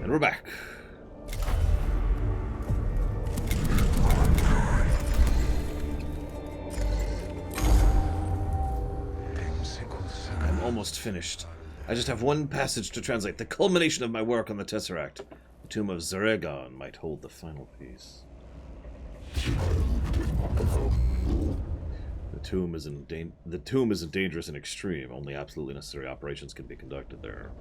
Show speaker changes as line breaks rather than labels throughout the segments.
And we're back. I'm almost finished. I just have one passage to translate, the culmination of my work on the Tesseract. The tomb of Zaregon might hold the final piece. The tomb isn't dangerous and extreme. Only absolutely necessary operations can be conducted there.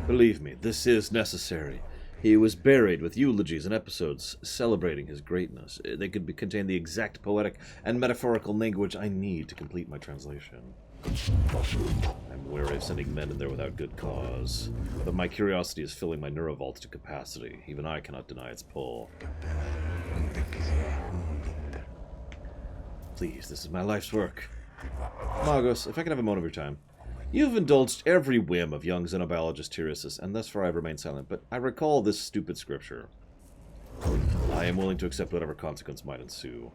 Believe me, this is necessary. He was buried with eulogies and episodes celebrating his greatness. They could contain the exact poetic and metaphorical language I need to complete my translation. I'm wary of sending men in there without good cause, but my curiosity is filling my neurovaults to capacity. Even I cannot deny its pull. Please, this is my life's work. Magos, if I can have a moment of your time. You've indulged every whim of young xenobiologist Tyreus, and thus far I've remained silent, but I recall this stupid scripture. I am willing to accept whatever consequence might ensue.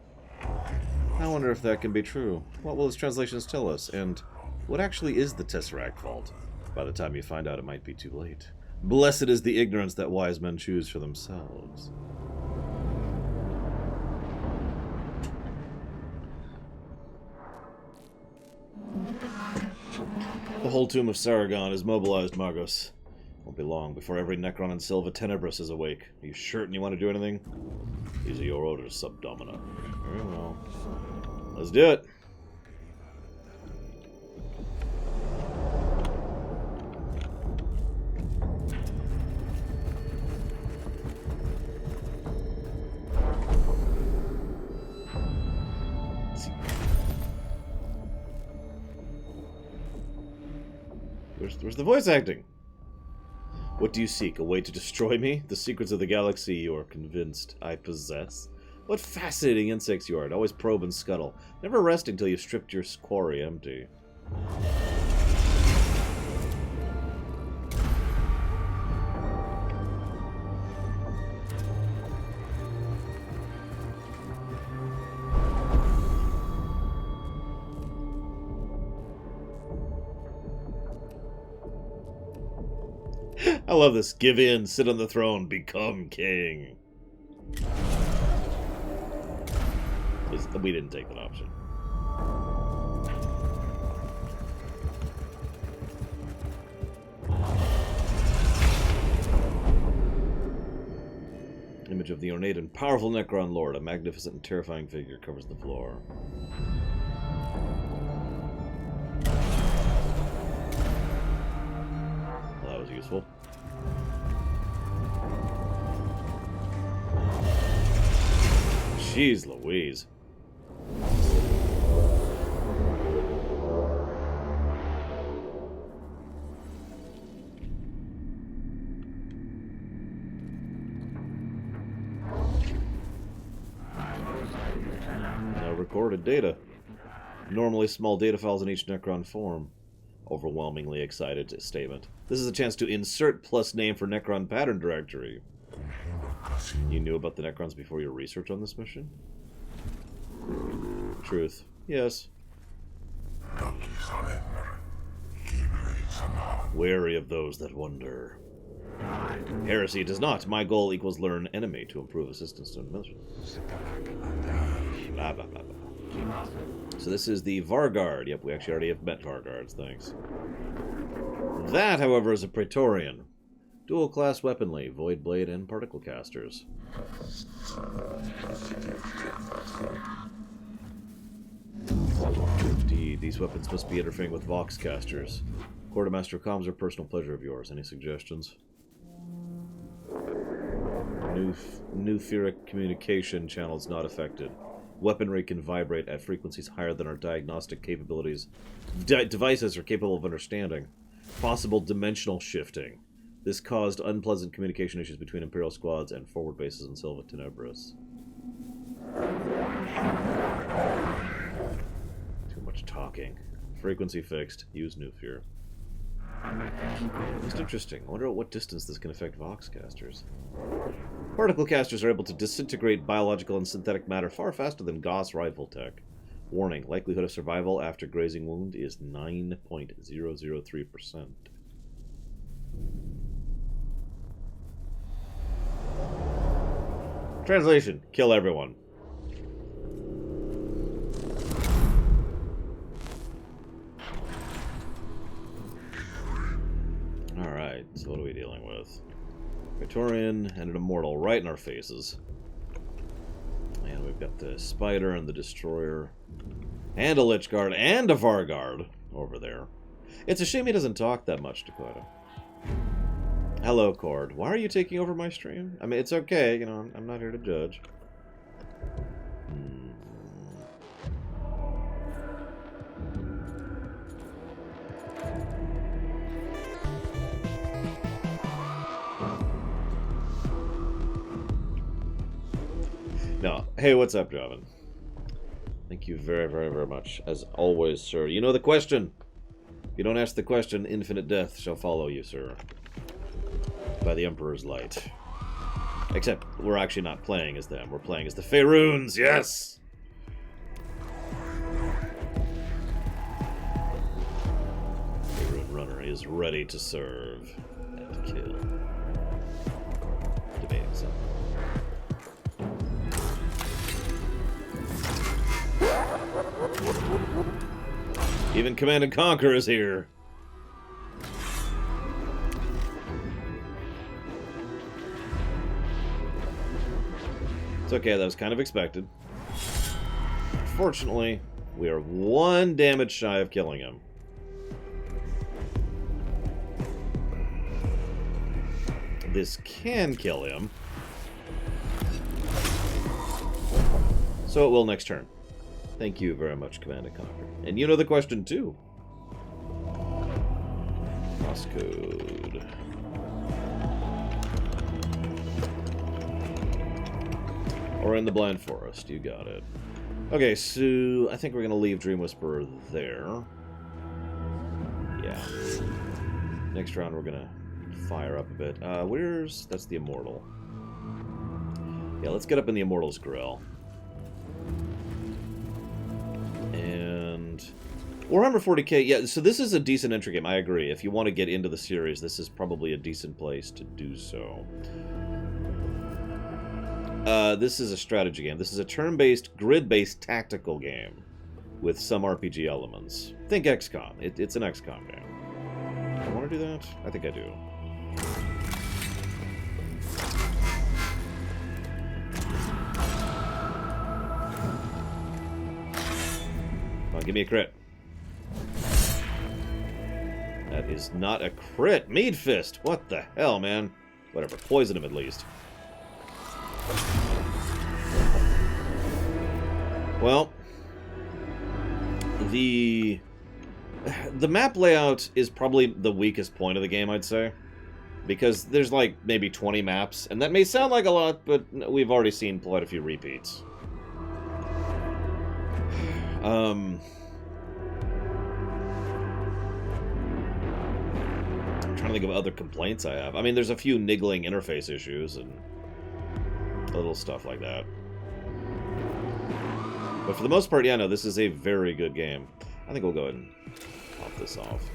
I wonder if that can be true. What will his translations tell us, and what actually is the Tesseract Vault? By the time you find out, it might be too late. Blessed is the ignorance that wise men choose for themselves. The whole tomb of Saragon is mobilized, Margos. Won't be long before every Necron in Silva Tenebris is awake. Are you certain you want to do anything? These are your orders, Subdomina. Very well. Let's do it. Where's the voice acting? What do you seek? A way to destroy me? The secrets of the galaxy you are convinced I possess? What fascinating insects you are, to always probe and scuttle. Never rest until you've stripped your quarry empty. I love this. Give in, sit on the throne, become king. We didn't take that option. Image of the ornate and powerful Necron Lord. A magnificent and terrifying figure covers the floor. Well, that was useful. Jeez Louise. Now recorded data. Normally small data files in each Necron form. Overwhelmingly excited statement. This is a chance to insert plus name for Necron pattern directory. You knew about the Necrons before your research on this mission? Truth. Yes. Wary of those that wonder. Heresy does not. My goal equals learn enemy to improve assistance to mission. Blah, blah, blah, blah. So this is the Varguard. Yep, we actually already have met Varguards, thanks. That, however, is a Praetorian. Dual-class weaponry, Void Blade, and Particle Casters. Indeed, these weapons must be interfering with Vox Casters. Quartermaster Comms are personal pleasure of yours. Any suggestions? New Furic communication channels not affected. Weaponry can vibrate at frequencies higher than our diagnostic capabilities. Devices are capable of understanding. Possible dimensional shifting. This caused unpleasant communication issues between Imperial squads and forward bases in Silva Tenebris. Too much talking. Frequency fixed. Use New Fear. Just interesting. I wonder at what distance this can affect Vox Casters. Particle Casters are able to disintegrate biological and synthetic matter far faster than Gauss rifle tech. Warning, likelihood of survival after grazing wound is 9.003%. Translation, kill everyone. Alright, so what are we dealing with? Praetorian and an Immortal right in our faces. And we've got the Spider and the Destroyer. And a Lich Guard and a Varguard over there. It's a shame he doesn't talk that much, Dakota. Hello, Cord. Why are you taking over my stream? I mean, it's okay, you know, I'm not here to judge. No. Hey, what's up, Javin? Thank you very, very, very much. As always, sir. You know the question. If you don't ask the question, infinite death shall follow you, sir. By the Emperor's light. Except, we're actually not playing as them. We're playing as the Faerunes, yes! Faerun Runner is ready to serve and kill. Debating something. Even Command and Conquer is here. It's okay, that was kind of expected. Fortunately, we are 1 damage shy of killing him. This can kill him. So it will next turn. Thank you very much, Command and Conquer. And you know the question, too. Crosscode. Or in the Blind Forest. You got it. Okay, so I think we're going to leave Dream Whisperer there. Yeah. Next round, we're going to fire up a bit. That's the Immortal. Yeah, let's get up in the Immortal's grill. And Warhammer 40k, yeah, so this is a decent entry game, I agree. If you want to get into the series, this is probably a decent place to do so. This is a strategy game. This is a turn-based, grid-based tactical game with some RPG elements. Think XCOM. It's an XCOM game. Do I want to do that? I think I do. Give me a crit. That is not a crit. Mead Fist. What the hell, man? Whatever. Poison him at least. Well, the map layout is probably the weakest point of the game, I'd say. Because there's like maybe 20 maps, and that may sound like a lot, but we've already seen quite a few repeats. I'm trying to think of other complaints I have. I mean, there's a few niggling interface issues and little stuff like that. But for the most part, yeah, no, this is a very good game. I think we'll go ahead and pop this off.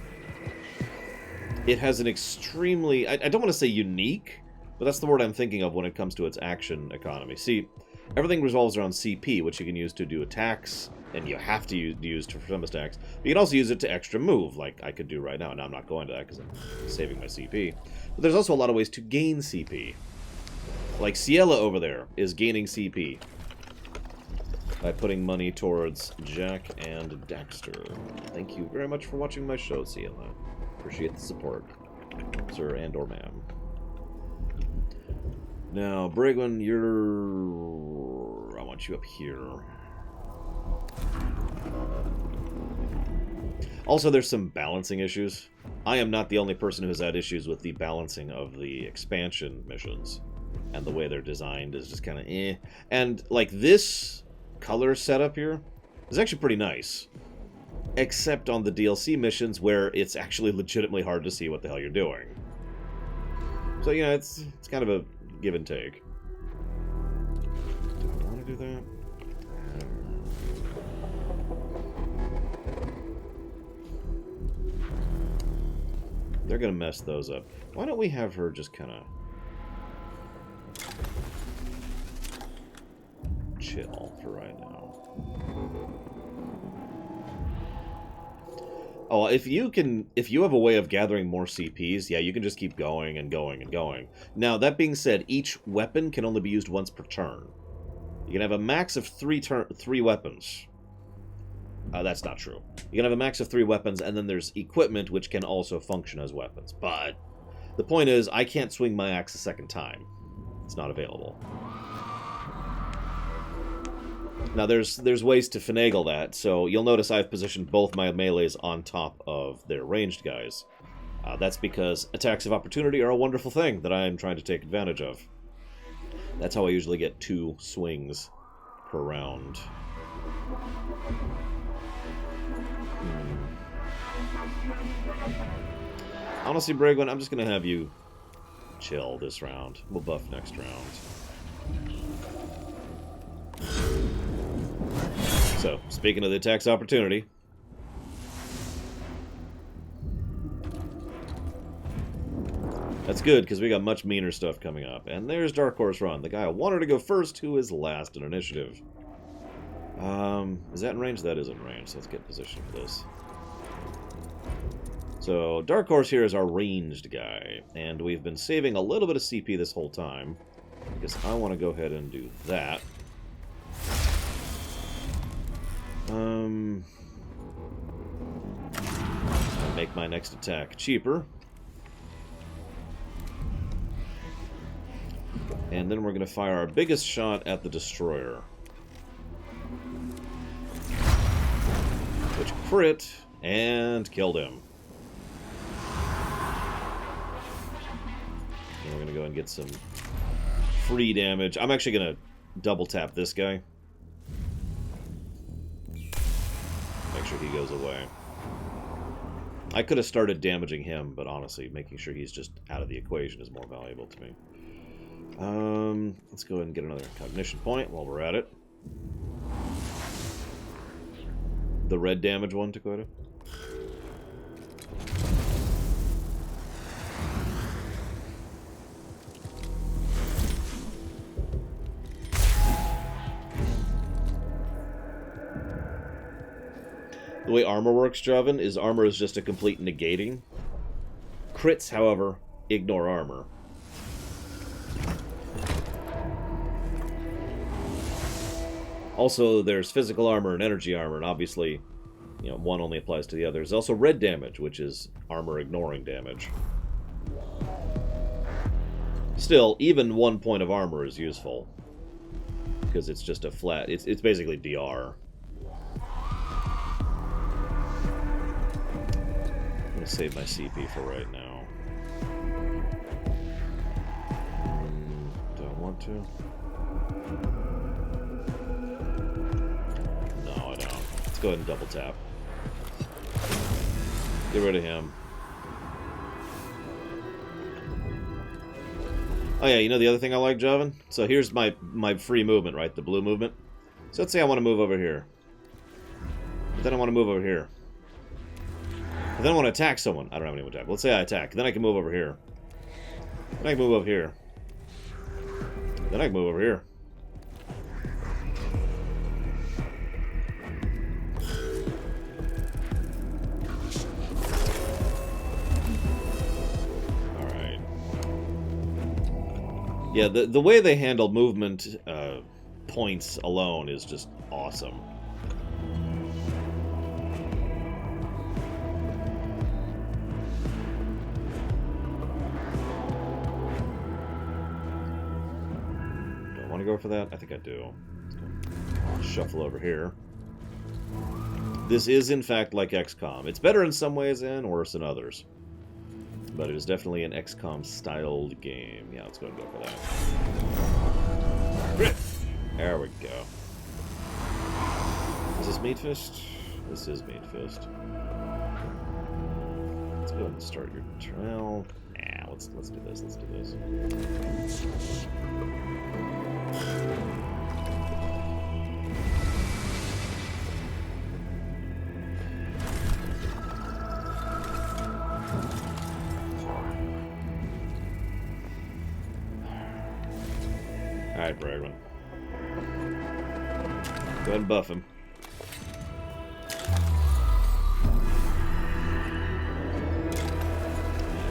It has an extremely... I don't want to say unique, but that's the word I'm thinking of when it comes to its action economy. See, everything revolves around CP, which you can use to do attacks, and you have to use for some attacks. But you can also use it to extra move, like I could do right now. Now I'm not going to that because I'm saving my CP. But there's also a lot of ways to gain CP. Like Ciela over there is gaining CP by putting money towards Jack and Daxter. Thank you very much for watching my show, Ciela. Appreciate the support, sir and or ma'am. Now, Brigwin, I want you up here. Also, there's some balancing issues. I am not the only person who has had issues with the balancing of the expansion missions. And the way they're designed is just kind of eh. And, like, this color setup here is actually pretty nice. Except on the DLC missions where it's actually legitimately hard to see what the hell you're doing. So, you know, it's kind of a give and take. Do I want to do that? They're going to mess those up. Why don't we have her just kind of... chill for right now. Oh, if you have a way of gathering more CPs, yeah, you can just keep going and going and going. Now, that being said, each weapon can only be used once per turn. You can have a max of three weapons. That's not true. You can have a max of 3 weapons, and then there's equipment which can also function as weapons. But the point is, I can't swing my axe a second time. It's not available. Now, there's ways to finagle that, so you'll notice I've positioned both my melees on top of their ranged guys. That's because attacks of opportunity are a wonderful thing that I'm trying to take advantage of. That's how I usually get 2 swings per round. Honestly, Bragwin, I'm just going to have you chill this round. We'll buff next round. So, speaking of the attacks opportunity, that's good, because we got much meaner stuff coming up. And there's Dark Horse Run, the guy I wanted to go first, who is last in initiative. Is that in range? That is in range, so let's get positioned for this. So, Dark Horse here is our ranged guy, and we've been saving a little bit of CP this whole time, because I want to go ahead and do that. Make my next attack cheaper. And then we're going to fire our biggest shot at the Destroyer. Which crit, and killed him. And we're going to go and get some free damage. I'm actually going to double tap this guy. Make sure he goes away. I could have started damaging him, but honestly, making sure he's just out of the equation is more valuable to me. Let's go ahead and get another cognition point while we're at it. The red damage one, Dakota. The way armor works, Javan, is armor is just a complete negating. Crits, however, ignore armor. Also, there's physical armor and energy armor, and obviously, you know, one only applies to the other. There's also red damage, which is armor ignoring damage. Still, even 1 point of armor is useful, because it's just a flat, it's basically DR. I'm going to save my CP for right now. Do I want to? No, I don't. Let's go ahead and double tap. Get rid of him. Oh yeah, you know the other thing I like, Javan? So here's my free movement, right? The blue movement. So let's say I want to move over here. But then I want to move over here. But then I want to attack someone. I don't have any attack. Let's say I attack. Then I can move over here. Then I can move over here. Then I can move over here. Alright. Yeah, the way they handle movement points alone is just awesome. Go for that? I think I do. Let's shuffle over here. This is, in fact, like XCOM. It's better in some ways and worse in others. But it is definitely an XCOM-styled game. Yeah, let's go and go for that. There we go. Is this Meat Fist? This is Meat Fist. Let's go ahead and start your trial. Nah, let's do this. Let's do this. Alright, Bragman. Go ahead and buff him.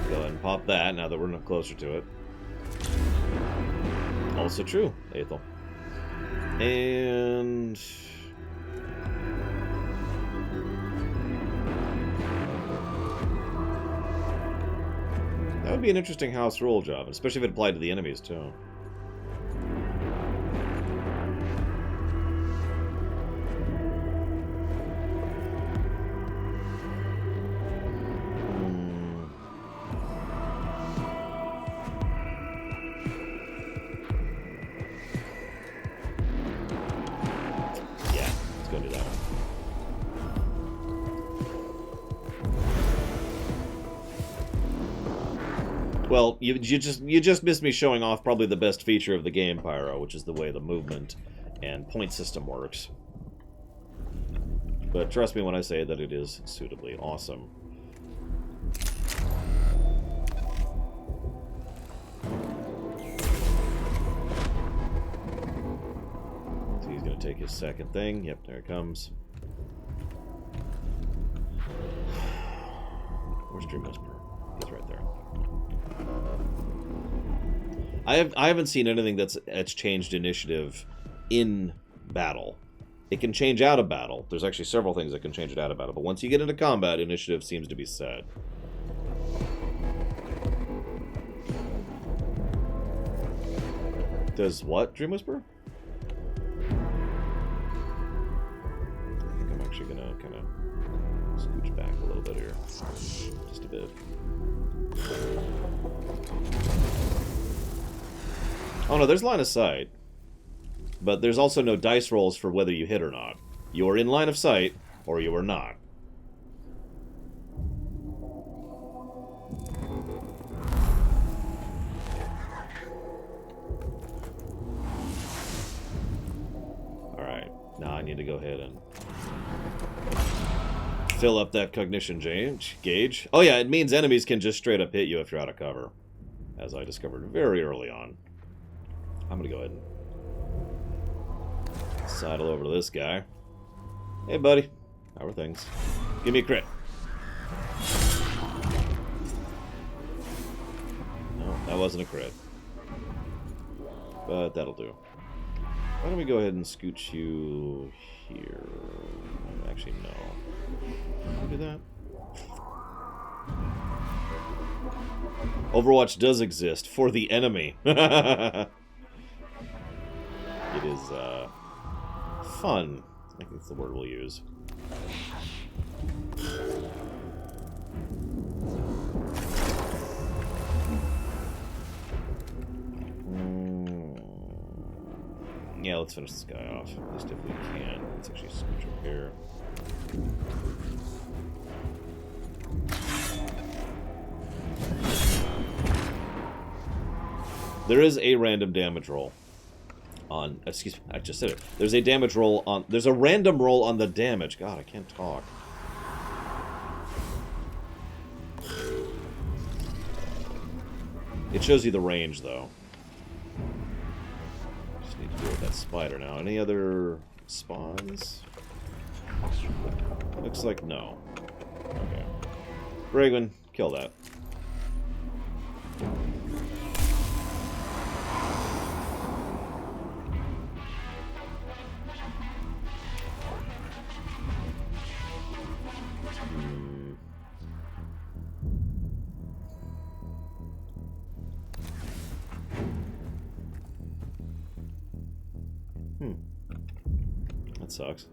Go ahead and pop that now that we're closer to it. Also true, Aethel. And... that would be an interesting house rule job, especially if it applied to the enemies, too. Well, you just missed me showing off probably the best feature of the game, Pyro, which is the way the movement and point system works. But trust me when I say that it is suitably awesome. So he's going to take his second thing. Yep, there it comes. Where's Dream Whisperer? He's right there. I haven't seen anything that's changed initiative in battle. It can change out of battle. There's actually several things that can change it out of battle, but once you get into combat, initiative seems to be set. Does what, Dream Whisperer? I think I'm actually gonna kind of scooch back a little bit here. Just a bit. Oh no, there's line of sight. But there's also no dice rolls for whether you hit or not. You are in line of sight, or you are not. Alright, now I need to go ahead and fill up that cognition gauge. Oh yeah, it means enemies can just straight up hit you if you're out of cover. As I discovered very early on. I'm gonna go ahead and sidle over to this guy. Hey buddy, how are things? Give me a crit. No, that wasn't a crit. But that'll do. Why don't we go ahead and scooch you here? Actually, no. Can we do that? Overwatch does exist for the enemy. It is fun. I think that's the word we'll use. Yeah, let's finish this guy off, at least if we can. Let's actually scooch over here. There is a random damage roll on... excuse me, I just said it. There's a damage roll on... there's a random roll on the damage. God, I can't talk. It shows you the range, though. Just need to deal with that spider now. Any other spawns? Looks like no. Okay. Bragwin, kill that. That sucks.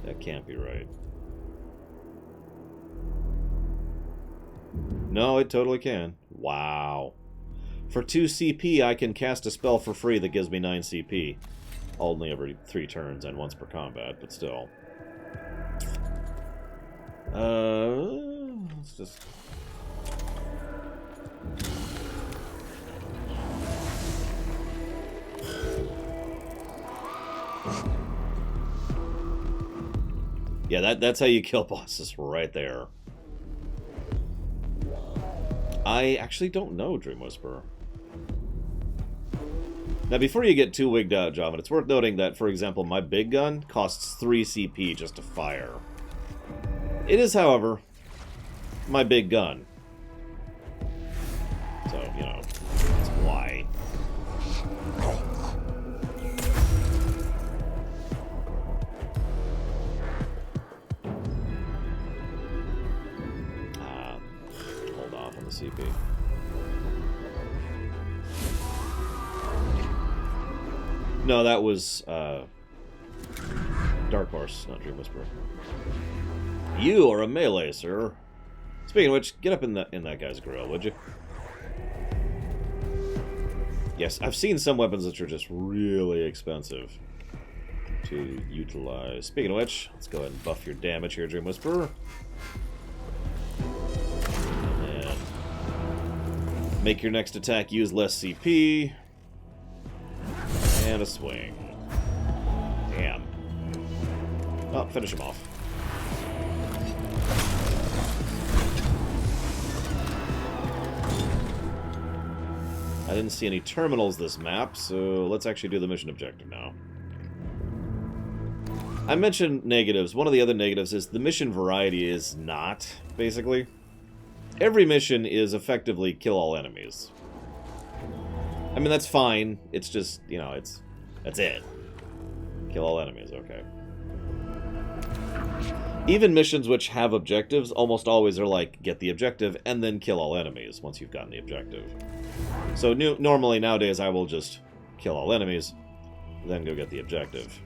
That can't be right. No, it totally can. Wow. For 2 CP, I can cast a spell for free that gives me 9 CP. Only every 3 turns and once per combat, but still. Let's just... yeah, that's how you kill bosses right there. I actually don't know, Dream Whisperer. Now, before you get too wigged out, Java, it's worth noting that, for example, my big gun costs 3 CP just to fire. It is, however, my big gun. So, you know, that's why. Hold off on the CP. No, that was Dark Horse, not Dream Whisperer. You are a melee, sir. Speaking of which, get up in that guy's grill, would you? Yes, I've seen some weapons that are just really expensive to utilize. Speaking of which, let's go ahead and buff your damage here, Dream Whisperer. And make your next attack use less CP. And a swing. Damn. Oh, finish him off. I didn't see any terminals this map, so let's actually do the mission objective now. I mentioned negatives. One of the other negatives is the mission variety is not, basically. Every mission is effectively kill all enemies. I mean, that's fine. It's just, you know, that's it. Kill all enemies, okay. Even missions which have objectives almost always are like, get the objective and then kill all enemies once you've gotten the objective. So normally nowadays I will just kill all enemies, then go get the objective.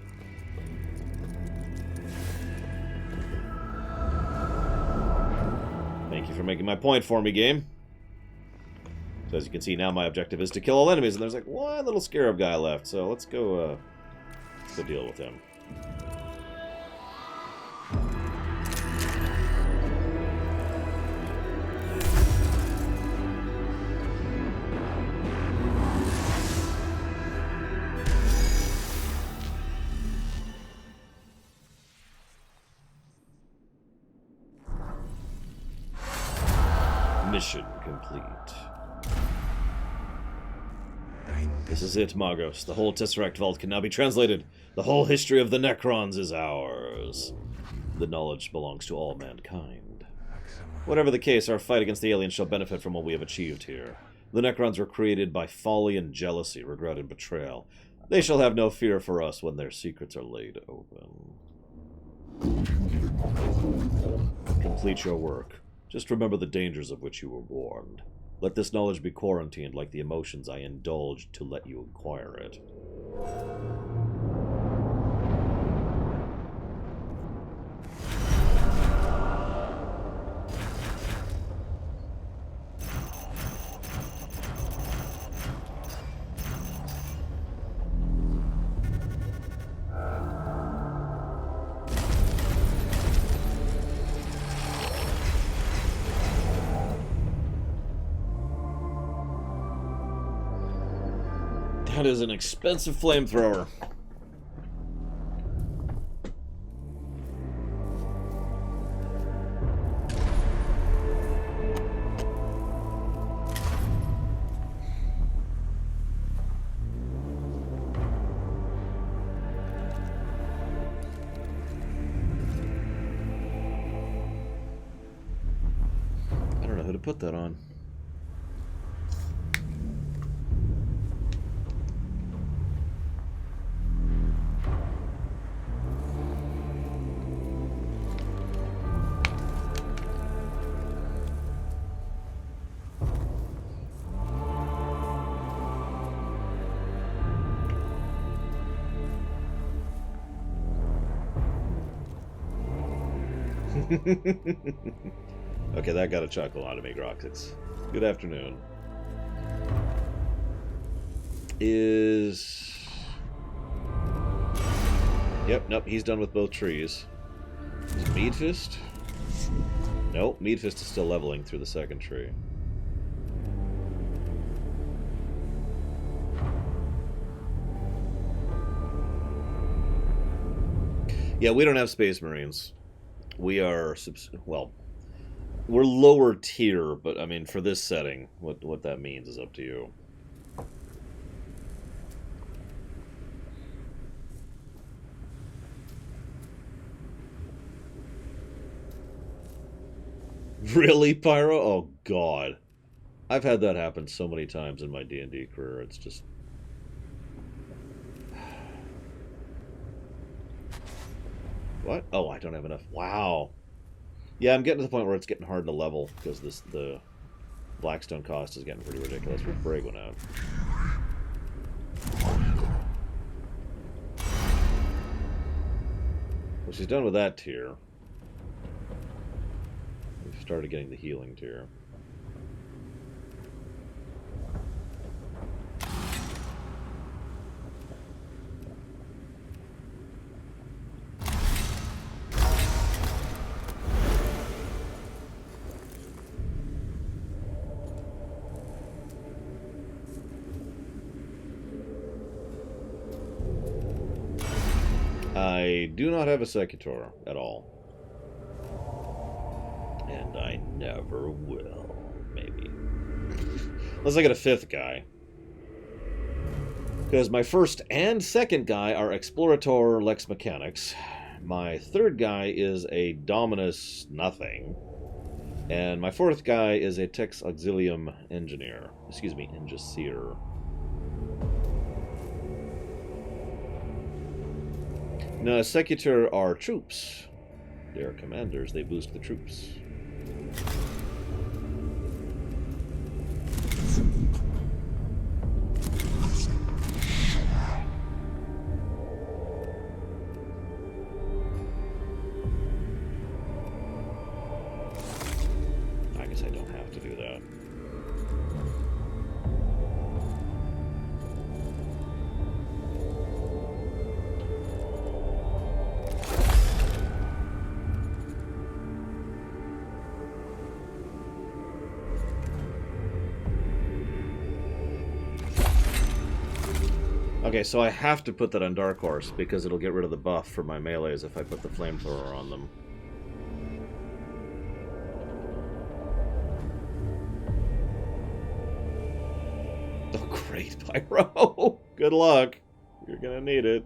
Thank you for making my point for me, game. So as you can see, now my objective is to kill all enemies, and there's like one little scarab guy left, so let's go deal with him. Mission complete. This is it, Margos. The whole Tesseract Vault can now be translated. The whole history of the Necrons is ours. The knowledge belongs to all mankind. Whatever the case, our fight against the aliens shall benefit from what we have achieved here. The Necrons were created by folly and jealousy, regret and betrayal. They shall have no fear for us when their secrets are laid open. Complete your work. Just remember the dangers of which you were warned. Let this knowledge be quarantined like the emotions I indulged to let you acquire it. That is an expensive flamethrower. I don't know who to put that on. Okay, that got a chuckle out of me, Groxix. Good afternoon. Yep, nope, he's done with both trees. Is Meadfist? Nope, Meadfist is still leveling through the second tree. Yeah, we don't have Space Marines. We are, well, We're lower tier, but I mean, for this setting, what that means is up to you. Really, Pyro? Oh, God. I've had that happen so many times in my D&D career. It's just... What? Oh, I don't have enough. Wow. Yeah, I'm getting to the point where it's getting hard to level, because the Blackstone cost is getting pretty ridiculous. Where's Brig went out? Well, she's done with that tier. We've started getting the healing tier. I do not have a Secutor at all. And I never will, maybe. Unless I get a fifth guy. Because my first and second guy are Explorator Lex Mechanicus. My third guy is a Dominus Nothing. And my fourth guy is a Tex Auxilium Engineer. Excuse me, Engineer. Now, Secutor are troops. They are commanders. They boost the troops. I guess I don't have to do that. Okay, so I have to put that on Dark Horse because it'll get rid of the buff for my melees if I put the flamethrower on them. Oh, great, Pyro! Good luck. You're gonna need it.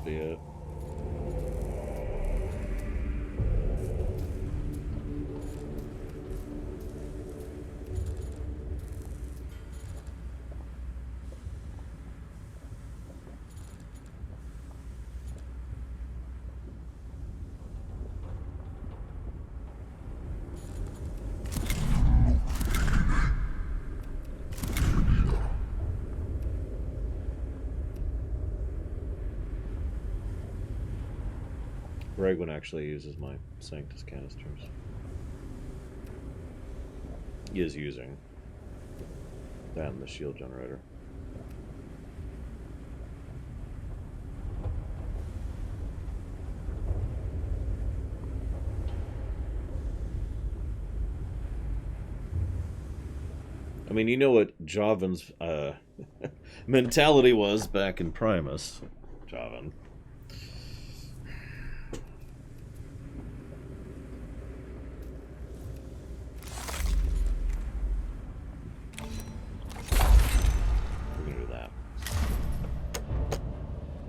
Be it. Regwin actually uses my Sanctus canisters. He is using that and the shield generator. I mean, you know what Javan's mentality was back in Primus. Javan.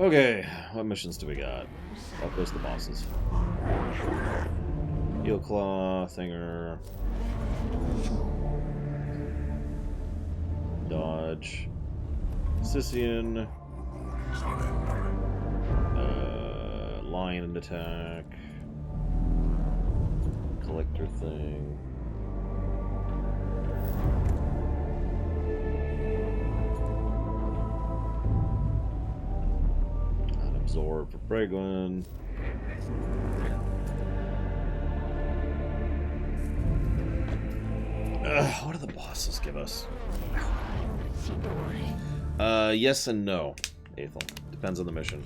Okay, what missions do we got? Up goes the bosses. Eel Claw, Thinger. Dodge. Scythian. Lion attack. Collector thing. Absorb for Breguin. What do the bosses give us? Yes and no, Aethel. Depends on the mission.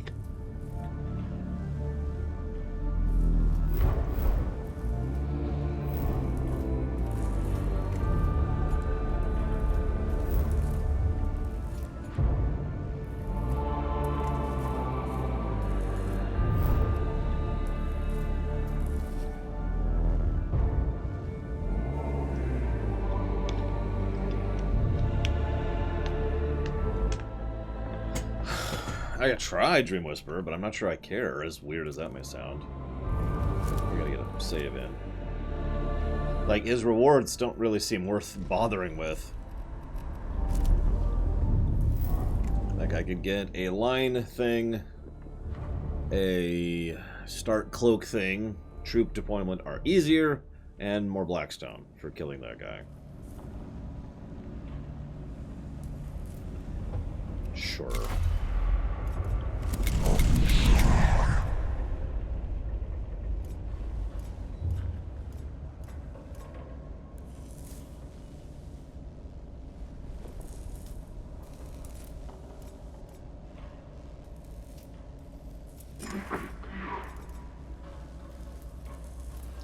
I could try Dream Whisperer, but I'm not sure I care, as weird as that may sound. We gotta get a save in. Like, his rewards don't really seem worth bothering with. Like, I could get a line thing, a start cloak thing, troop deployment are easier, and more Blackstone for killing that guy. Sure.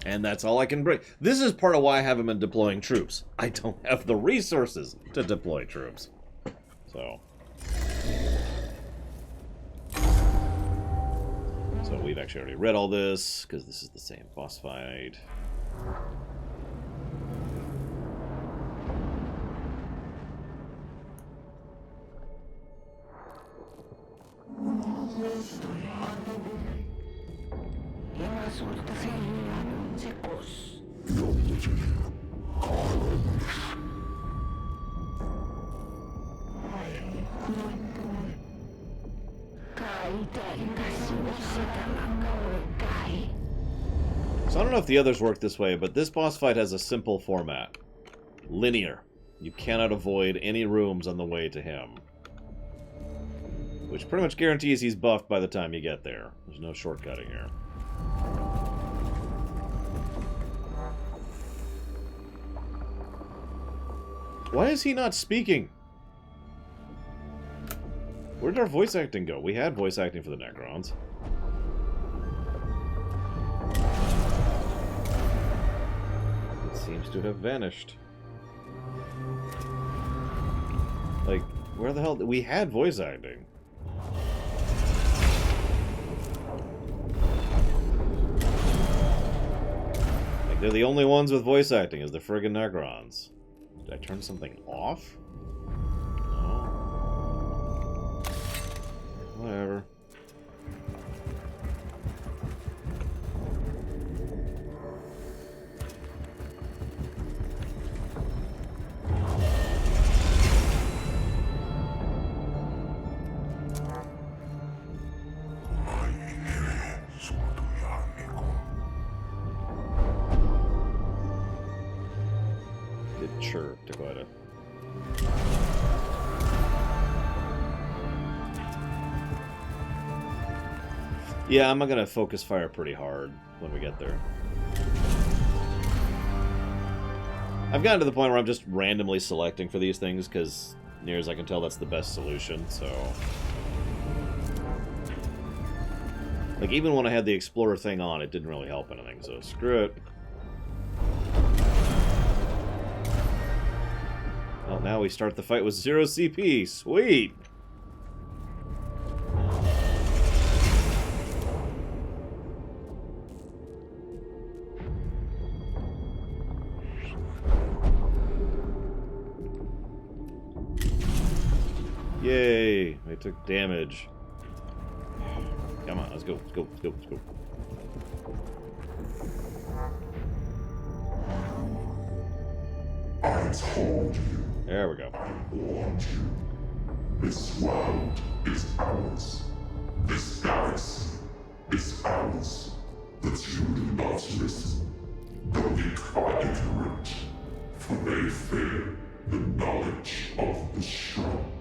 And that's all I can bring. This is part of why I haven't been deploying troops. I don't have the resources to deploy troops. So we've actually already read all this, because this is the same boss fight. So I don't know if the others work this way, but this boss fight has a simple format. Linear. You cannot avoid any rooms on the way to him. Which pretty much guarantees he's buffed by the time you get there. There's no shortcutting here. Why is he not speaking? Where did our voice acting go? We had voice acting for the Necrons. It seems to have vanished. Like, where the hell... We had voice acting. Like, they're the only ones with voice acting, as the friggin' Necrons. Did I turn something off? No. Whatever. Sure, Dakota. Yeah, I'm gonna focus fire pretty hard when we get there. I've gotten to the point where I'm just randomly selecting for these things, because near as I can tell, that's the best solution, so... Like, even when I had the Explorer thing on, it didn't really help anything, so screw it. Well, now we start the fight with 0 CP. Sweet! Yay! I took damage. Come on, let's go, let's go, let's go, let's go.
I told you.
There we go.
I warned you. This world is ours. This galaxy is ours. The few do not listen. The weak are ignorant, for they fear the knowledge of the strong.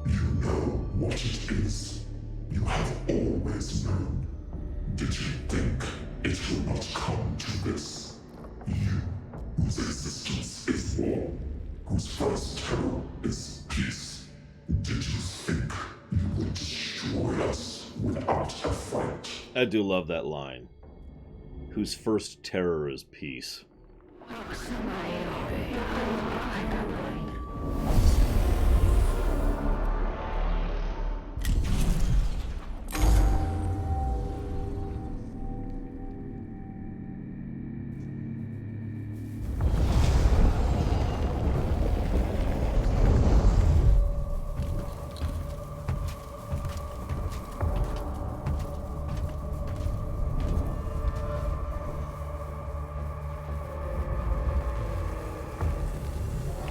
You know what it is. You have always known. Did you think it will not come to this? You, whose existence is war, whose first terror is peace. Did you think you would destroy us without a fight?
I do love that line. Whose first terror is peace.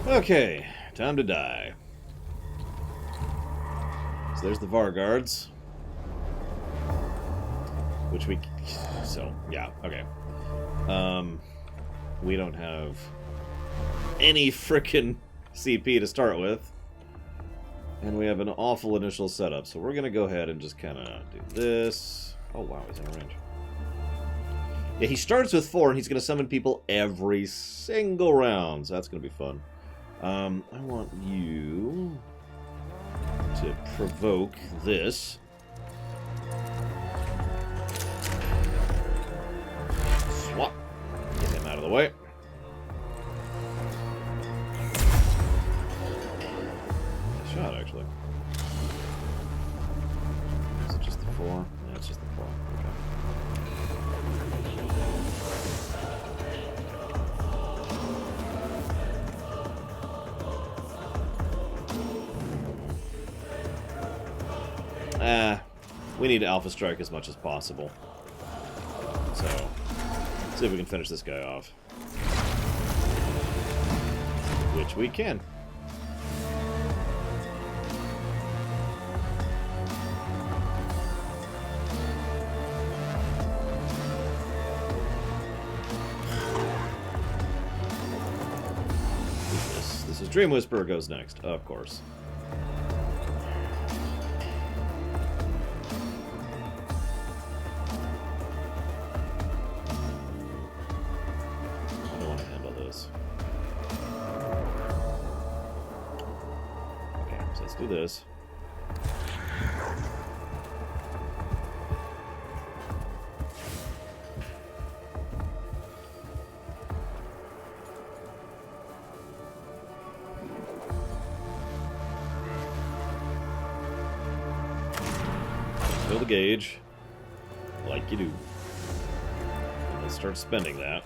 Okay, time to die. So there's the Var guards. Which we... So, yeah, okay. We don't have any frickin' CP to start with. And we have an awful initial setup. So we're going to go ahead and just kind of do this. Oh, wow, he's in a range. Yeah, he starts with 4, and he's going to summon people every single round. So that's going to be fun. I want you to provoke this. Swap. Get him out of the way. Nice shot, actually. Is it just the 4? Yeah, it's just the 4. Okay. We need to Alpha Strike as much as possible. So, let's see if we can finish this guy off. Which we can. This is Dream Whisperer goes next, of course. Do this. Fill the gauge, like you do. And let's start spending that.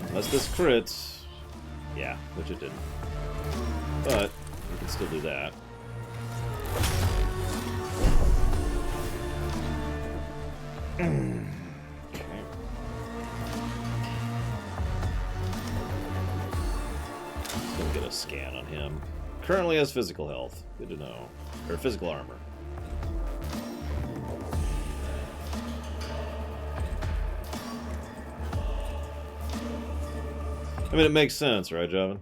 Unless this crits. Yeah, which it didn't. But we can still do that. Okay. Let's go get a scan on him. Currently has physical health. Good to know. Or physical armor. I mean, it makes sense, right, Javin?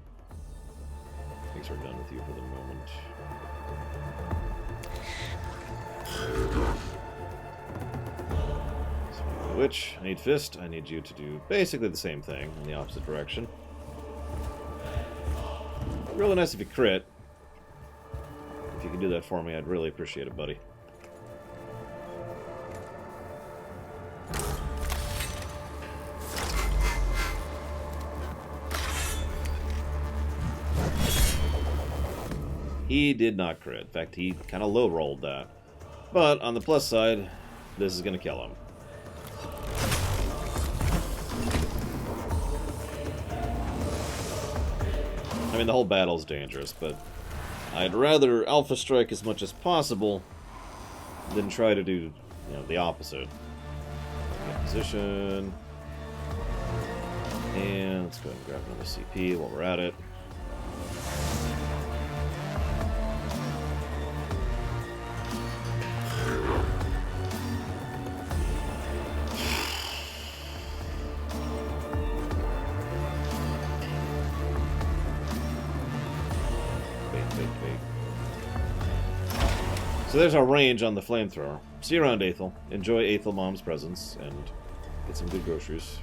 I think we're done with you for the moment. So, Witch, I need Fist. I need you to do basically the same thing in the opposite direction. Really nice if you crit. If you can do that for me, I'd really appreciate it, buddy. He did not crit. In fact, he kind of low-rolled that. But, on the plus side, this is going to kill him. I mean, the whole battle's dangerous, but I'd rather Alpha Strike as much as possible than try to do, you know, the opposite. position. And let's go ahead and grab another CP while we're at it. So there's our range on the flamethrower. See you around, Aethel. Enjoy Aethel Mom's presence and get some good groceries.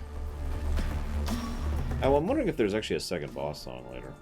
Oh, I'm wondering if there's actually a second boss song later.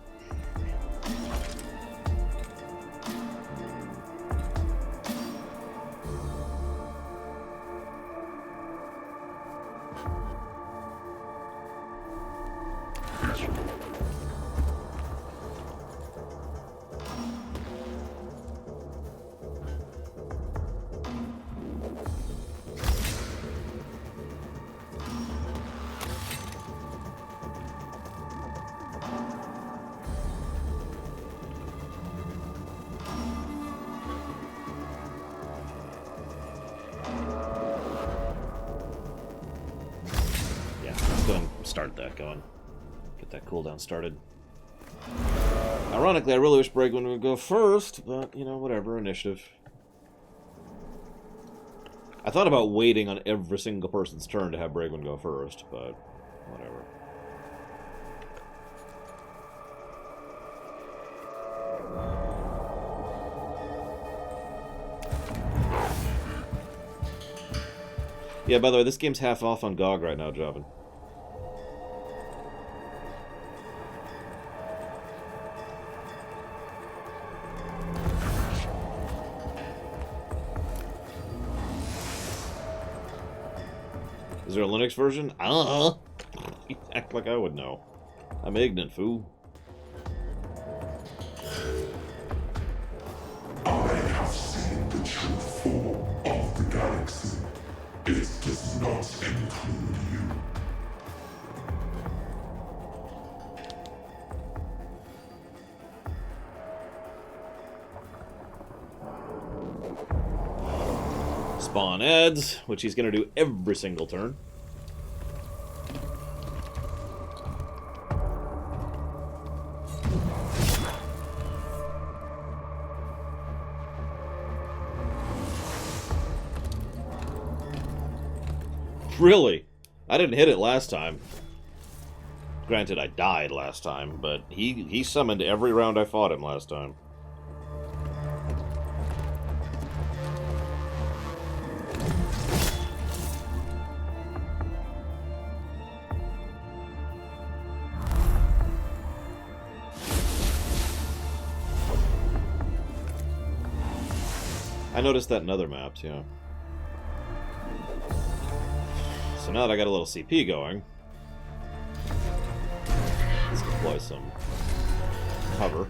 Start that going. Get that cooldown started. Ironically, I really wish Bregwin would go first, but, you know, whatever, initiative. I thought about waiting on every single person's turn to have Bregwin go first, but whatever. Yeah, by the way, this game's half off on GOG right now, Jobbin. Is there a Linux version? I don't know. You act like I would know. I'm ignorant, fool.
I have seen the true form of the galaxy. It does not include you.
Spawn ads, which he's going to do every single turn. Really? I didn't hit it last time. Granted, I died last time, but he summoned every round I fought him last time. I noticed that in other maps, yeah. So now that I got a little CP going, let's deploy some cover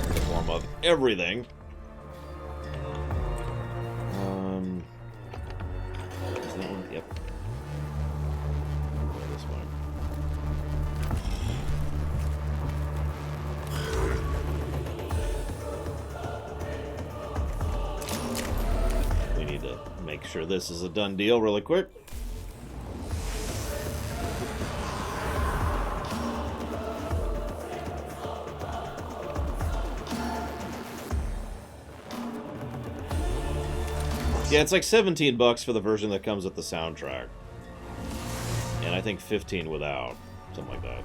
in the form of everything. Is that one? Yep. This way. We need to make sure this is a done deal really quick. Yeah, it's like $17 for the version that comes with the soundtrack. And I think 15 without. Something like that.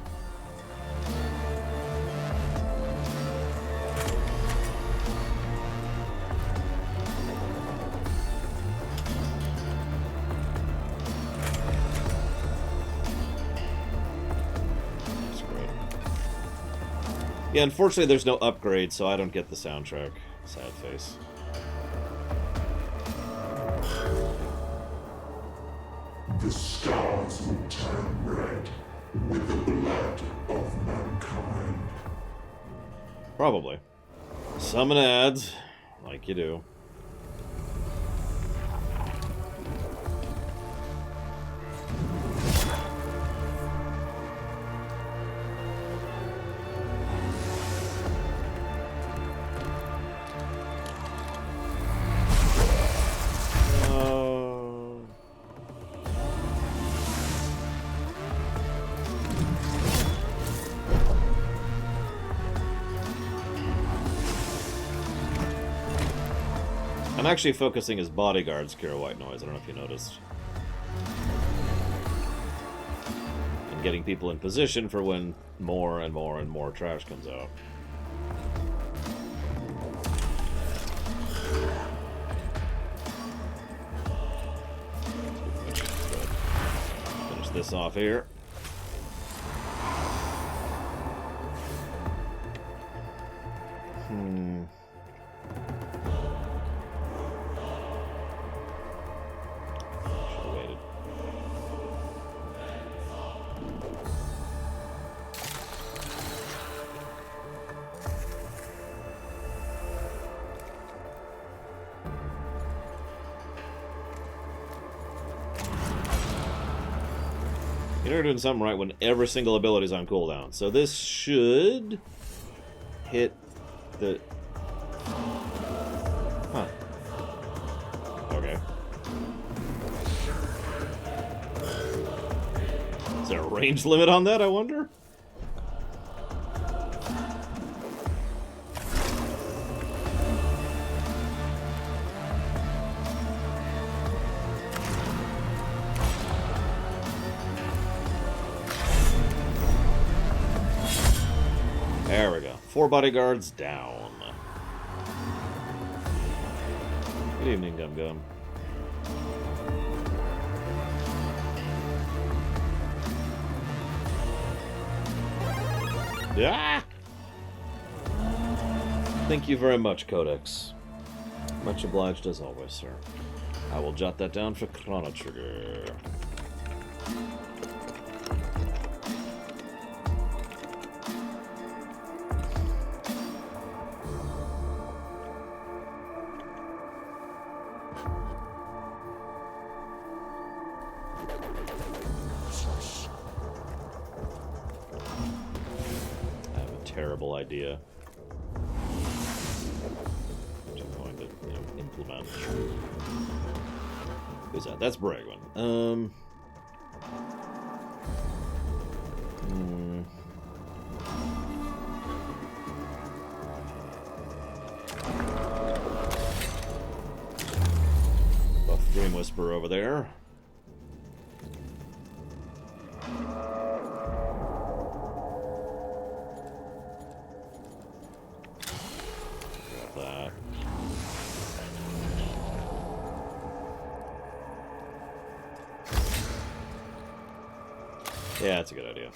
That's great. Yeah, unfortunately there's no upgrade, so I don't get the soundtrack. Sad face.
The stars will turn red with the blood of mankind.
Probably. Summon ads, like you do. actually focusing his bodyguards, Kira White Noise. I don't know if you noticed. And getting people in position for when more and more and more trash comes out. Finish this off here. Should've waited. You're doing something right when every single ability is on cooldown. So this should hit the... Huh. Okay. Is there a range limit on that, I wonder? There we go. 4 bodyguards down. Good evening, Gum Gum. Ah! Thank you very much, Codex. Much obliged as always, sir. I will jot that down for Chrono Trigger. Terrible idea. Which I'm going to, implement. Who's that? That's Bragwin. Buff Dream Whisper over there. Yeah, that's a good idea.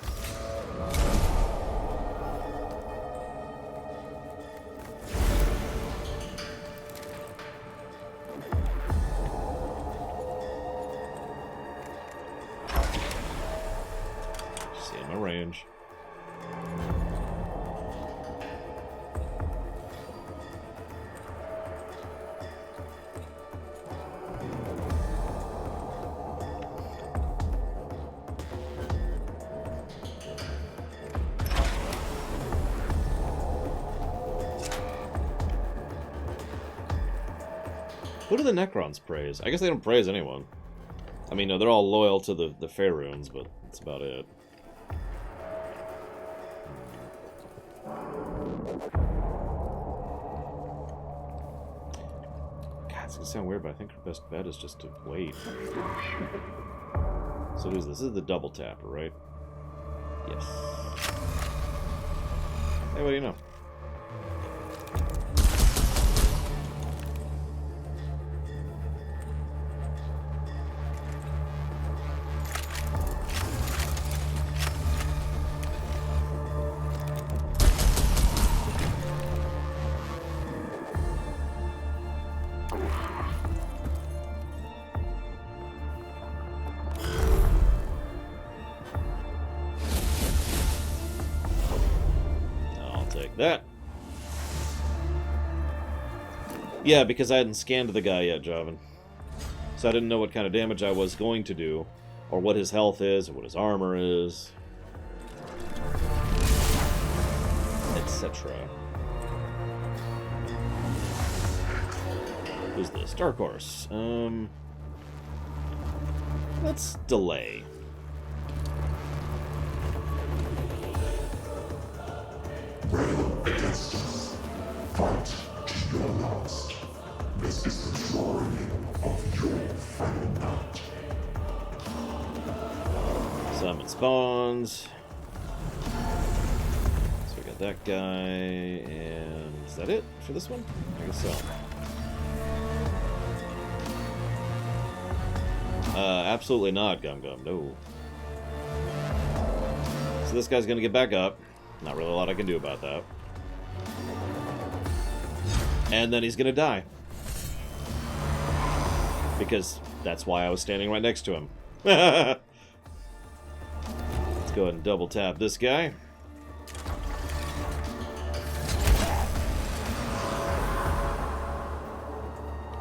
See my range. Who do the Necrons praise? I guess they don't praise anyone. I mean, no, they're all loyal to the Faerûns, but that's about it. God, it's gonna sound weird, but I think her best bet is just to wait. So who's this? This is the double tapper, right? Yes. Hey, what do you know? That. Yeah, because I hadn't scanned the guy yet, Javan. So I didn't know what kind of damage I was going to do, or what his health is, or what his armor is, etc. Who's this? Dark Horse. Let's delay.
Rail against us. Fight to your last. This is
Summon spawns. So we got that guy, and is that it for this one? I guess so. Absolutely not, Gum Gum, no. So this guy's gonna get back up. Not really a lot I can do about that. And then he's gonna die. Because that's why I was standing right next to him. Let's go ahead and double tap this guy.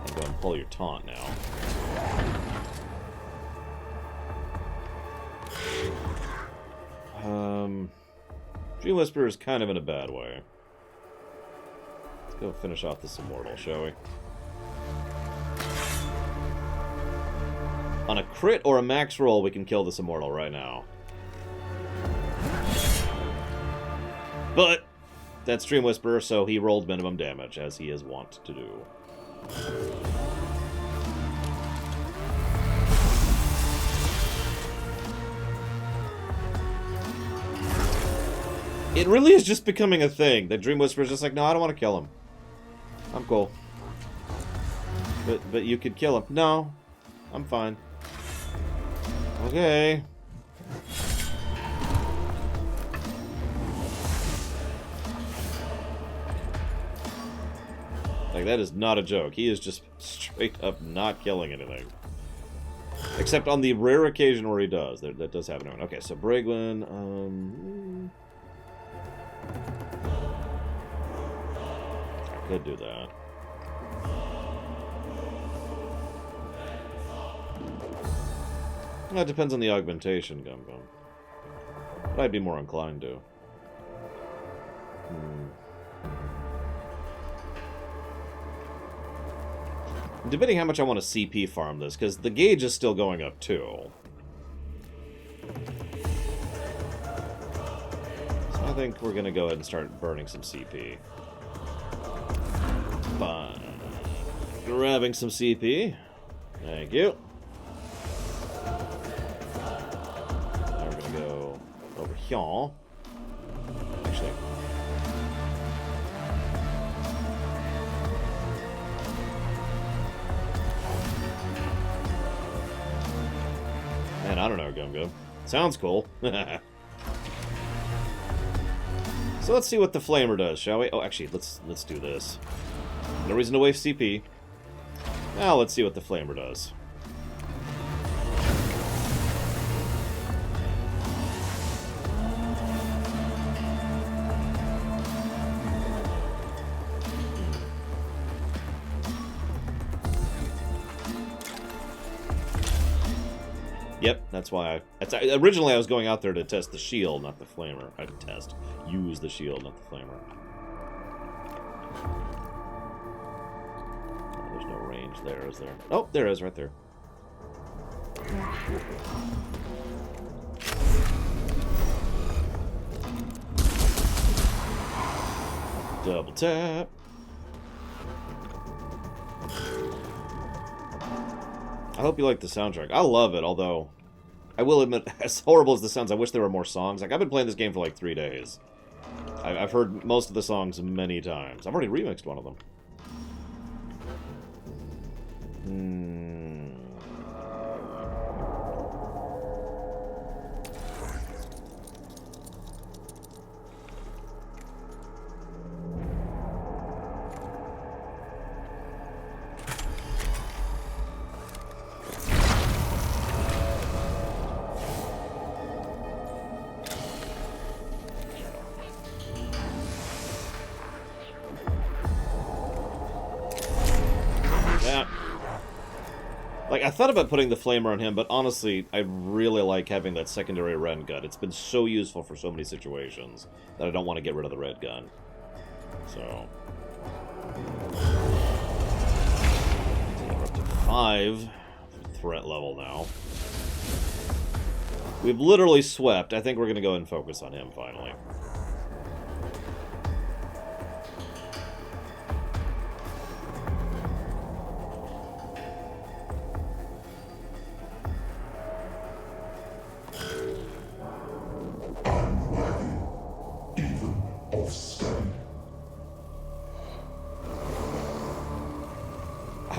And go and pull your taunt now. Dream Whisperer is kind of in a bad way. Let's go finish off this Immortal, shall we? On a crit or a max roll, we can kill this Immortal right now. But that's Dream Whisperer, so he rolled minimum damage, as he is wont to do. It really is just becoming a thing that Dream Whisperer's just like, no, I don't want to kill him. I'm cool. But you could kill him. No, I'm fine. Okay. Like, that is not a joke. He is just straight up not killing anything. Except on the rare occasion where he does. That does happen. Okay, so Brigwin, I could do that. That depends on the augmentation, Gum Gum. But I'd be more inclined to. I'm debating how much I want to CP farm this, because the gauge is still going up too. So I think we're going to go ahead and start burning some CP. Fine. Grabbing some CP. Thank you. Now we're going to go over here. Actually. Man, I don't know, Gum Gum. Sounds cool. So let's see what the Flamer does, shall we? Oh, actually, let's do this. No reason to waste CP. Now let's see what the Flamer does. Yep, that's why originally I was going out there to test the shield, not the Flamer. Use the shield, not the Flamer. Oh, there's no range there, is there? Oh, there is, right there. Double tap. I hope you like the soundtrack. I love it, although I will admit, as horrible as this sounds, I wish there were more songs. Like, I've been playing this game for like 3 days. I've heard most of the songs many times. I've already remixed one of them. Like, I thought about putting the Flamer on him, but honestly, I really like having that secondary red gun. It's been so useful for so many situations that I don't want to get rid of the red gun. So... we're up to 5 threat level now. We've literally swept. I think we're going to go ahead and focus on him, finally.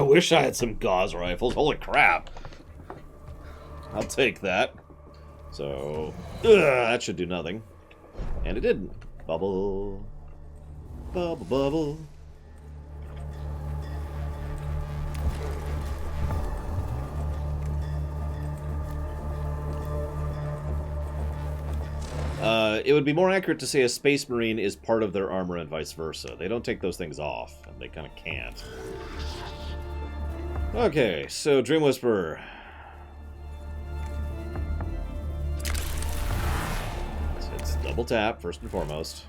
I wish I had some gauze rifles. Holy crap. I'll take that. So, that should do nothing. And it didn't. Bubble. Bubble, bubble. It would be more accurate to say a Space Marine is part of their armor and vice versa. They don't take those things off, and they kind of can't. Okay, so Dream Whisperer. So it's double tap, first and foremost.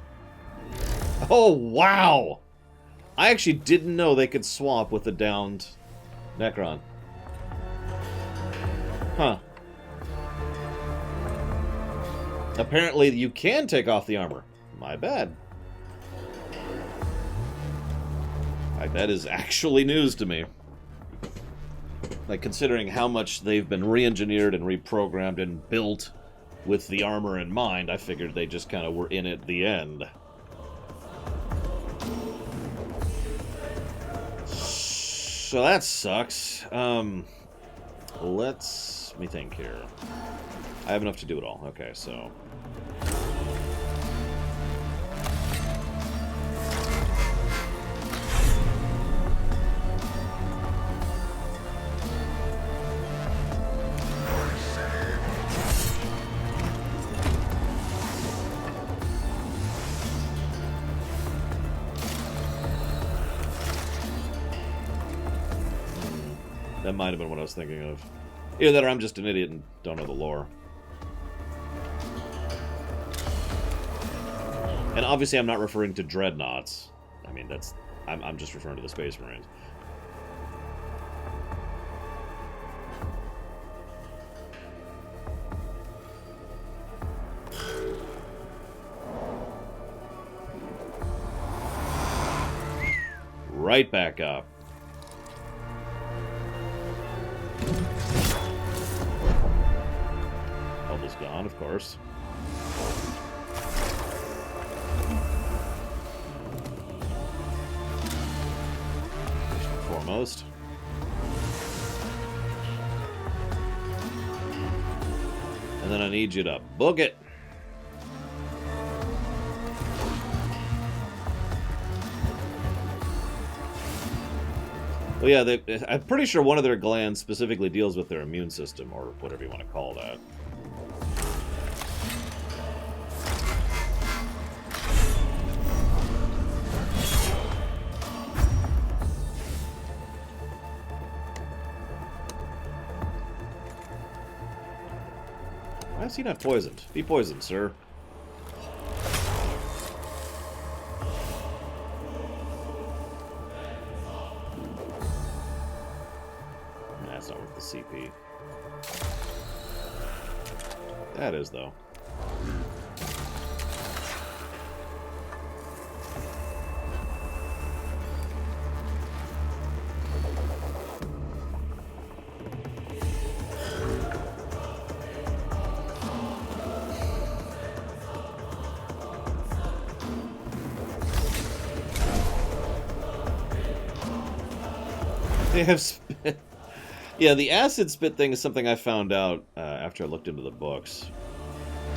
Oh, wow! I actually didn't know they could swap with the downed Necron. Huh. Apparently you can take off the armor. My bad. Like, that is actually news to me. Like, considering how much they've been re-engineered and reprogrammed and built with the armor in mind, I figured they just kind of were in at the end. So that sucks. Let me think here. I have enough to do it all. Okay, so... That might have been what I was thinking of. Either that or I'm just an idiot and don't know the lore. And obviously I'm not referring to dreadnoughts. I mean, that's... I'm just referring to the Space Marines. Right back up. Bubble's gone, of course. First and foremost. And then I need you to book it. Well, yeah, I'm pretty sure one of their glands specifically deals with their immune system, or whatever you want to call that. Why is he not poisoned? Be poisoned, sir. That's not worth the CP. That is, though. They have spit. Yeah, the acid spit thing is something I found out after I looked into the books.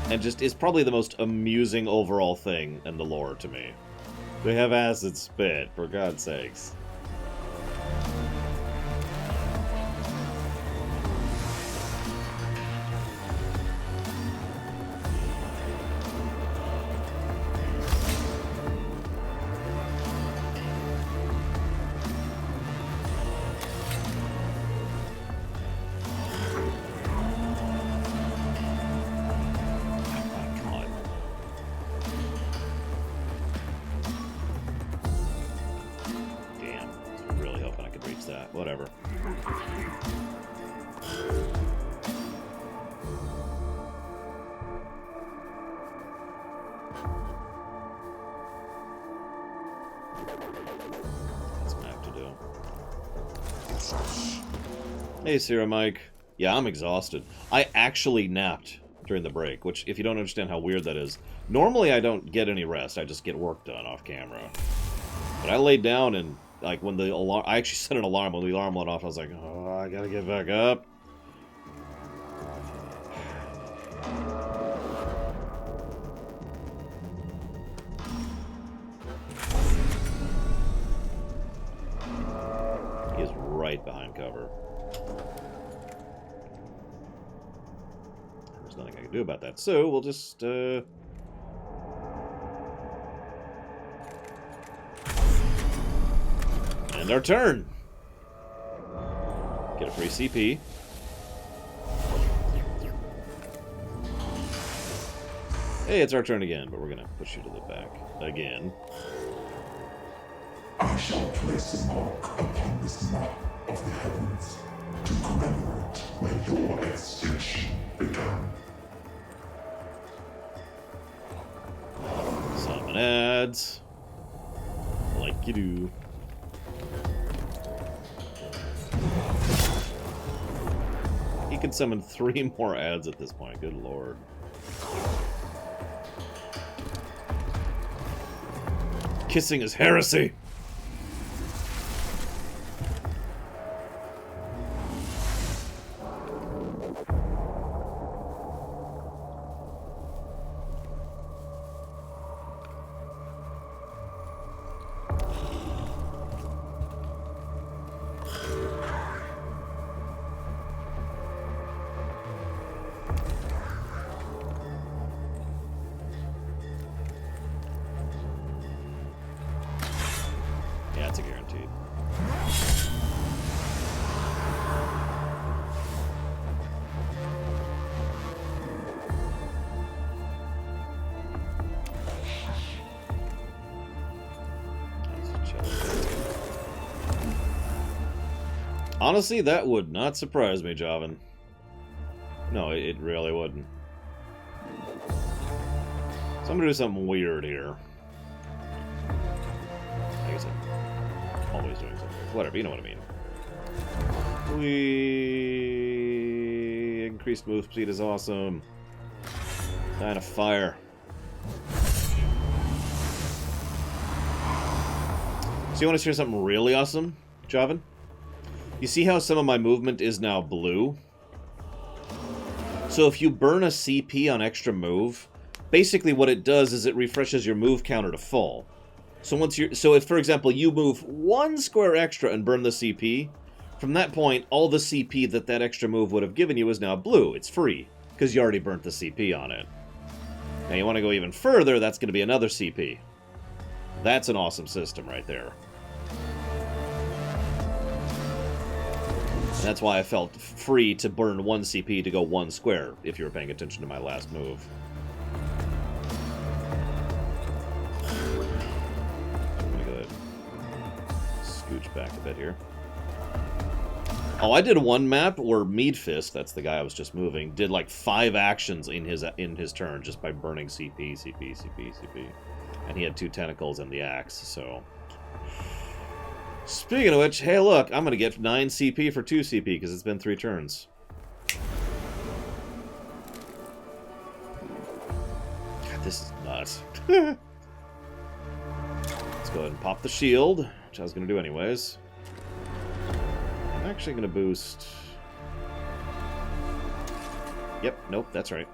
And just is probably the most amusing overall thing in the lore to me. They have acid spit, for God's sakes. Whatever. That's gonna have to do. Hey, Sarah Mike. Yeah, I'm exhausted. I actually napped during the break, which, if you don't understand how weird that is, normally I don't get any rest. I just get work done off camera. But I laid down and like when the alarm, I actually set an alarm when the alarm went off. I was like, oh, I gotta get back up. He is right behind cover. There's nothing I can do about that, so we'll just end our turn. Get a free CP. Hey, it's our turn again, but we're gonna push you to the back again.
I shall place a mark upon this map of the heavens to commemorate where your extinction began.
Summon ads. Like you do. He can summon 3 more ads at this point. Good lord. Kissing is heresy. Yeah, it's a guaranteed. Honestly, that would not surprise me, Javan. No, it really wouldn't. So I'm gonna do something weird here. I guess I'm always doing something weird. Whatever, you know what I mean. We increased move speed is awesome. Kind of fire. So you want to hear something really awesome, Javan? You see how some of my movement is now blue? So if you burn a CP on extra move, basically what it does is it refreshes your move counter to full. So if, for example, you move 1 square extra and burn the CP, from that point, all the CP that extra move would have given you is now blue. It's free, because you already burnt the CP on it. Now you want to go even further, that's going to be another CP. That's an awesome system right there. That's why I felt free to burn 1 CP to go 1 square, if you were paying attention to my last move. I'm gonna go ahead and scooch back a bit here. Oh, I did one map where Mead Fist, that's the guy I was just moving, did like 5 actions in his turn just by burning CP, CP, CP, CP. And he had 2 tentacles and the axe, so... Speaking of which, hey look, I'm gonna get 9 CP for 2 CP because it's been 3 turns. God, this is nuts. Let's go ahead and pop the shield, which I was gonna do anyways. I'm actually gonna boost... Yep, nope, that's right.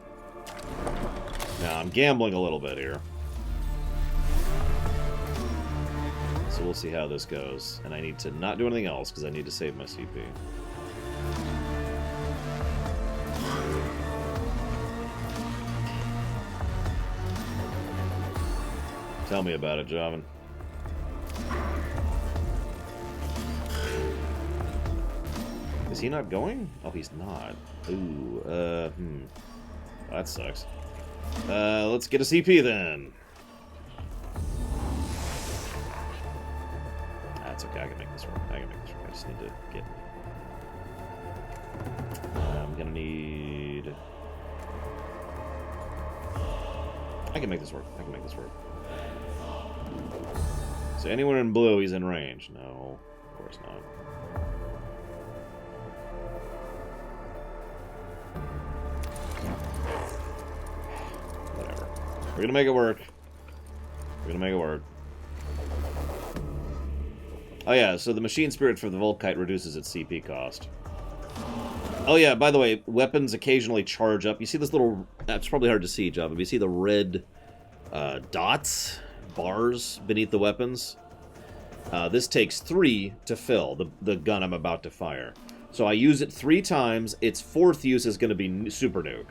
Now I'm gambling a little bit here. So we'll see how this goes. And I need to not do anything else because I need to save my CP. Tell me about it, Javan. Is he not going? Oh, he's not. Ooh, that sucks. Let's get a CP then. That's okay, I can make this work. I just need to get... I'm gonna need... I can make this work. So anywhere in blue, he's in range. No, of course not. Whatever. We're gonna make it work. Oh yeah, so the machine spirit for the Volkite reduces its CP cost. Oh yeah, by the way, weapons occasionally charge up. You see this little... That's probably hard to see, Java, but you see the red dots, bars beneath the weapons? This takes 3 to fill, the gun I'm about to fire. So I use it 3 times, its 4th use is going to be Super Nuke.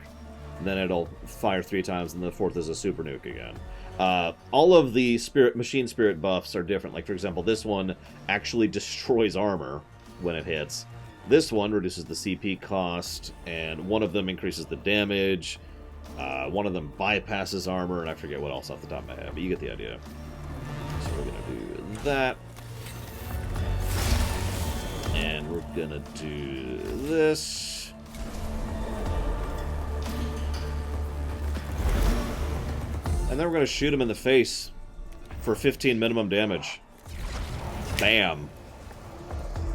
And then it'll fire 3 times, and the 4th is a Super Nuke again. All of the machine spirit buffs are different. Like, for example, this one actually destroys armor when it hits. This one reduces the CP cost, and one of them increases the damage. One of them bypasses armor, and I forget what else off the top of my head, but you get the idea. So we're going to do that. And we're going to do this. And then we're going to shoot him in the face for 15 minimum damage. Bam.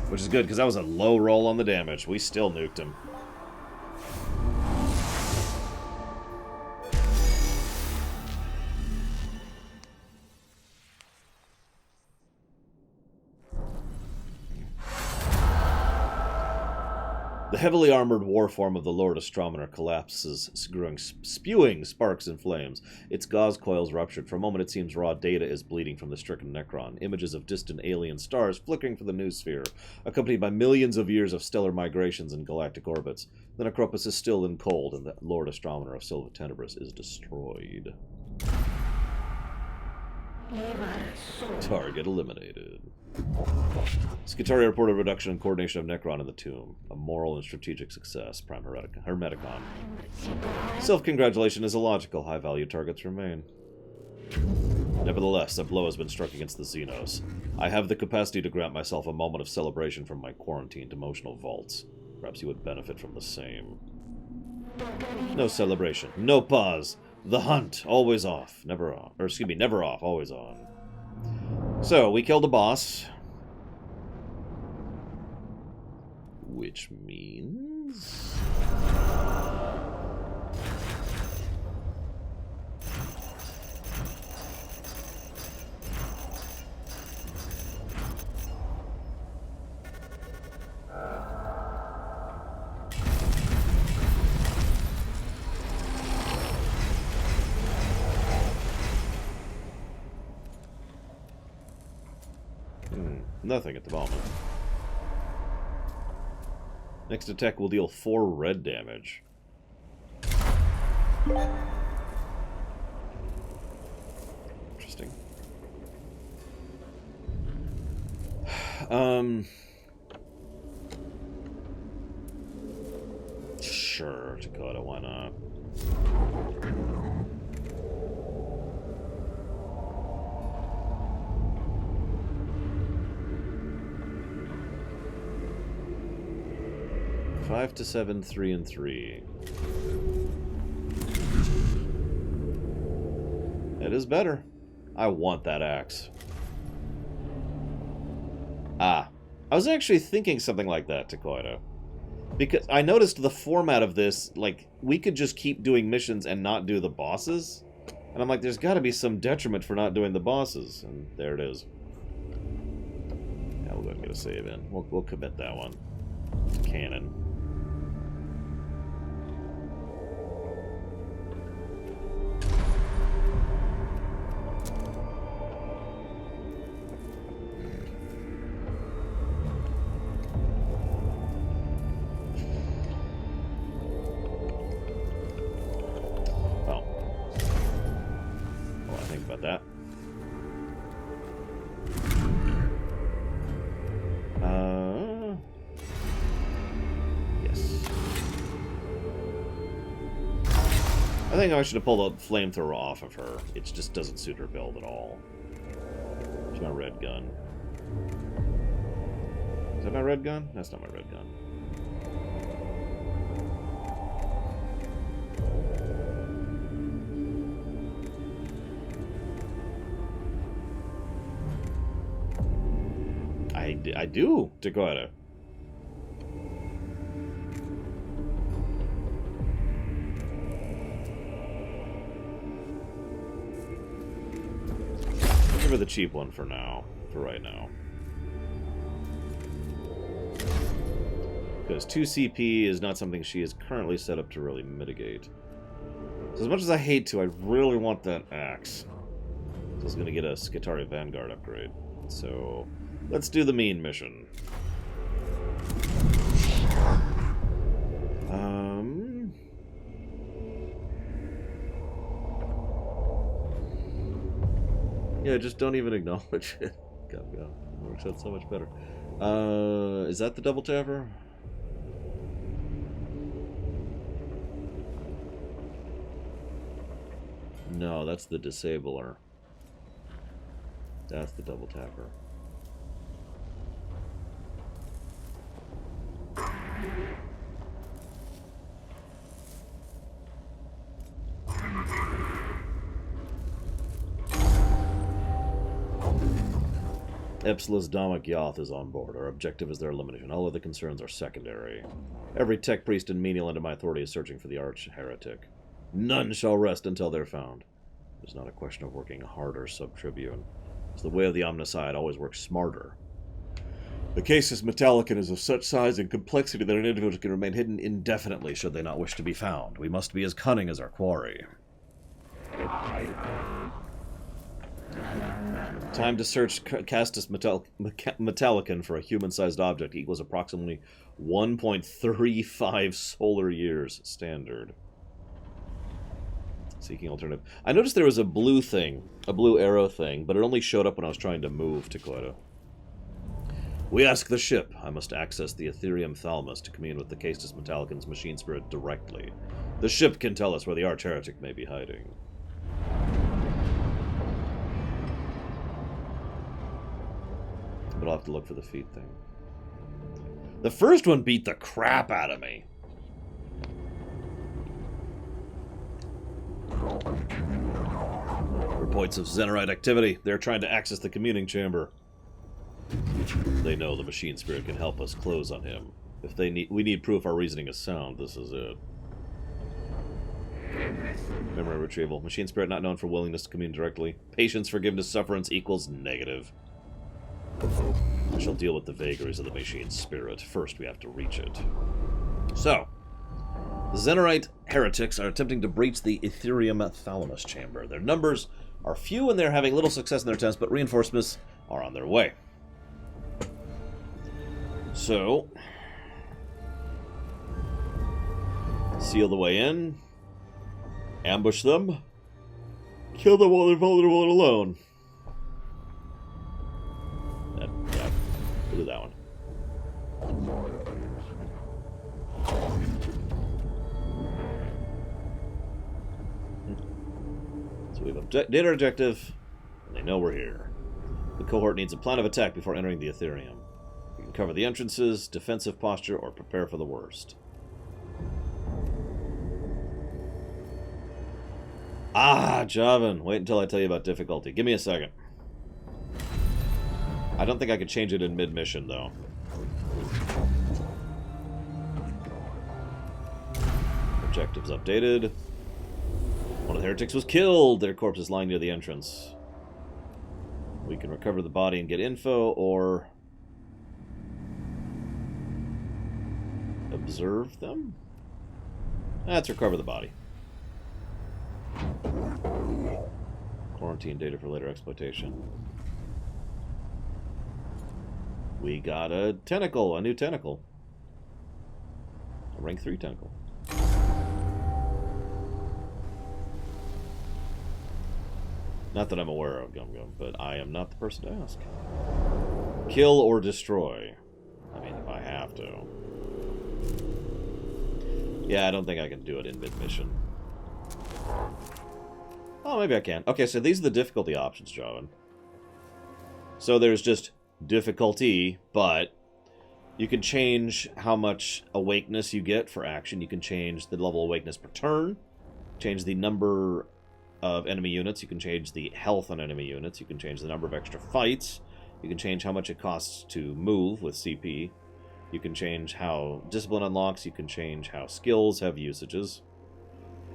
Which is good, because that was a low roll on the damage. We still nuked him. The heavily armored war form of the Lord Astrometer collapses, spewing sparks and flames. Its gauze coils ruptured. For a moment it seems raw data is bleeding from the stricken Necron. Images of distant alien stars flickering from the new sphere, accompanied by millions of years of stellar migrations and galactic orbits. The Necropus is still and cold, and the Lord Astrometer of Silva Tenebris is destroyed. Target eliminated. Skitaria reported a reduction in coordination of Necron in the tomb. A moral and strategic success. Prime Hermeticon. Self-congratulation is illogical. High-value targets remain. Nevertheless, a blow has been struck against the Xenos. I have the capacity to grant myself a moment of celebration from my quarantined emotional vaults. Perhaps you would benefit from the same. No celebration. No pause. The hunt. Always off. Never on. Or, excuse me, never off. Always on. So, we killed a boss. Which means... nothing at the moment. Next attack will deal 4 red damage. Interesting. Sure, Dakota, why not? Five to 7, 3 and 3. It is better. I want that axe. Ah. I was actually thinking something like that, Takoida. Because I noticed the format of this, like, we could just keep doing missions and not do the bosses. And I'm like, there's got to be some detriment for not doing the bosses. And there it is. Yeah, we'll go ahead and get a save in. We'll commit that one. It's canon. I think I should have pulled the flamethrower off of her. It just doesn't suit her build at all. It's my red gun. Is that my red gun? That's not my red gun. I do, Dakota. Give her the cheap one for now. For right now. Because 2 CP is not something she is currently set up to really mitigate. So as much as I hate to, I really want that axe. This is going to get a Skitarii Vanguard upgrade. So, let's do the mean mission. Yeah, just don't even acknowledge it. God, it works out so much better. Is that the double tapper? No, that's the disabler. That's the double tapper. Epsilus Damak Yoth is on board. Our objective is their elimination. All other concerns are secondary. Every tech priest and menial under my authority is searching for the arch-heretic. None shall rest until they're found. It's not a question of working harder, Sub-Tribune. It's the way of the Omnicide, always work smarter. The Casus Metallicum is of such size and complexity that an individual can remain hidden indefinitely should they not wish to be found. We must be as cunning as our quarry. Time to search Castus Metallicum for a human-sized object equals approximately 1.35 solar years standard. Seeking alternative. I noticed there was a blue thing, a blue arrow thing, but it only showed up when I was trying to move to Clodo. We ask the ship. I must access the Ethereum Thalamus to commune with the Castus Metallicum's machine spirit directly. The ship can tell us where the arch-heretic may be hiding. But I'll have to look for the feat thing. The first one beat the crap out of me. Reports of Xenorite activity. They're trying to access the communing chamber. They know the machine spirit can help us close on him. If we need proof our reasoning is sound, this is it. Memory retrieval. Machine spirit not known for willingness to commune directly. Patience, forgiveness, sufferance equals negative. I shall deal with the vagaries of the machine spirit. First, we have to reach it. So, the Xenorite heretics are attempting to breach the Ethereum Thalamus chamber. Their numbers are few and they're having little success in their attempts, but reinforcements are on their way. So, seal the way in, ambush them, kill them while they're vulnerable and alone. Yeah, we'll do that one. So we have data objective, and they know we're here. The cohort needs a plan of attack before entering the Ethereum. We can cover the entrances, defensive posture, or prepare for the worst. Ah, Javan. Wait until I tell you about difficulty. Give me a second. I don't think I could change it in mid-mission, though. Objectives updated. One of the heretics was killed. Their corpse is lying near the entrance. We can recover the body and get info, or observe them? Let's recover the body. Quarantine data for later exploitation. We got a tentacle, a new tentacle. A rank 3 tentacle. Not that I'm aware of, Gum Gum, but I am not the person to ask. Kill or destroy. I mean, if I have to. Yeah, I don't think I can do it in mid-mission. Oh, maybe I can. Okay, so these are the difficulty options, Jovan. So there's just difficulty, but you can change how much awakeness you get for action. You can change the level of awakeness per turn. Change the number of enemy units. You can change the health on enemy units. You can change the number of extra fights. You can change how much it costs to move with CP. You can change how discipline unlocks. You can change how skills have usages.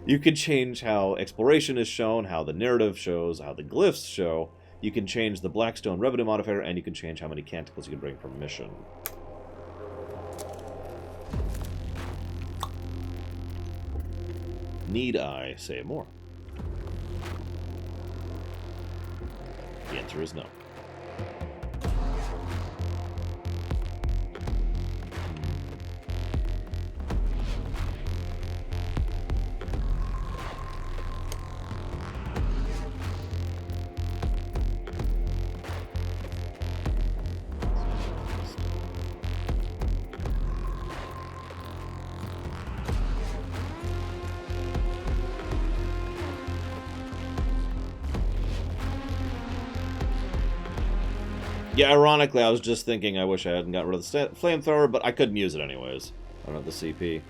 You can change how exploration is shown, how the narrative shows, how the glyphs show. You can change the Blackstone revenue modifier, and you can change how many canticles you can bring per mission. Need I say more? The answer is no. Yeah, ironically, I was just thinking I wish I hadn't gotten rid of the flamethrower, but I couldn't use it anyways. I don't have the CP.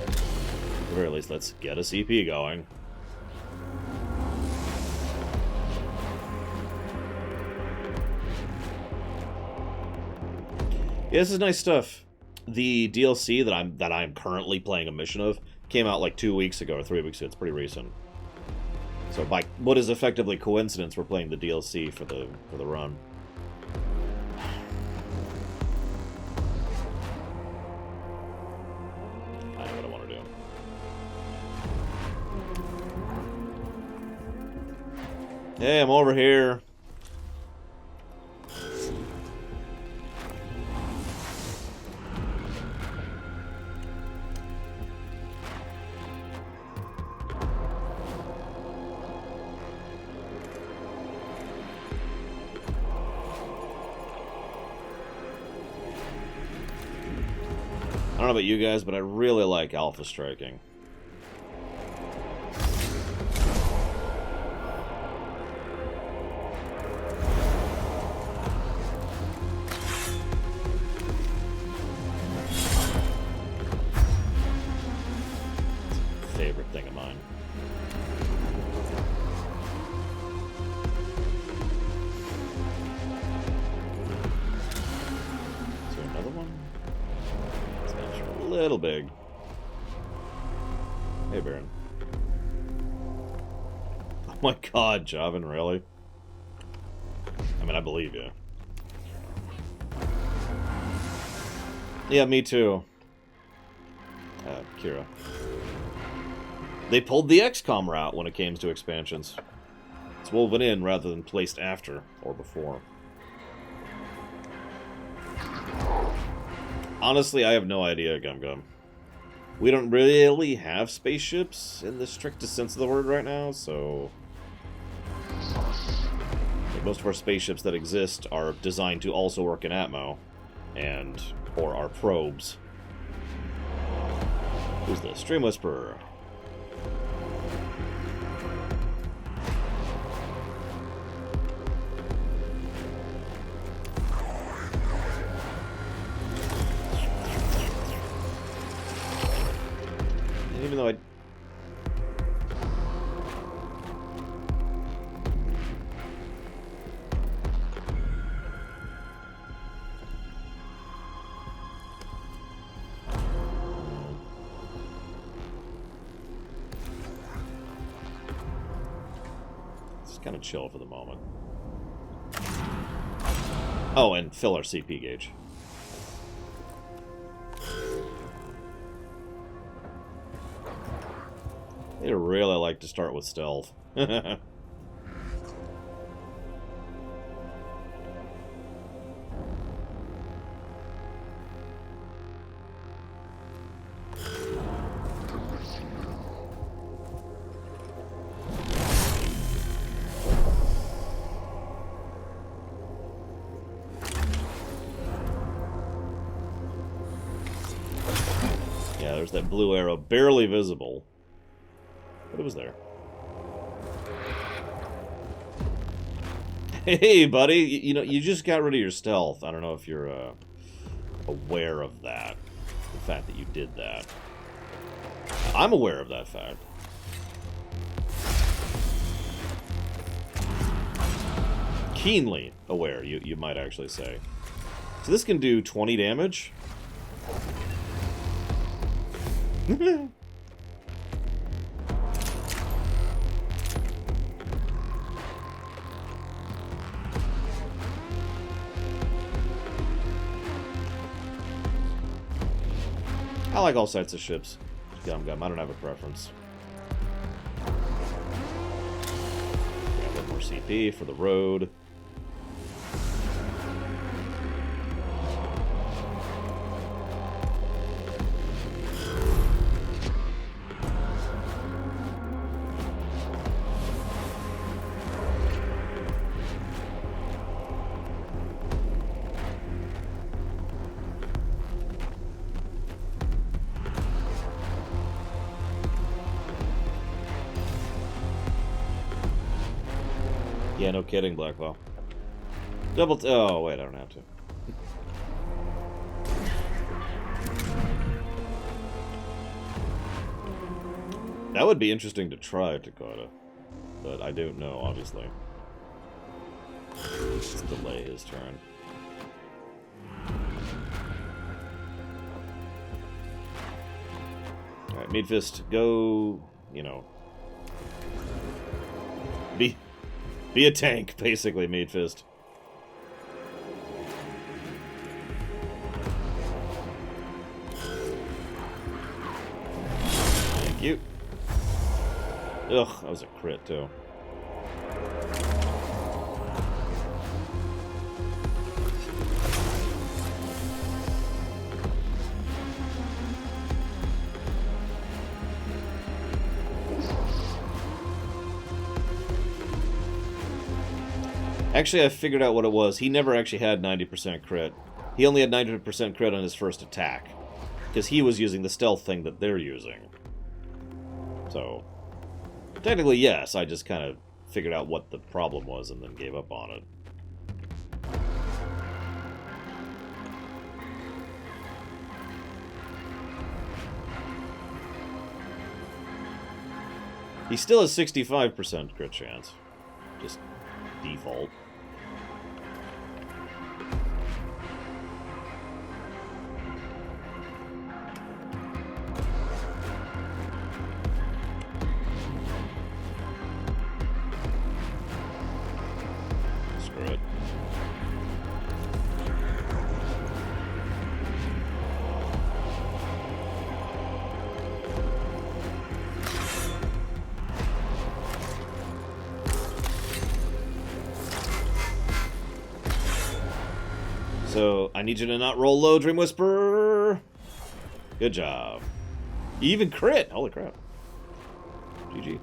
At the very least, let's get a CP going. Yeah, this is nice stuff. The DLC that I'm currently playing a mission of came out like 2 weeks ago or 3 weeks ago. It's pretty recent. So by what is effectively coincidence, we're playing the DLC for the run. I know what I want to do. Hey, I'm over here. I don't know about you guys, but I really like alpha striking. Favorite thing of mine. Is there another one? A little big. Hey, Baron. Oh my god, Javan, really? I mean, I believe you. Yeah, me too. Kira. They pulled the XCOM route when it came to expansions. It's woven in rather than placed after or before. Honestly, I have no idea, Gum Gum. We don't really have spaceships in the strictest sense of the word right now, so... like most of our spaceships that exist are designed to also work in Atmo, or are probes. Who's the Stream Whisperer? Even though I... Just kind of chill for the moment. Oh, and fill our CP gauge. They really like to start with stealth. Yeah, there's that blue arrow, barely visible. But it was there. Hey, buddy, you know, you just got rid of your stealth. I don't know if you're aware of that. The fact that you did that. I'm aware of that fact. Keenly aware, you might actually say. So this can do 20 damage. I like all sorts of ships. Gum gum. I don't have a preference. Grab a bit more CP for the road. Yeah, no kidding, Blackwell. Double oh, wait, I don't have to. That would be interesting to try, Dakota. But I don't know, obviously. Let's just delay his turn. Alright, Meatfist, go, you know. Be a tank, basically, Meatfist. Thank you. Ugh, that was a crit, too. Actually, I figured out what it was. He never actually had 90% crit. He only had 90% crit on his first attack. Because he was using the stealth thing that they're using. So, technically, yes. I just kind of figured out what the problem was and then gave up on it. He still has 65% crit chance. Just default. Screw it. So, I need you to not roll low, Dream Whisperer. Good job. You even crit. Holy crap. GG.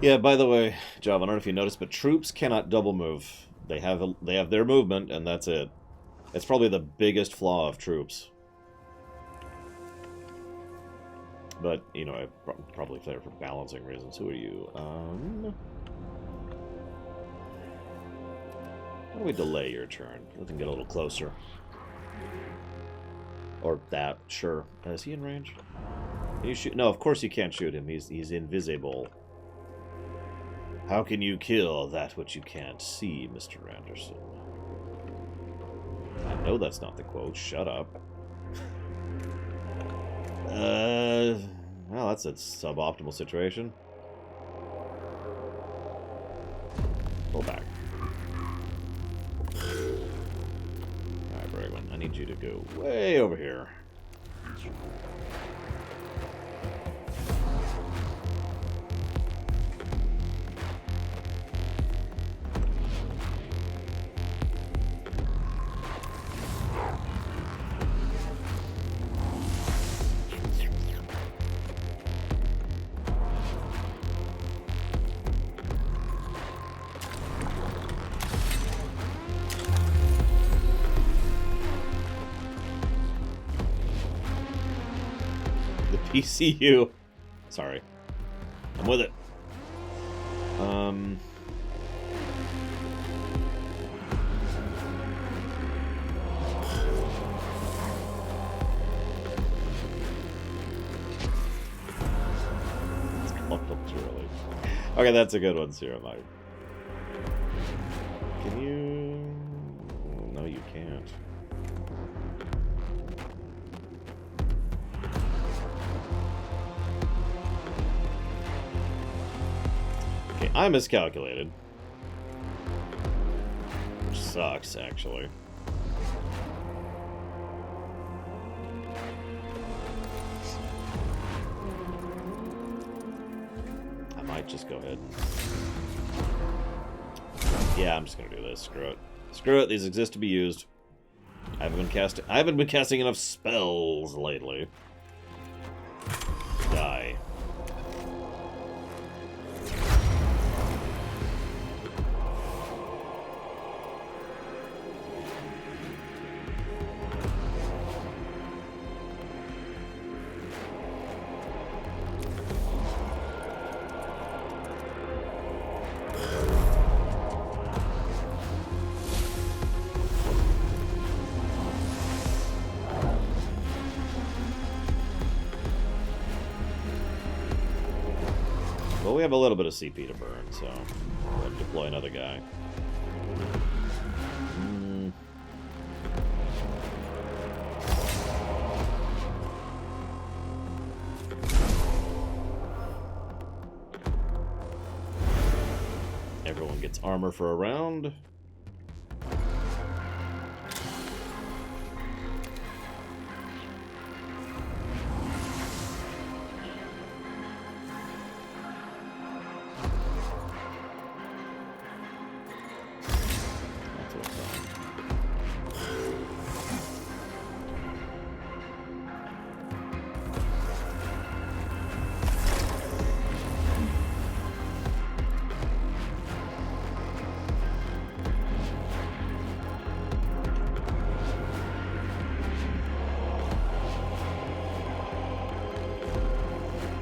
Yeah, by the way, Job, I don't know if you noticed, but troops cannot double move. They have their movement, and that's it. It's probably the biggest flaw of troops. But, you know, I probably there for balancing reasons. Who are you? Why don't we delay your turn? Let them get a little closer. Or that, sure. Is he in range? Can you shoot? No, of course you can't shoot him. He's invisible. How can you kill that which you can't see, Mr. Anderson? I know that's not the quote. Shut up. Well, that's a suboptimal situation. Pull back. Alright, Bregman, I need you to go way over here. PCU. Sorry. I'm with it. It's clumped up too early. Okay, that's a good one, Zero Mike. Can you... No, you can't. I miscalculated. Which sucks, actually. I might just go ahead and... Yeah, I'm just gonna do this. Screw it. Screw it, these exist to be used. I haven't been casting enough spells lately. Die. Well, we have a little bit of CP to burn, so we'll deploy another guy. Everyone gets armor for a round.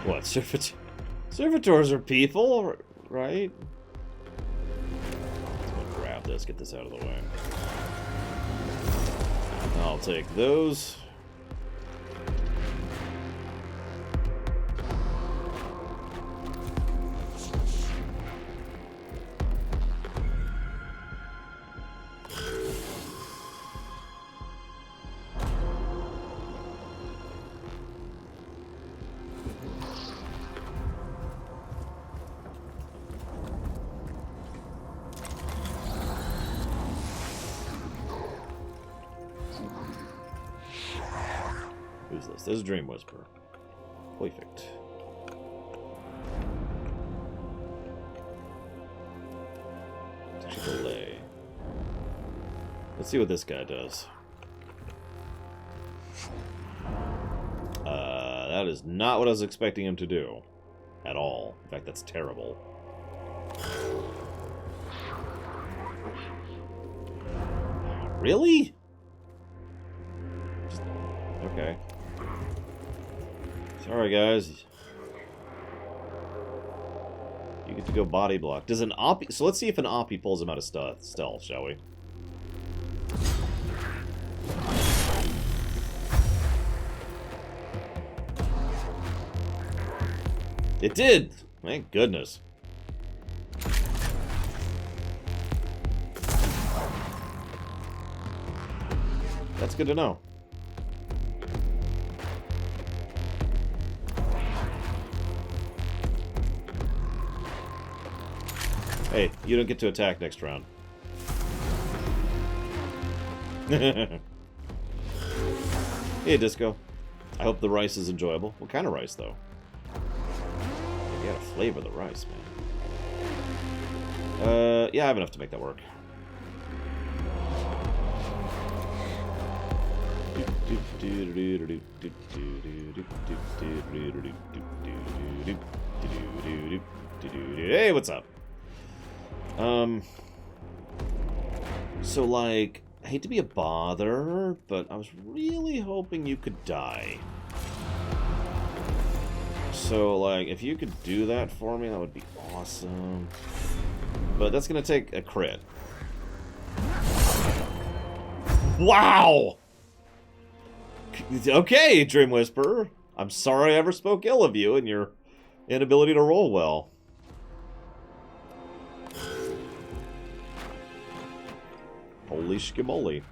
What? Servitors are people, right? Let's go grab this, get this out of the way. I'll take those. Who's this? This is Dream Whisperer. Perfect. Delay. Let's see what this guy does. That is not what I was expecting him to do. At all. In fact, that's terrible. Really? Okay. Sorry, guys. You get to go body block. Does an Oppie... So let's see if an Oppie pulls him out of stealth, shall we? It did! Thank goodness. That's good to know. Hey, you don't get to attack next round. Hey, Disco. I hope the rice is enjoyable. What kind of rice, though? You gotta flavor the rice, man. Yeah, I have enough to make that work. Hey, what's up? So, like, I hate to be a bother, but I was really hoping you could die. So, like, if you could do that for me, that would be awesome. But that's gonna take a crit. Wow! Okay, Dream Whisperer. I'm sorry I ever spoke ill of you and your inability to roll well. Holy schmoly.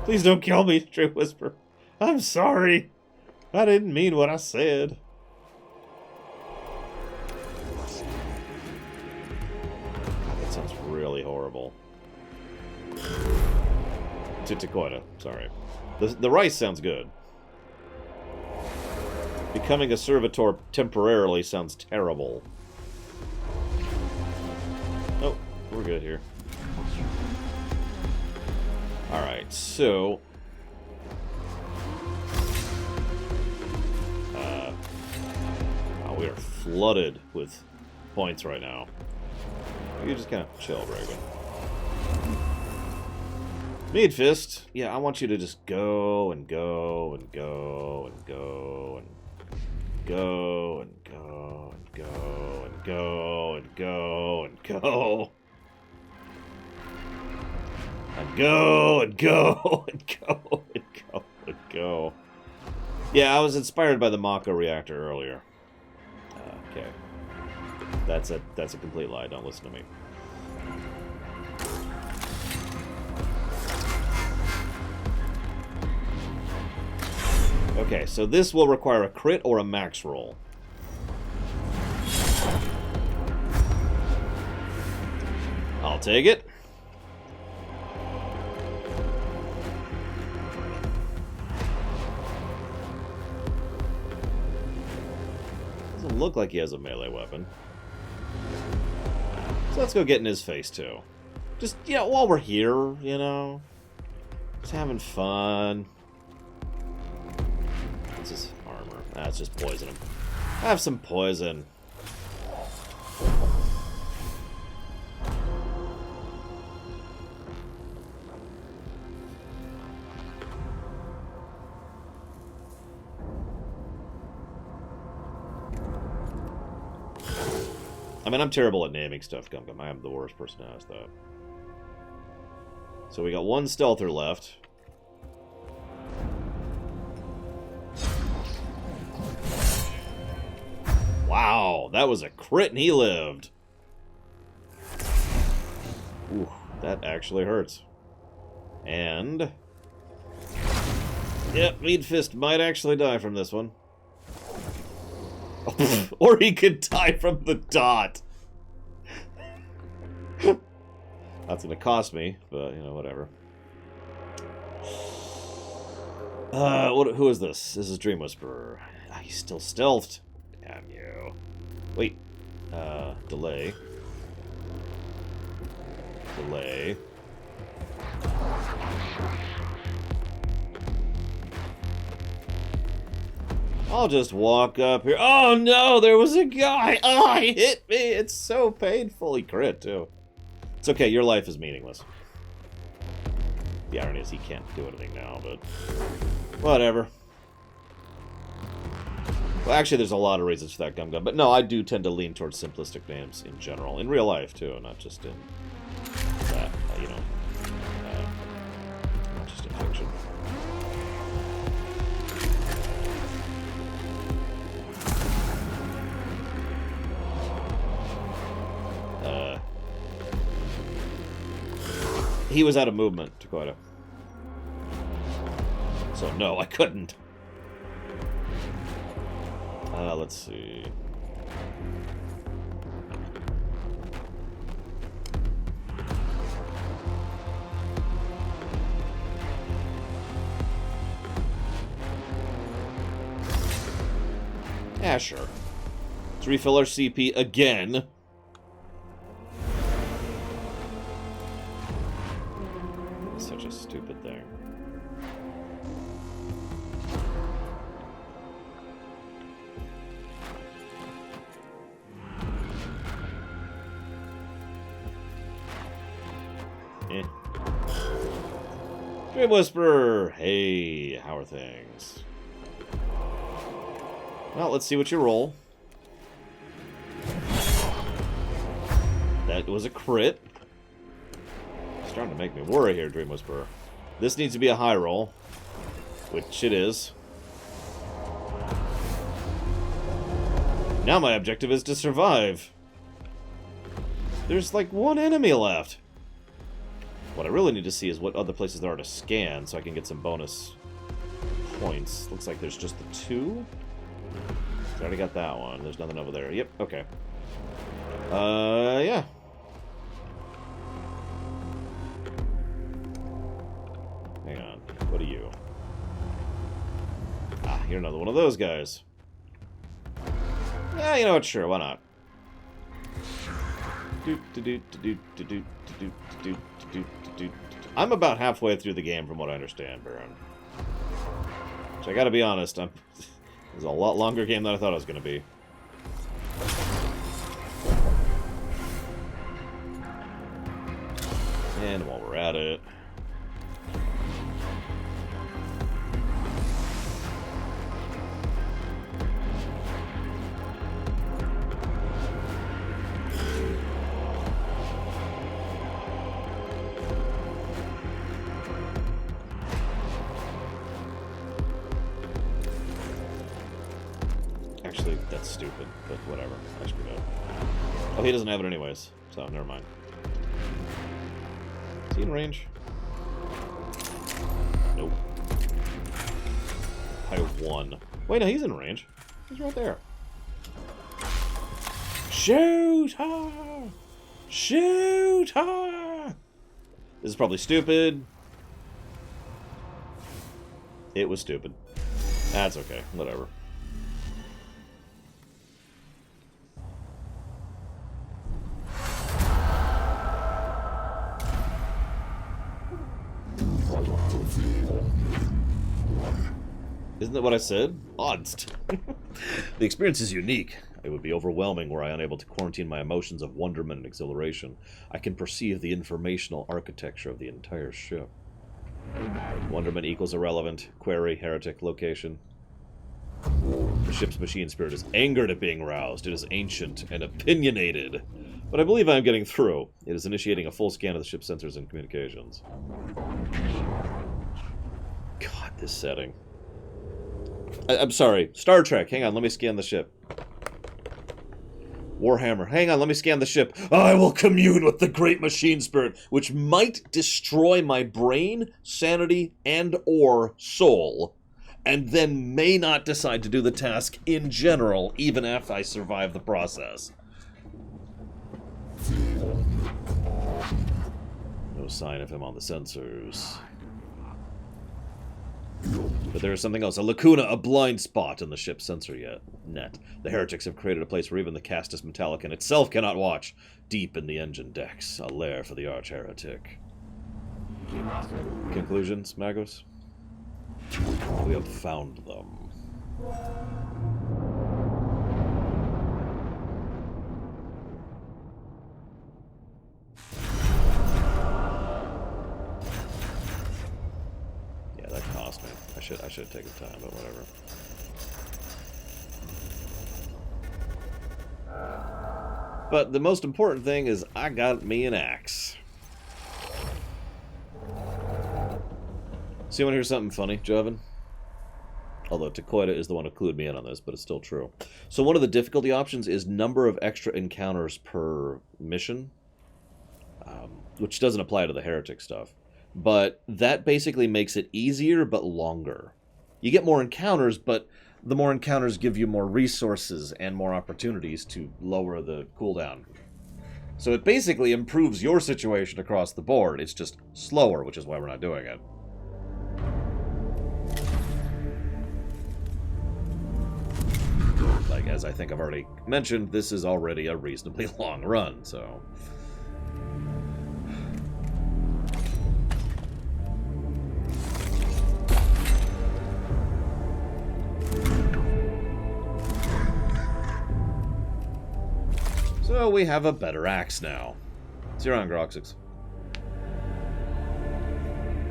Please don't kill me, Dream Whisperer. I'm sorry. I didn't mean what I said. adorable. Titicoida, sorry. The rice sounds good. Becoming a servitor temporarily sounds terrible. Oh, we're good here. Alright, so... we are flooded with points right now. You just kind of chill, Reagan. Mead Fist, yeah, I want you to just go and go and go and go and go and go and go and go and go and go and go and go and go and go and go. Yeah, I was inspired by the Mako reactor earlier. Okay. That's a complete lie. Don't listen to me. Okay, so this will require a crit or a max roll. I'll take it. Doesn't look like he has a melee weapon. So let's go get in his face, too. Just, you know, while we're here, you know. Just having fun. What's his armor? Ah, it's just poison him. Have some poison. I mean, I'm terrible at naming stuff, Gum Gum. I am the worst person to ask that. So we got one stealther left. Wow, that was a crit and he lived. Ooh, that actually hurts. And... yep, Mead Fist might actually die from this one. Or he could die from the dot. That's gonna cost me, but, you know, whatever. Who is this? This is Dream Whisperer. Ah, he's still stealthed. Damn you. Wait. Delay. Delay. I'll just walk up here. Oh no, there was a guy! Oh, he hit me! It's so painful. He crit, too. It's okay, your life is meaningless. The irony is he can't do anything now, but... whatever. Well, actually, there's a lot of reasons for that, Gum Gum. But no, I do tend to lean towards simplistic names in general. In real life, too, not just in that, you know, not just in fiction. He was out of movement, Dakota. So, no, I couldn't. Let's see. Yeah, sure. Let's refill our CP again. Such a stupid thing. Dream Whisperer! Hey, how are things? Well, let's see what you roll. That was a crit. Starting to make me worry here, Dream Whisperer. This needs to be a high roll, which it is. Now my objective is to survive. There's like one enemy left. What I really need to see is what other places there are to scan so I can get some bonus points. Looks like there's just the two. I already got that one. There's nothing over there. Yep, okay. Yeah. You're another one of those guys. Yeah, you know what? Sure, why not? I'm about halfway through the game from what I understand, Baron. Which I gotta be honest, it's a lot longer game than I thought it was gonna be. And while we're at it... Actually, that's stupid, but whatever. I screwed up. Oh, he doesn't have it anyways, so never mind. Is he in range? Nope. I won. Wait, no, he's in range. He's right there. Shoot her! Shoot her! This is probably stupid. It was stupid. That's okay. Whatever. Isn't that what I said? Odds. The experience is unique. It would be overwhelming were I unable to quarantine my emotions of wonderment and exhilaration. I can perceive the informational architecture of the entire ship. Wonderment equals irrelevant. Query, heretic, location. The ship's machine spirit is angered at being roused. It is ancient and opinionated. But I believe I am getting through. It is initiating a full scan of the ship's sensors and communications. God, this setting. I'm sorry. Star Trek. Hang on, let me scan the ship. Warhammer. Hang on, let me scan the ship. I will commune with the great machine spirit, which might destroy my brain, sanity, and or soul, and then may not decide to do the task in general, even if I survive the process. No sign of him on the sensors. But there is something else. A lacuna, a blind spot in the ship's sensor net. The heretics have created a place where even the Castus Metallicum itself cannot watch. Deep in the engine decks, a lair for the arch-heretic. Conclusions, Magos? We have found them. Yeah, that cost me. I should have taken time, but whatever. But the most important thing is I got me an axe. So you want to hear something funny, Joven? Although Takoida is the one who clued me in on this, but it's still true. So one of the difficulty options is number of extra encounters per mission, which doesn't apply to the heretic stuff. But that basically makes it easier, but longer. You get more encounters, but the more encounters give you more resources and more opportunities to lower the cooldown. So it basically improves your situation across the board. It's just slower, which is why we're not doing it. Like, as I think I've already mentioned, this is already a reasonably long run, so... So we have a better axe now. Zero on Groxix.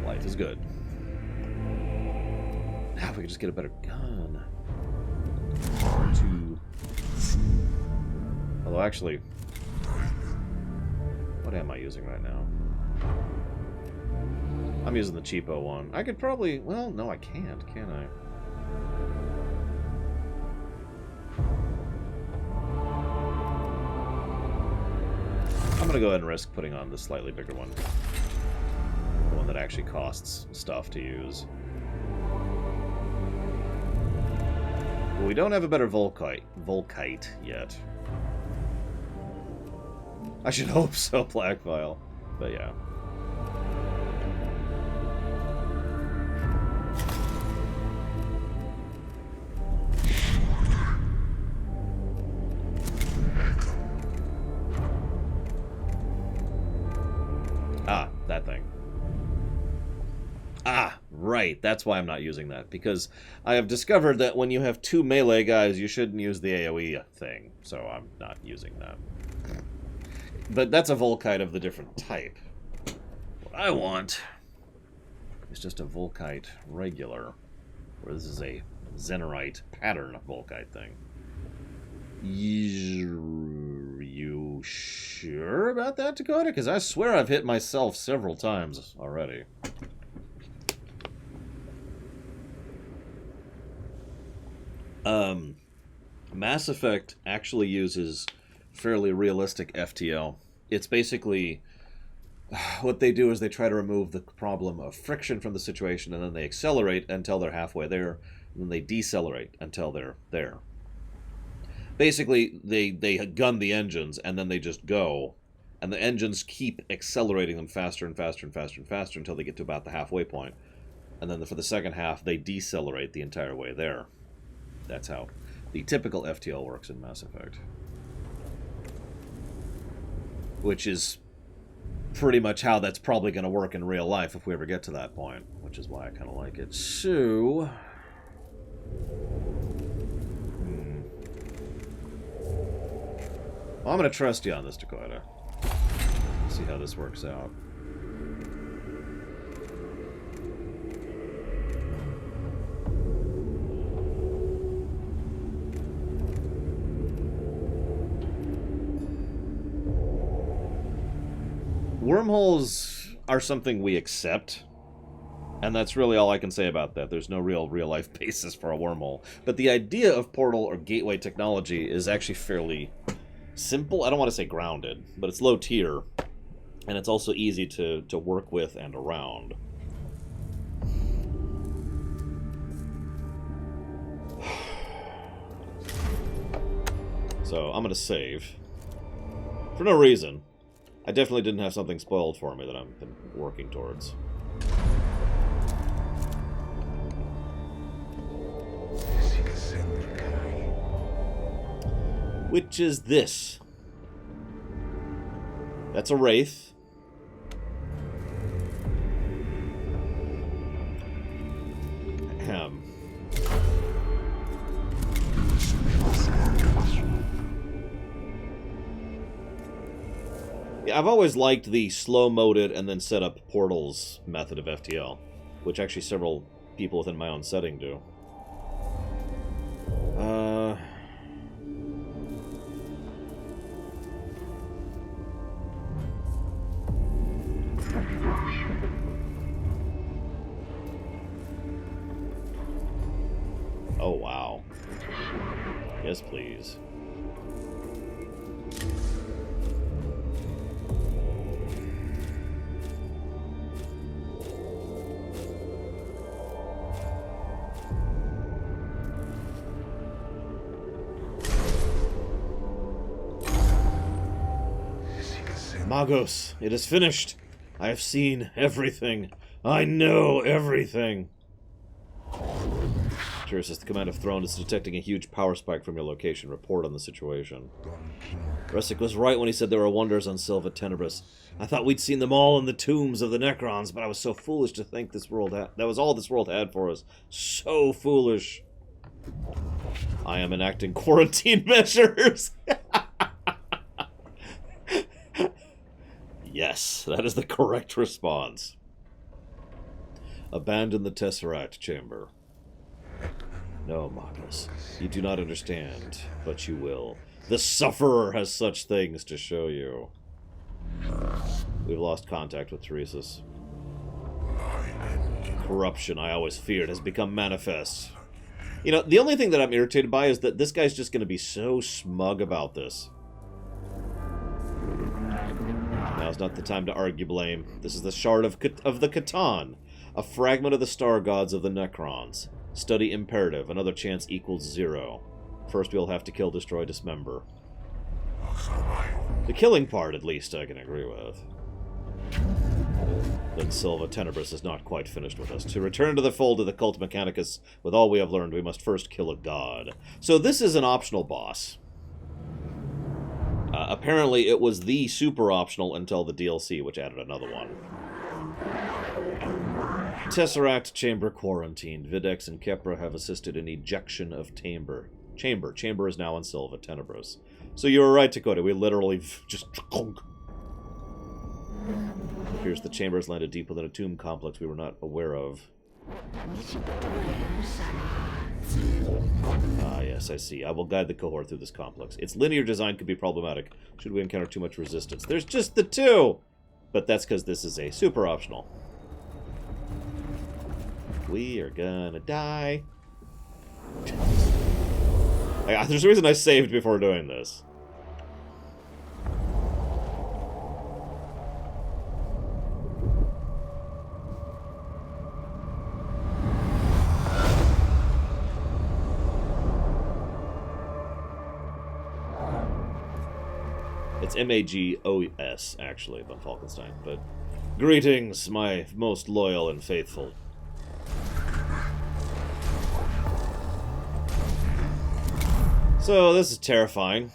Life is good. Now if we could just get a better gun. Although actually, what am I using right now? I'm using the cheapo one. I could probably, well, no I can't, can I? I'm gonna go ahead and risk putting on the slightly bigger one. The one that actually costs stuff to use. Well, we don't have a better Volkite yet. I should hope so, Blackfile. But yeah. Right, that's why I'm not using that, because I have discovered that when you have 2 melee guys, you shouldn't use the AoE thing, so I'm not using that. But that's a Volkite of the different type. What I want is just a Volkite regular, where this is a Zenerite pattern Volkite thing. You sure about that, Dakota? Because I swear I've hit myself several times already. Mass Effect actually uses fairly realistic FTL. It's basically... what they do is they try to remove the problem of friction from the situation, and then they accelerate until they're halfway there, and then they decelerate until they're there. Basically, they gun the engines, and then they just go, and the engines keep accelerating them faster and faster and faster and faster until they get to about the halfway point. And then for the second half, they decelerate the entire way there. That's how the typical FTL works in Mass Effect. Which is pretty much how that's probably going to work in real life if we ever get to that point, which is why I kind of like it. So... Well, I'm going to trust you on this, Dakota. See how this works out. Wormholes are something we accept, and that's really all I can say about that. There's no real-life basis for a wormhole. But the idea of portal or gateway technology is actually fairly simple. I don't want to say grounded, but it's low tier, and it's also easy to work with and around. So I'm going to save. For no reason. I definitely didn't have something spoiled for me that I've been working towards. Which is this? That's a Wraith. Ahem. Yeah, I've always liked the slow-moded and then set up portals method of FTL, which actually several people within my own setting do. Oh, wow. Yes, please. Magos, it is finished. I have seen everything. I know everything. Says the command of Throne is detecting a huge power spike from your location. Report on the situation. Resic was right when he said there were wonders on Silva Tenebris. I thought we'd seen them all in the tombs of the Necrons, but I was so foolish to think this world that was all this world had for us. So foolish. I am enacting quarantine measures. Yes, that is the correct response. Abandon the Tesseract chamber. No, Marcus, you do not understand, but you will. The Sufferer has such things to show you. We've lost contact with Teresa's. Corruption I always feared has become manifest. You know, the only thing that I'm irritated by is that this guy's just going to be so smug about this. Now's not the time to argue blame. This is the shard of the Catan, a fragment of the star gods of the Necrons. Study imperative. Another chance equals 0. First we'll have to kill, destroy, dismember. The killing part, at least, I can agree with. Then Silva Tenebris is not quite finished with us. To return to the fold of the cult Mechanicus, with all we have learned, we must first kill a god. So this is an optional boss. Apparently it was the super optional until the DLC, which added another one. Tesseract chamber quarantined. Videx and Kepra have assisted in ejection of chamber. Chamber is now in Silva Tenebris. So you were right, Dakota. We literally just... Appears the chamber has landed deep within a tomb complex we were not aware of. Ah, yes, I see. I will guide the cohort through this complex. Its linear design could be problematic should we encounter too much resistance. There's just the two! But that's because this is a super optional. We are gonna die. There's a reason I saved before doing this. It's Magos, actually, von Falkenstein. But greetings, my most loyal and faithful. So, this is terrifying.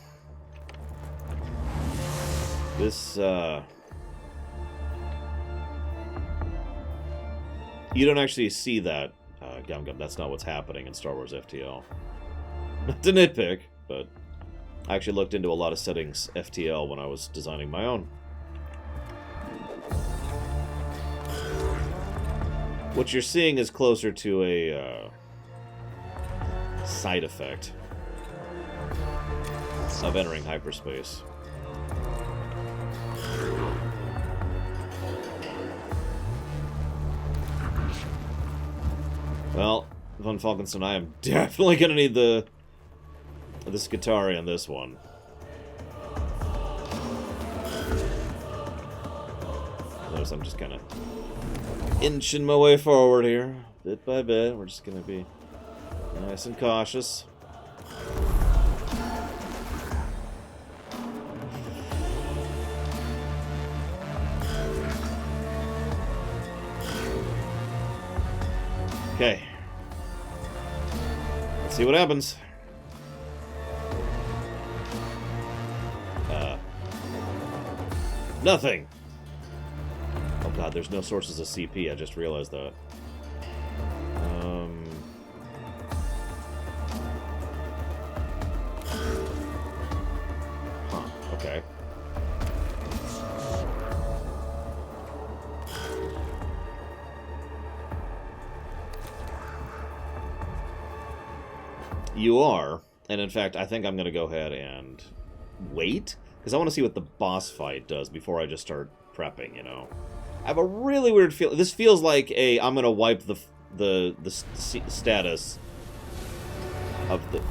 This, you don't actually see that, Gum Gum. That's not what's happening in Star Wars FTL. Not to nitpick, but I actually looked into a lot of settings FTL when I was designing my own. What you're seeing is closer to a, side effect of entering hyperspace. Well, von Falkenstein, I am definitely going to need the Skitarii on this one. Notice I'm just kind of inching my way forward here, bit by bit. We're just going to be nice and cautious. Okay. Let's see what happens. Nothing! Oh god, there's no sources of CP, I just realized that. Huh, okay. You are, and in fact, I think I'm going to go ahead and wait, because I want to see what the boss fight does before I just start prepping, you know. I have a really weird feel. This feels like a I'm going to wipe the status of the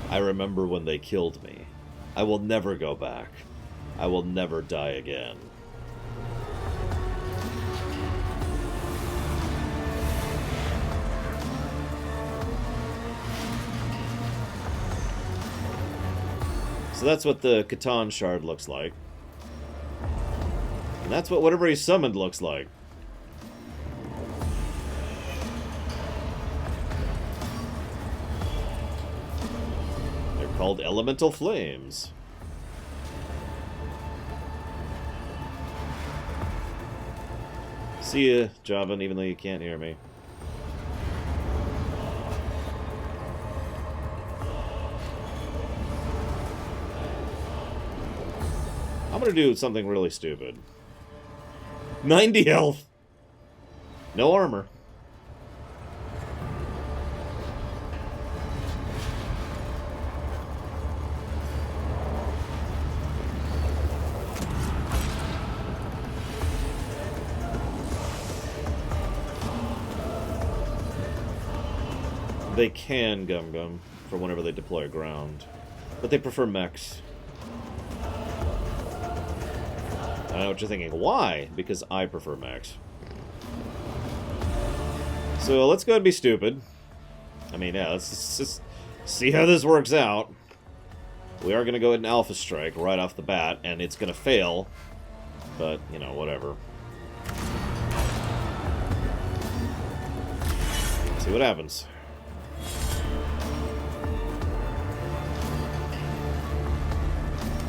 I remember when they killed me. I will never go back. I will never die again. So that's what the Catan shard looks like. And that's what whatever he summoned looks like. They're called elemental flames. See ya, Javan, even though you can't hear me. I'm gonna do something really stupid. 90 health! No armor. They can Gum Gum for whenever they deploy ground, but they prefer mechs. I know what you're thinking. Why? Because I prefer mechs. So let's go and be stupid. I mean, yeah, let's just see how this works out. We are going to go ahead and Alpha Strike right off the bat, and it's going to fail. But, you know, whatever. Let's see what happens.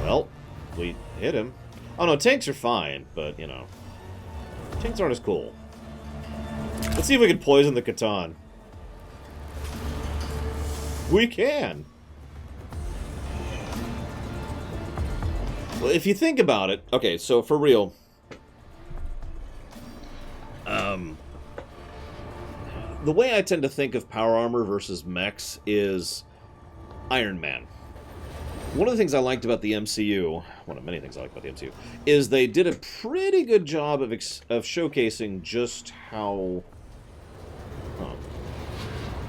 Well, we hit him. Oh no, tanks are fine, but, you know, tanks aren't as cool. Let's see if we can poison the Catan. We can! Well, if you think about it... Okay, so for real... the way I tend to think of power armor versus mechs is Iron Man. One of the things I liked about the MCU, one of many things I liked about the MCU, is they did a pretty good job of showcasing just how...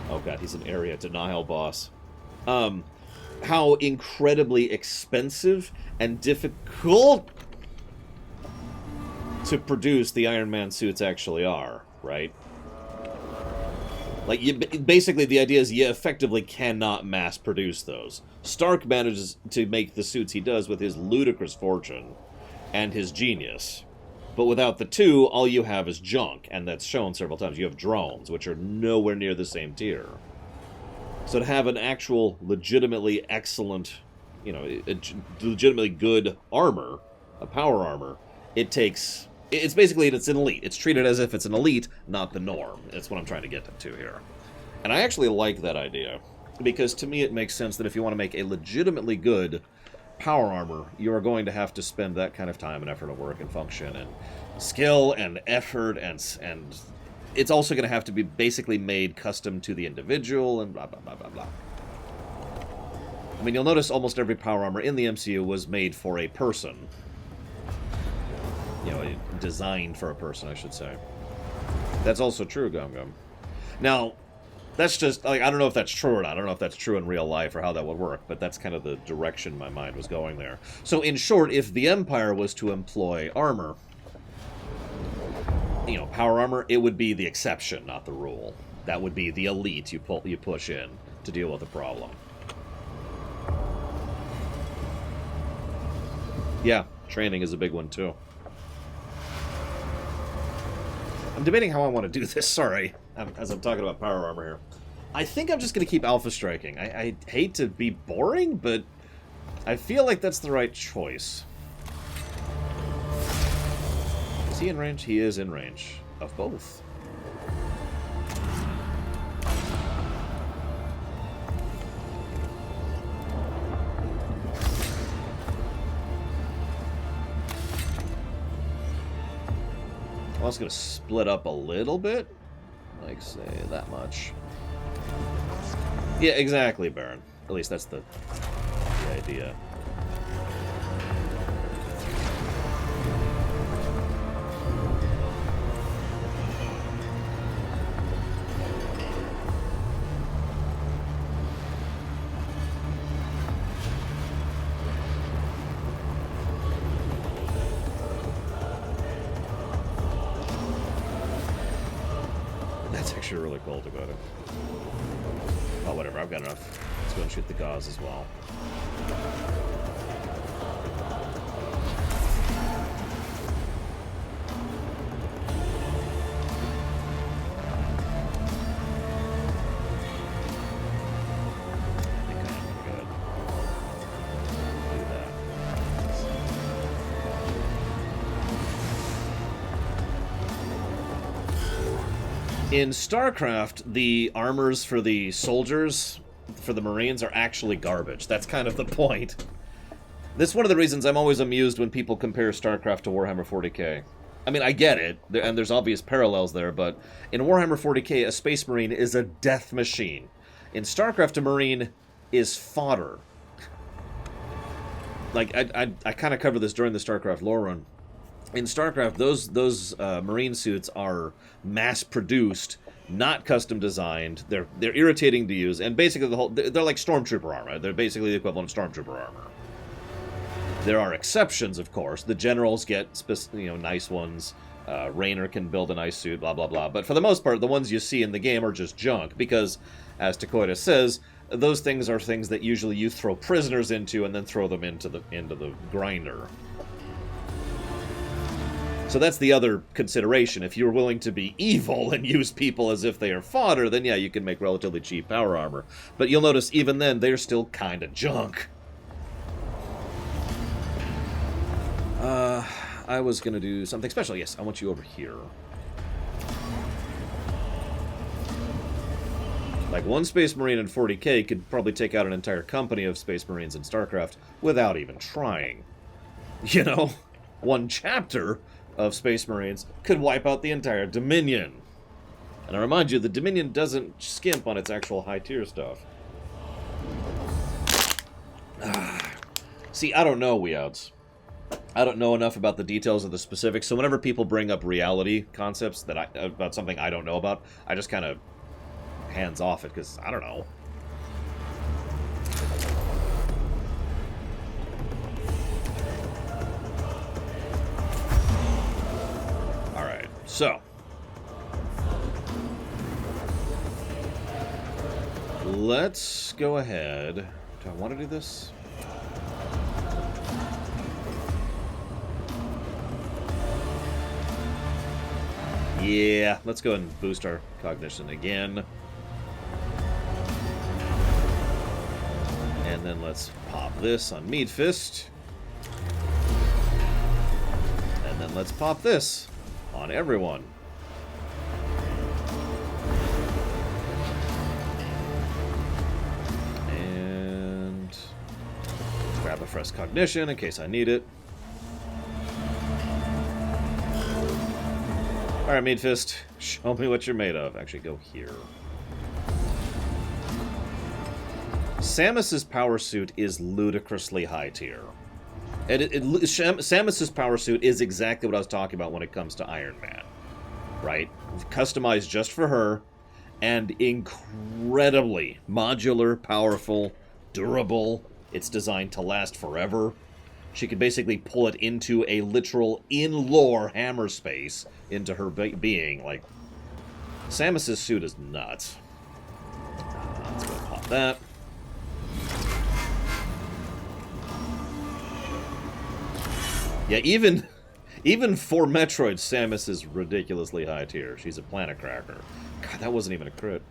Oh god, he's an area denial boss. How incredibly expensive and difficult to produce the Iron Man suits actually are, right? Like, basically the idea is you effectively cannot mass produce those. Stark manages to make the suits he does with his ludicrous fortune and his genius. But without the two, all you have is junk, and that's shown several times. You have drones, which are nowhere near the same tier. So to have an actual, legitimately excellent, you know, legitimately good armor, a power armor, it takes... It's basically, it's an elite. It's treated as if it's an elite, not the norm. That's what I'm trying to get to here. And I actually like that idea, because to me it makes sense that if you want to make a legitimately good power armor, you are going to have to spend that kind of time and effort and work and function and skill and effort, and it's also going to have to be basically made custom to the individual and blah, blah, blah, blah, blah. I mean, you'll notice almost every power armor in the MCU was made for a person. You know, designed for a person, I should say. That's also true, Gum Gum. Now, that's just, like, I don't know if that's true or not. I don't know if that's true in real life or how that would work, but that's kind of the direction my mind was going there. So, in short, if the Empire was to employ armor, you know, power armor, it would be the exception, not the rule. That would be the elite you push in to deal with the problem. Yeah, training is a big one, too. I'm debating how I want to do this, sorry, as I'm talking about power armor here. I think I'm just going to keep alpha striking. I hate to be boring, but I feel like that's the right choice. Is he in range? He is in range of both. I was going to split up a little bit. Like, say, that much. Yeah, exactly, Baron. At least that's the idea. Really cold about it. Oh, whatever, I've got enough. Let's go and shoot the gauze as well. I think I'm good. Do that. In StarCraft, the armors for the soldiers, for the Marines, are actually garbage. That's kind of the point. This is one of the reasons I'm always amused when people compare StarCraft to Warhammer 40k. I mean, I get it, and there's obvious parallels there, but in Warhammer 40k, a Space Marine is a death machine. In StarCraft, a Marine is fodder. Like, I kind of covered this during the StarCraft lore run. In StarCraft, those Marine suits are mass-produced, not custom-designed. They're irritating to use, and basically they're like Stormtrooper armor. They're basically the equivalent of Stormtrooper armor. There are exceptions, of course. The generals get nice ones. Raynor can build a nice suit, blah blah blah. But for the most part, the ones you see in the game are just junk because, as Takoida says, those things are things that usually you throw prisoners into and then throw them into the grinder. So that's the other consideration. If you're willing to be evil and use people as if they are fodder, then yeah, you can make relatively cheap power armor. But you'll notice even then, they're still kind of junk. I was going to do something special. Yes, I want you over here. Like, one Space Marine in 40k could probably take out an entire company of Space Marines in StarCraft without even trying. You know? One chapter of Space Marines could wipe out the entire Dominion. And I remind you, the Dominion doesn't skimp on its actual high-tier stuff. See, I don't know, Weouts. I don't know enough about the details of the specifics, so whenever people bring up reality concepts about something I don't know about, I just kind of hands off it, because I don't know. Alright, so. Let's go ahead. Do I want to do this? Yeah, let's go and boost our cognition again. And then let's pop this on Meat Fist. And then let's pop this on everyone. And grab a fresh cognition in case I need it. Alright, Meat Fist, show me what you're made of. Actually, go here. Samus's power suit is ludicrously high tier. And Samus's power suit is exactly what I was talking about when it comes to Iron Man. Right? Customized just for her, and incredibly modular, powerful, durable. It's designed to last forever. She could basically pull it into a literal in-lore hammer space into her being. Like, Samus's suit is nuts. Let's go pop that. Yeah, even for Metroid, Samus is ridiculously high tier. She's a planet cracker. God, that wasn't even a crit.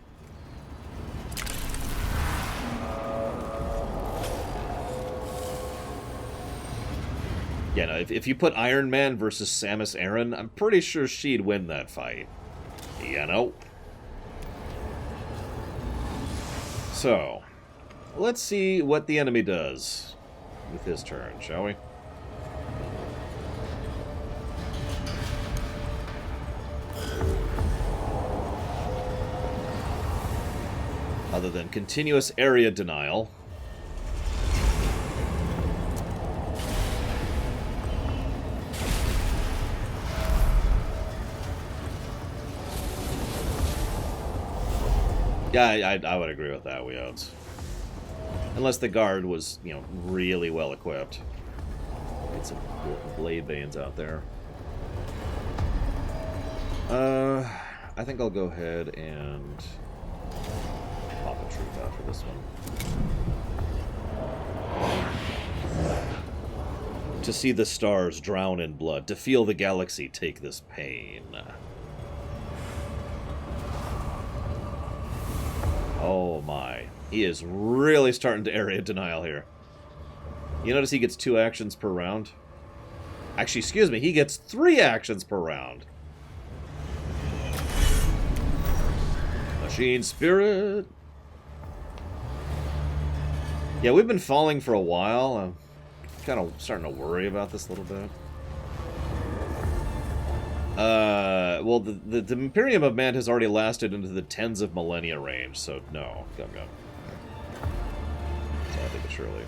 Yeah, no, if you put Iron Man versus Samus Aran, I'm pretty sure she'd win that fight. You know? So, let's see what the enemy does with his turn, shall we? Other than continuous area denial. Yeah, I would agree with that, Weouts. Unless the guard was, you know, really well equipped. Get some blade veins out there. I think I'll go ahead and pop a troop out for this one. To see the stars drown in blood, to feel the galaxy take this pain. Oh my. He is really starting to area denial here. You notice he gets 2 actions per round? Actually, excuse me, he gets 3 actions per round. Machine Spirit. Yeah, we've been falling for a while. I'm kind of starting to worry about this a little bit. Well, the Imperium of Man has already lasted into the tens of millennia range, so no. Go. So I think it's surely.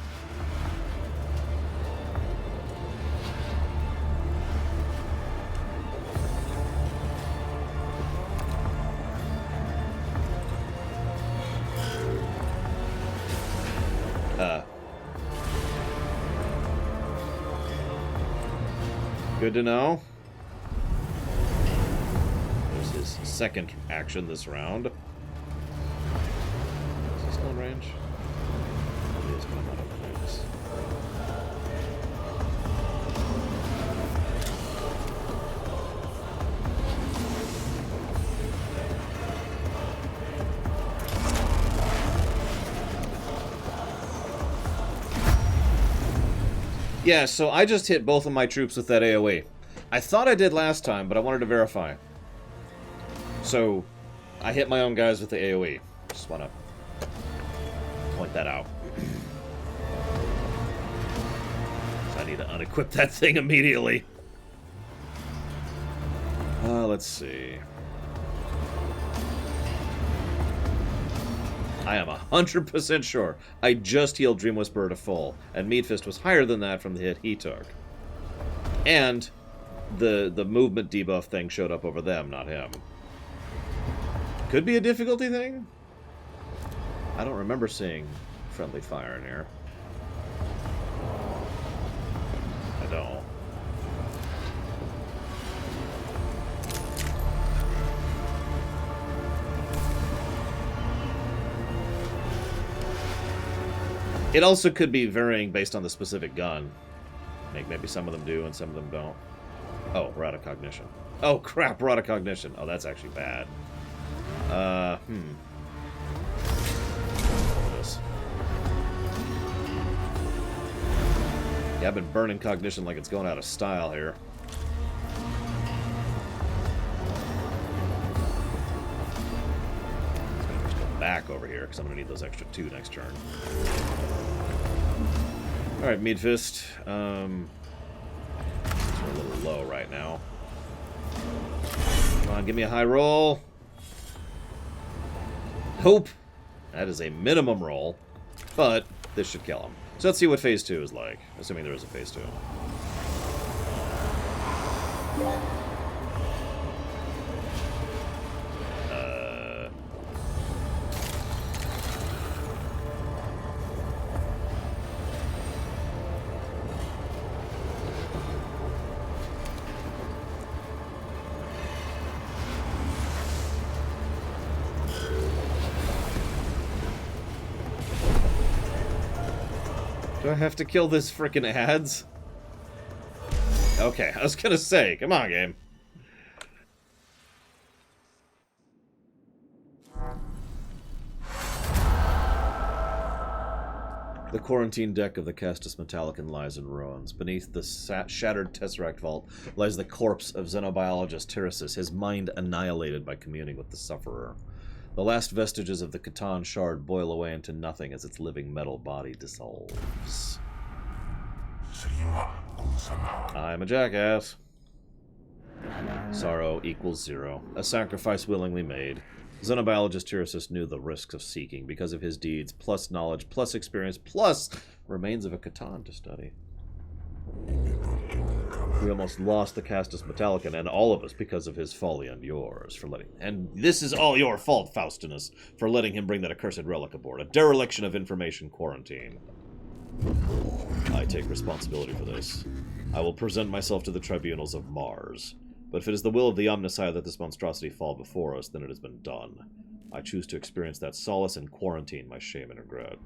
Good to know. There's his second action this round. Is he still in range? He is, but I'm not up to this. Yeah, so I just hit both of my troops with that AoE. I thought I did last time, but I wanted to verify. So, I hit my own guys with the AoE. Just want to point that out. So I need to unequip that thing immediately. Let's see. I am 100% sure I just healed Dream Whisperer to full, and Meat Fist was higher than that from the hit he took. And the movement debuff thing showed up over them, not him. Could be a difficulty thing? I don't remember seeing friendly fire in here. I don't. It also could be varying based on the specific gun. Maybe some of them do and some of them don't. Oh, we're out of cognition. Oh, crap, we're out of cognition. Oh, that's actually bad. This. Yeah, I've been burning cognition like it's going out of style here. Let's go back over here, because I'm going to need those extra 2 next turn. Alright, Meat Fist. We're a little low right now. Come on, give me a high roll. Hope. That is a minimum roll, but this should kill him. So let's see what phase 2 is like, assuming there is a phase 2. Do I have to kill this frickin' ads? Okay, I was gonna say, come on, game. The quarantine deck of the Castus Metallicon lies in ruins. Beneath the shattered Tesseract vault lies the corpse of xenobiologist Tyrasus, his mind annihilated by communing with the Sufferer. The last vestiges of the Catan shard boil away into nothing as its living metal body dissolves. I'm a jackass. Sorrow equals 0. A sacrifice willingly made. Xenobiologist Tyrasus knew the risks of seeking because of his deeds, plus knowledge, plus experience, plus remains of a Catan to study. We almost lost the Castus Metallicon, and all of us, because of his folly and yours, for letting... And this is all your fault, Faustinus, for letting him bring that accursed relic aboard. A dereliction of information quarantine. I take responsibility for this. I will present myself to the tribunals of Mars. But if it is the will of the Omnissiah that this monstrosity fall before us, then it has been done. I choose to experience that solace and quarantine my shame and regret.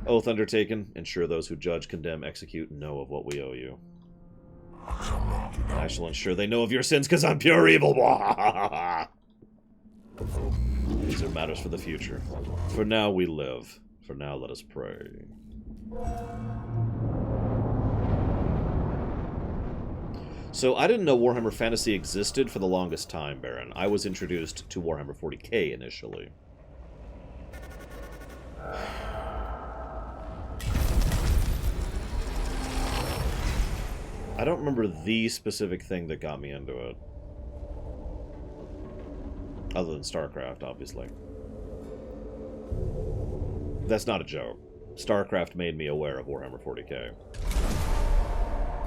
Oath undertaken. Ensure those who judge, condemn, execute know of what we owe you. I shall ensure they know of your sins, because I'm pure evil. These are matters for the future. For now we live. For now let us pray. So I didn't know Warhammer Fantasy existed for the longest time, Baron. I was introduced to Warhammer 40k initially. I don't remember the specific thing that got me into it. Other than StarCraft, obviously. That's not a joke. StarCraft made me aware of Warhammer 40k.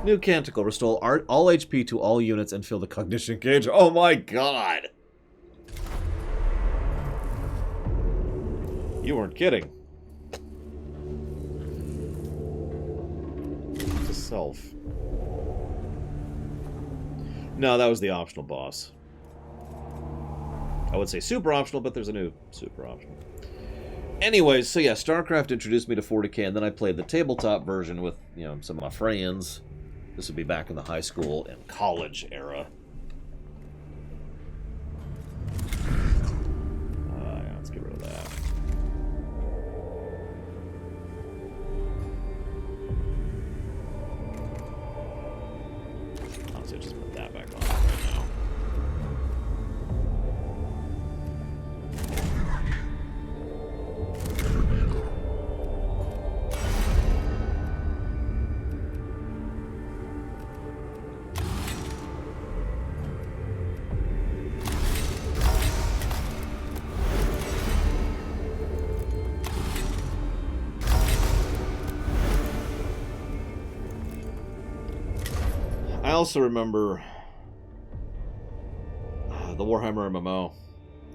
New Canticle. Restore all HP to all units and fill the cognition gauge. Oh my god! You weren't kidding. It's a self. No, that was the optional boss. I would say super optional, but there's a new super optional. Anyways, so yeah, StarCraft introduced me to 40k, and then I played the tabletop version with, you know, some of my friends. This would be back in the high school and college era. Yeah, let's get rid of that. I also remember the Warhammer MMO,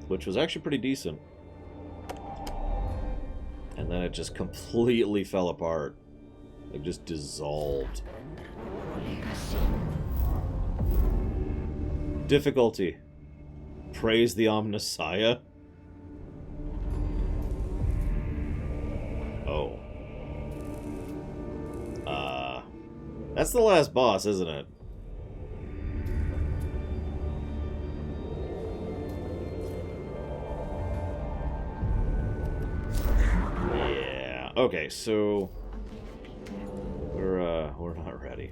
which was actually pretty decent. And then it just completely fell apart. It just dissolved. Difficulty. Praise the Omnissiah. Oh. That's the last boss, isn't it? Yeah. Okay, so we're not ready.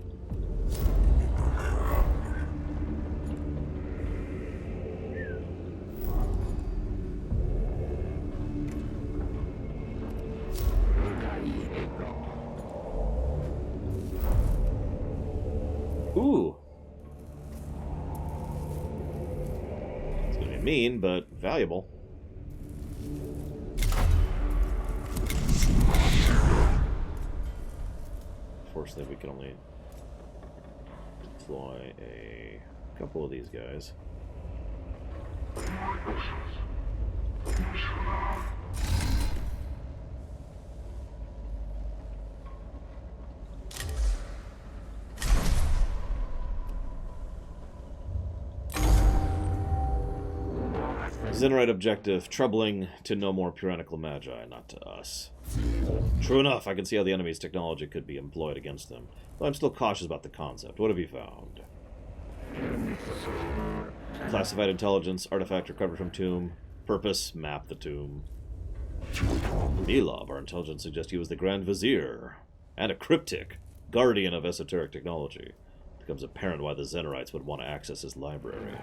Ooh. It's gonna be mean, but valuable. Unfortunately, we can only deploy a couple of these guys. Zenrite objective, troubling to no more puritanical magi, not to us. True enough, I can see how the enemy's technology could be employed against them, though I'm still cautious about the concept. What have you found? Classified intelligence, artifact recovered from tomb. Purpose, map the tomb. Milov, our intelligence suggests he was the Grand Vizier, and a cryptic, guardian of esoteric technology. It becomes apparent why the Zenorites would want to access his library.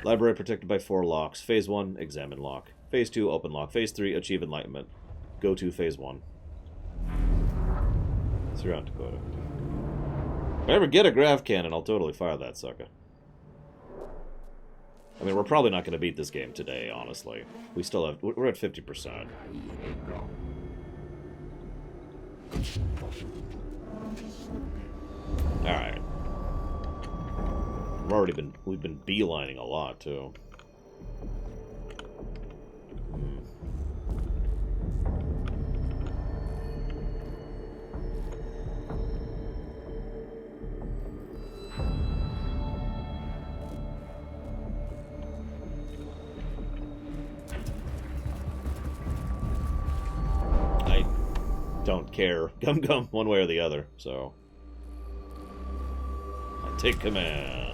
Library protected by 4 locks. Phase 1, examine lock. Phase 2, open lock. Phase 3, achieve enlightenment. Go to Phase 1. It's around Dakota. If I ever get a grav cannon, I'll totally fire that sucker. I mean, we're probably not going to beat this game today, honestly. We still have... We're at 50%. Alright. We've been beelining a lot, too. I don't care. Gum one way or the other, so... I take command.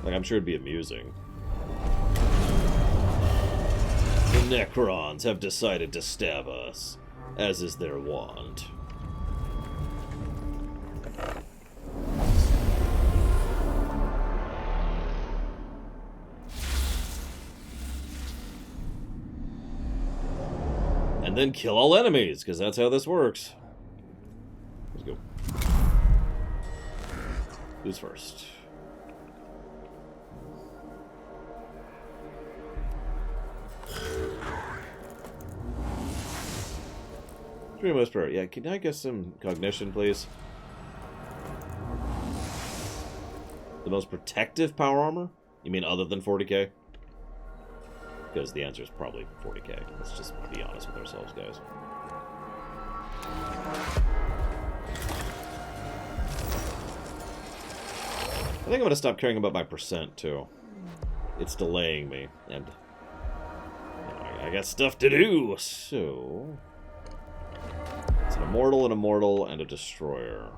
Like, I'm sure it'd be amusing. The Necrons have decided to stab us, as is their wont. And then kill all enemies, because that's how this works. Let's go. Who's first? Dream Whisperer. Yeah, can I get some cognition, please? The most protective power armor? You mean other than 40k? Because the answer is probably 40k. Let's just be honest with ourselves, guys. I think I'm going to stop caring about my percent, too. It's delaying me, and I got stuff to do, so... It's an immortal, and a destroyer.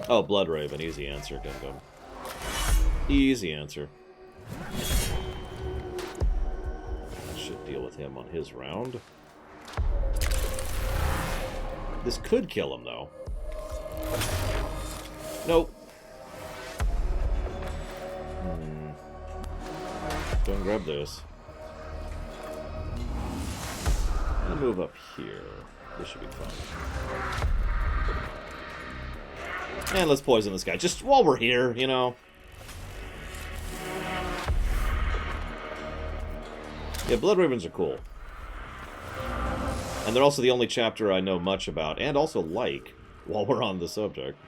Oh, Blood Raven. Easy answer, Gum. Easy answer. I should deal with him on his round. This could kill him, though. Nope. go and grab this. I'll move up here. This should be fun. And let's poison this guy. Just while we're here, you know. Yeah, Blood Ravens are cool. And they're also the only chapter I know much about, and also like, while we're on the subject.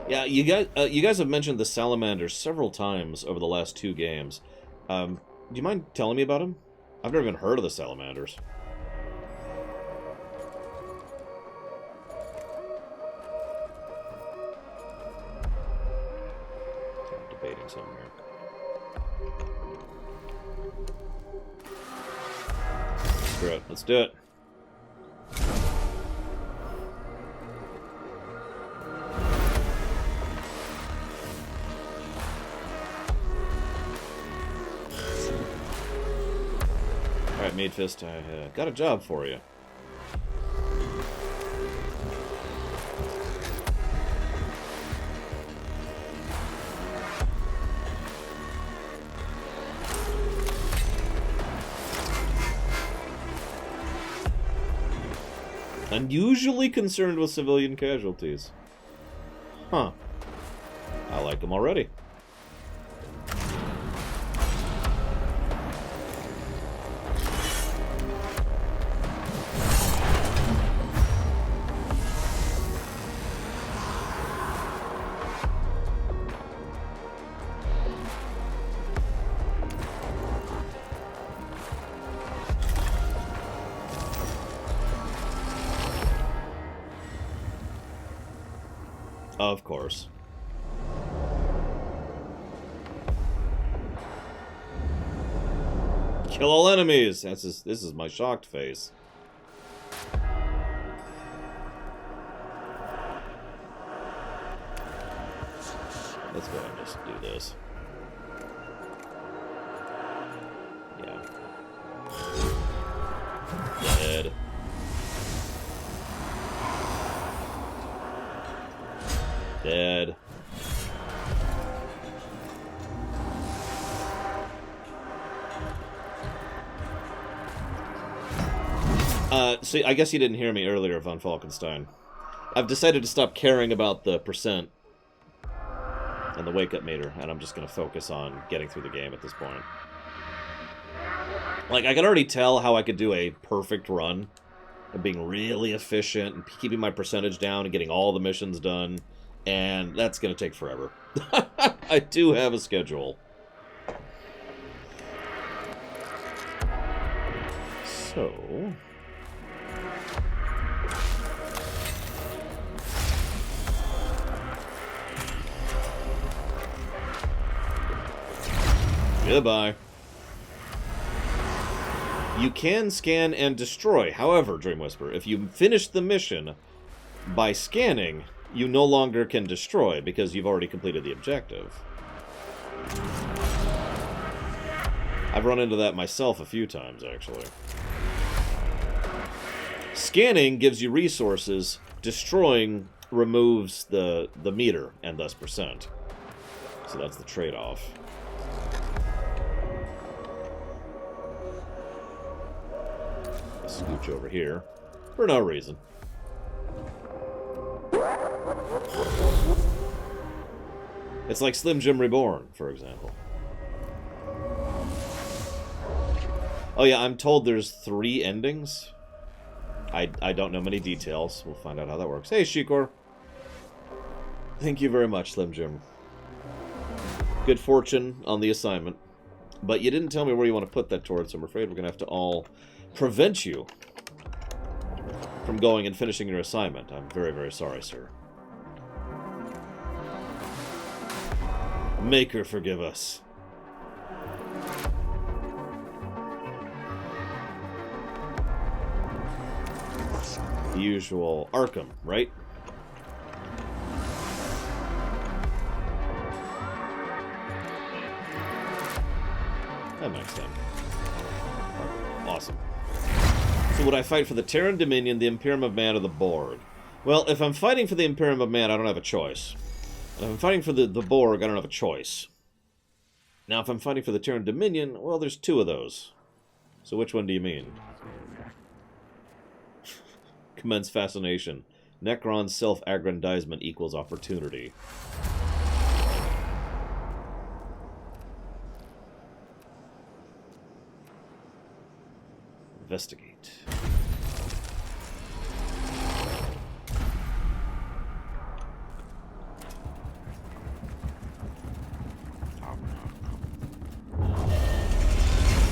Yeah, you guys have mentioned the salamanders several times over the last 2 games. Do you mind telling me about them? I've never even heard of the salamanders. I'm debating something here. Screw it, let's do it. Alright, Meat Fist, I got a job for you. Unusually concerned with civilian casualties. Huh. I like them already. Of course. Kill all enemies! This is my shocked face. Let's go ahead and just do this. Yeah. Dead. Dead. See, I guess you didn't hear me earlier, Von Falkenstein. I've decided to stop caring about the percent and the wake-up meter, and I'm just going to focus on getting through the game at this point. Like, I can already tell how I could do a perfect run of being really efficient and keeping my percentage down and getting all the missions done. And that's going to take forever. I do have a schedule. So... Goodbye. You can scan and destroy. However, Dream Whisperer, if you finish the mission by scanning, you no longer can destroy because you've already completed the objective. I've run into that myself a few times, actually. Scanning gives you resources. Destroying removes the meter and thus percent. So that's the trade-off. Scooch over here for no reason. It's like Slim Jim Reborn, for example. Oh yeah, I'm told there's 3 endings. I don't know many details. We'll find out how that works. Hey, Shikor. Thank you very much, Slim Jim. Good fortune on the assignment. But you didn't tell me where you want to put that towards, so I'm afraid we're going to have to all prevent you from going and finishing your assignment. I'm very, very sorry, sir. Maker, forgive us. The usual Arkham, right? That makes sense. Awesome. So would I fight for the Terran Dominion, the Imperium of Man, or the Borg? Well, if I'm fighting for the Imperium of Man, I don't have a choice. And if I'm fighting for the Borg, I don't have a choice. Now, if I'm fighting for the Terran Dominion, well, there's two of those. So which one do you mean? Commence fascination. Necron's self-aggrandizement equals opportunity. Investigate.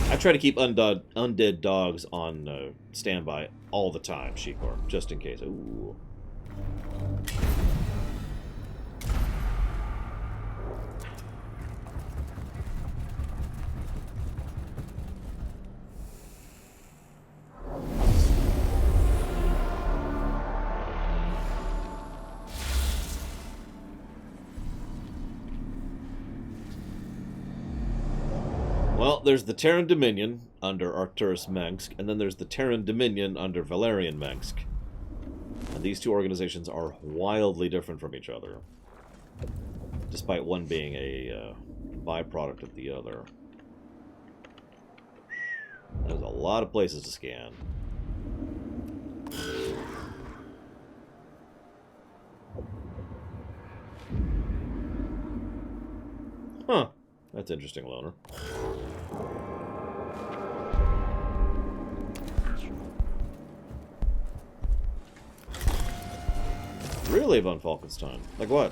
I try to keep undead dogs on standby all the time, Shikor, just in case. Ooh. Well, there's the Terran Dominion under Arcturus Mengsk, and then there's the Terran Dominion under Valerian Mengsk. And these two organizations are wildly different from each other, despite one being a byproduct of the other. There's a lot of places to scan. Huh. That's interesting, Loner. Really, Von Falkenstein? Like what?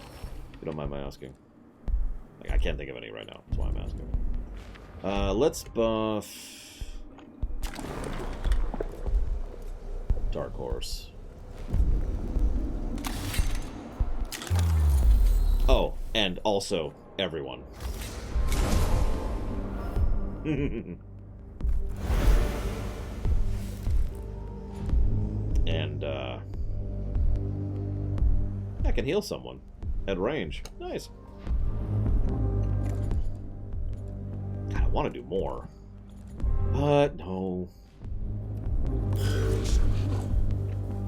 If you don't mind my asking. Like, I can't think of any right now. That's why I'm asking. Let's buff... Dark Horse. Oh, and also everyone. And, I can heal someone at range. Nice. God, I want to do more. But, no.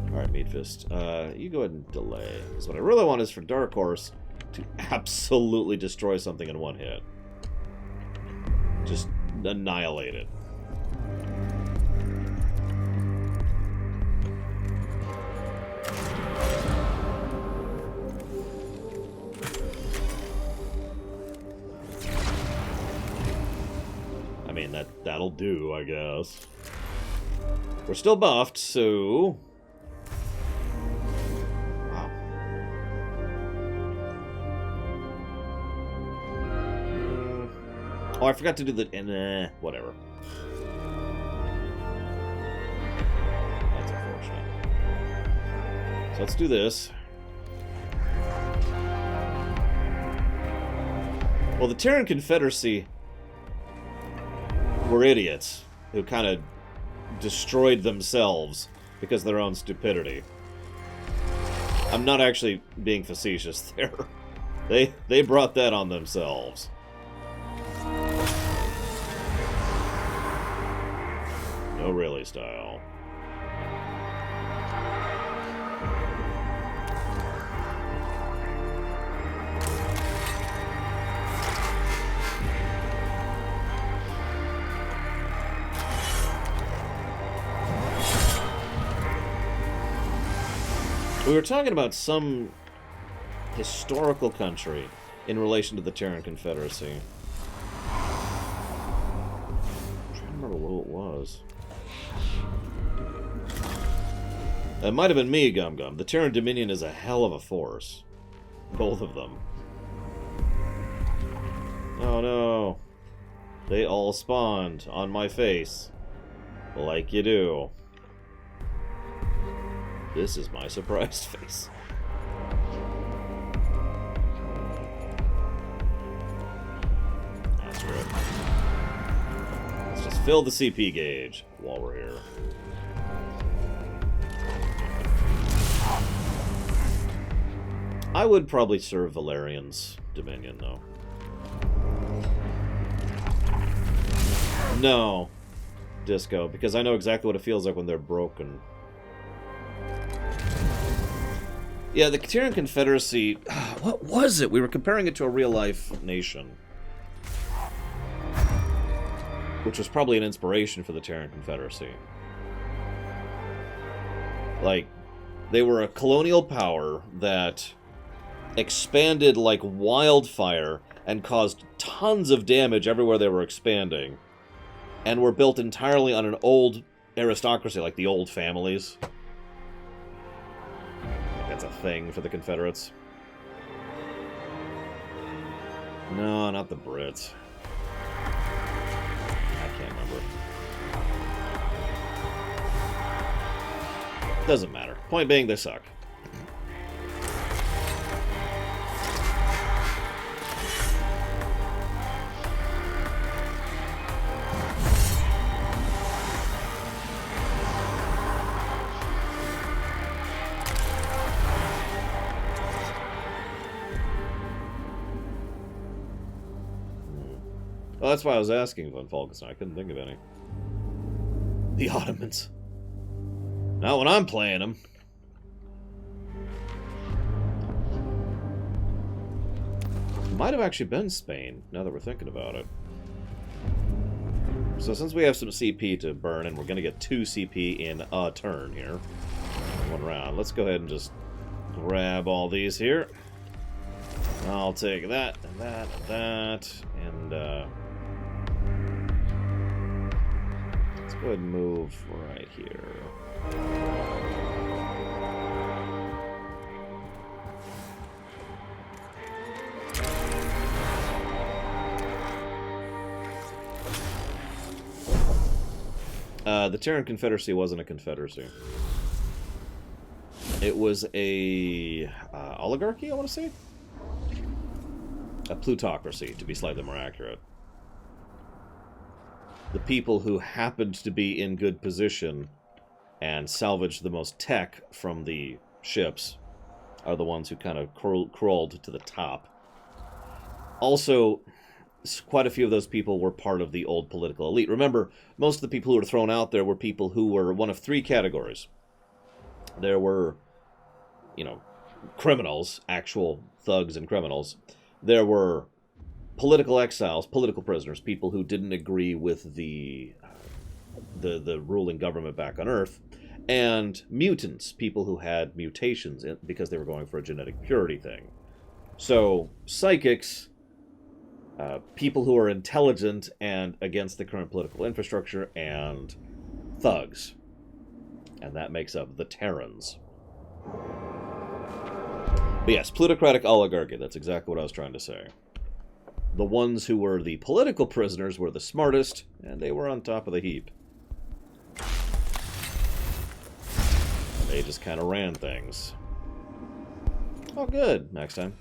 Alright, Meatfist. You go ahead and delay. Because what I really want is for Dark Horse to absolutely destroy something in one hit. Just annihilate it. I mean, that'll do, I guess. We're still buffed, so... Wow. Oh, I forgot to do the... whatever. That's unfortunate. So let's do this. Well, the Terran Confederacy were idiots who kind of destroyed themselves because of their own stupidity. I'm not actually being facetious there. They brought that on themselves. No really style. We were talking about some historical country in relation to the Terran Confederacy. I'm trying to remember what it was. It might have been me, Gum Gum. The Terran Dominion is a hell of a force. Both of them. Oh no. They all spawned on my face. Like you do. This is my surprised face. accurate. Let's just fill the CP gauge while we're here. I would probably serve Valerian's Dominion, though. No, Disco, because I know exactly what it feels like when they're broken. Yeah, the Caterian Confederacy... What was it? We were comparing it to a real-life nation. Which was probably an inspiration for the Terran Confederacy. Like, they were a colonial power that expanded like wildfire and caused tons of damage everywhere they were expanding. And were built entirely on an old aristocracy, like the old families. That's a thing for the Confederates. No, not the Brits. I can't remember. Doesn't matter. Point being, they suck. Well, that's why I was asking Von Falkenstein. I couldn't think of any. The Ottomans. Not when I'm playing them. Might have actually been Spain, now that we're thinking about it. So since we have some CP to burn, and we're going to get 2 CP in a turn here, 1 round, let's go ahead and just grab all these here. I'll take that, and that, and that, and let's go ahead and move right here. The Terran Confederacy wasn't a confederacy. It was a oligarchy, I want to say? A plutocracy, to be slightly more accurate. The people who happened to be in good position and salvaged the most tech from the ships are the ones who kind of crawled to the top. Also, quite a few of those people were part of the old political elite. Remember, most of the people who were thrown out there were people who were one of 3 categories. There were, you know, criminals, actual thugs and criminals. There were political exiles, political prisoners, people who didn't agree with the ruling government back on Earth, and mutants, people who had mutations because they were going for a genetic purity thing. So, psychics, people who are intelligent and against the current political infrastructure, and thugs. And that makes up the Terrans. But yes, plutocratic oligarchy, that's exactly what I was trying to say. The ones who were the political prisoners were the smartest, and they were on top of the heap. They just kind of ran things. Oh, good. Next time.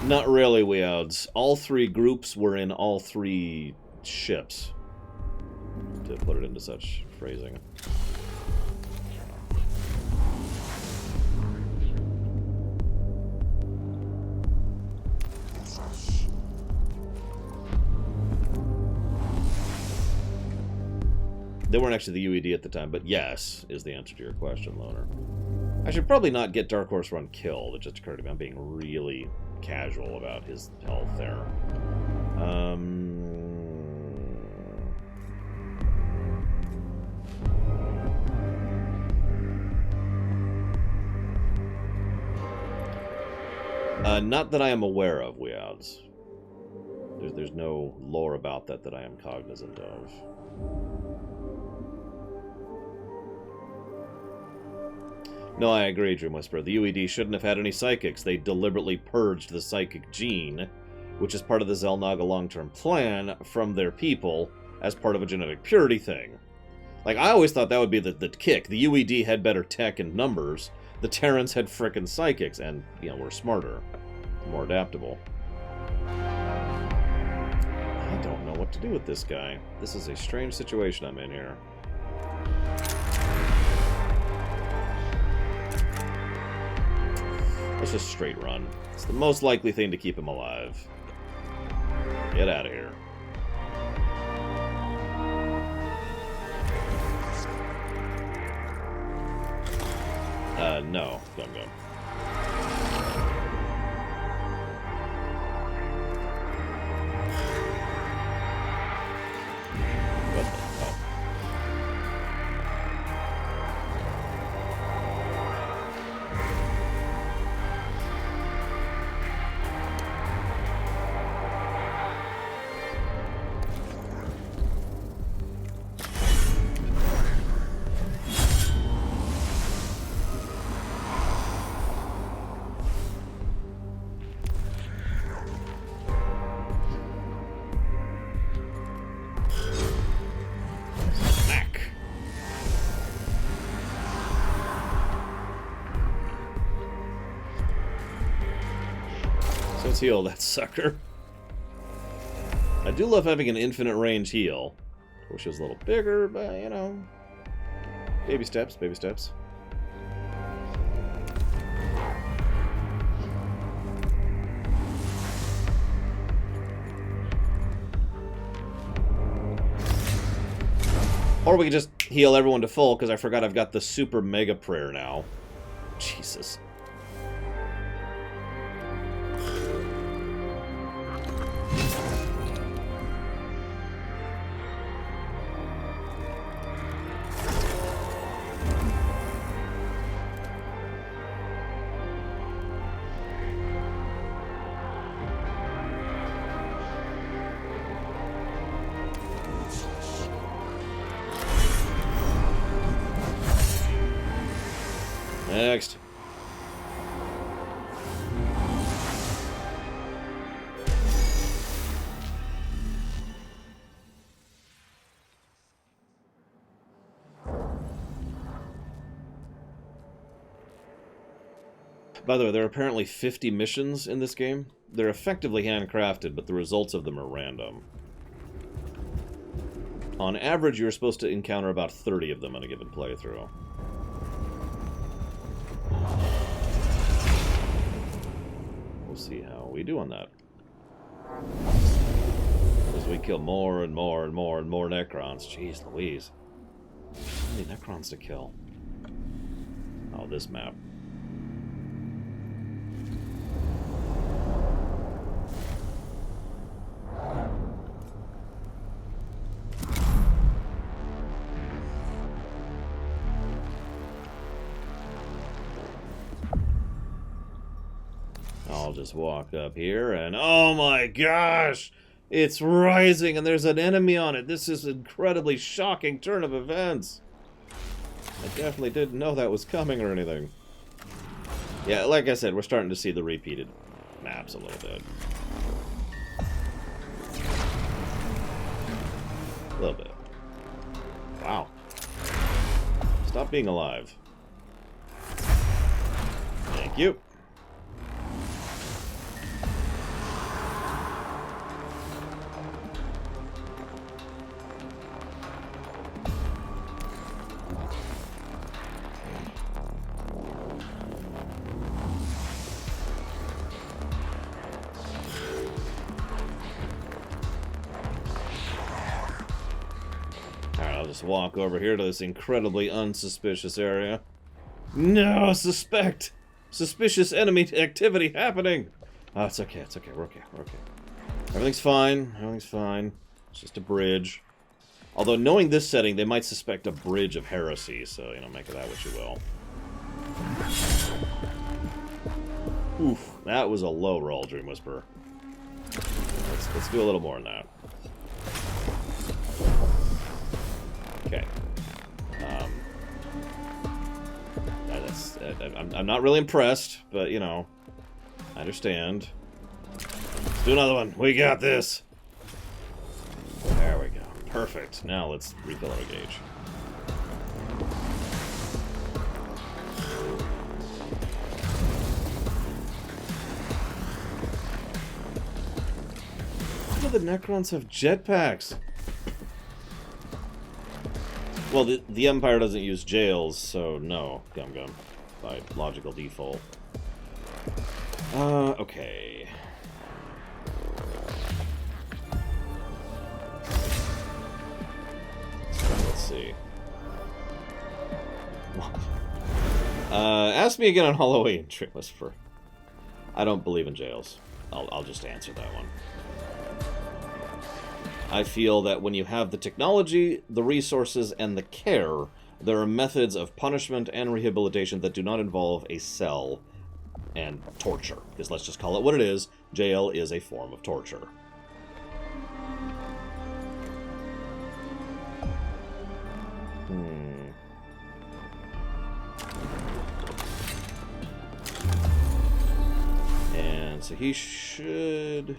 Not really, Weouds. All 3 groups were in all 3 ships. To put it into such phrasing. They weren't actually the UED at the time, but yes, is the answer to your question, Loner. I should probably not get Dark Horse Run killed. It just occurred to me I'm being really casual about his health there. Not that I am aware of, Weouds. There's no lore about that I am cognizant of. No, I agree, Dream Whisperer. The UED shouldn't have had any psychics. They deliberately purged the psychic gene, which is part of the Xel'Naga long-term plan, from their people as part of a genetic purity thing. Like, I always thought that would be the kick. The UED had better tech and numbers, the Terrans had frickin' psychics, and, you know, we're smarter, more adaptable. I don't know what to do with this guy. This is a strange situation I'm in here. Let's just straight run. It's the most likely thing to keep him alive. Get out of here. No. Don't go. What the hell? Let's heal that sucker. I do love having an infinite range heal. Wish it was a little bigger, but, you know. Baby steps, baby steps. Or we could just heal everyone to full, because I forgot I've got the super mega prayer now. Jesus. Next. By the way, there are apparently 50 missions in this game. They're effectively handcrafted, but the results of them are random. On average, you're supposed to encounter about 30 of them on a given playthrough. We'll see how we do on that. As we kill more and more and more and more Necrons. Jeez Louise. How many Necrons to kill? Oh, this map. I'll just walk up here and oh my gosh! It's rising and there's an enemy on it. This is an incredibly shocking turn of events. I definitely didn't know that was coming or anything. Yeah, like I said, we're starting to see the repeated maps a little bit. A little bit. Wow. Stop being alive. Thank you. Just walk over here to this incredibly unsuspicious area. No, suspicious enemy activity happening. Oh, it's okay, it's okay, we're okay, we're okay. Everything's fine, everything's fine. It's just a bridge. Although, knowing this setting, they might suspect a bridge of heresy, so, you know, make of that what you will. Oof, that was a low roll, Dream Whisperer. Let's do a little more than that. Okay. I'm not really impressed, but, you know, I understand. Let's do another one. We got this. There we go. Perfect. Now let's refill our gauge. do the Necrons have jetpacks? Well, the Empire doesn't use jails, so no, Gum Gum, by logical default. Okay. Let's see. Ask me again on Halloween, Dream Whisperer. I don't believe in jails. I'll just answer that one. I feel that when you have the technology, the resources, and the care, there are methods of punishment and rehabilitation that do not involve a cell and torture. Because let's just call it what it is. Jail is a form of torture. And so he should...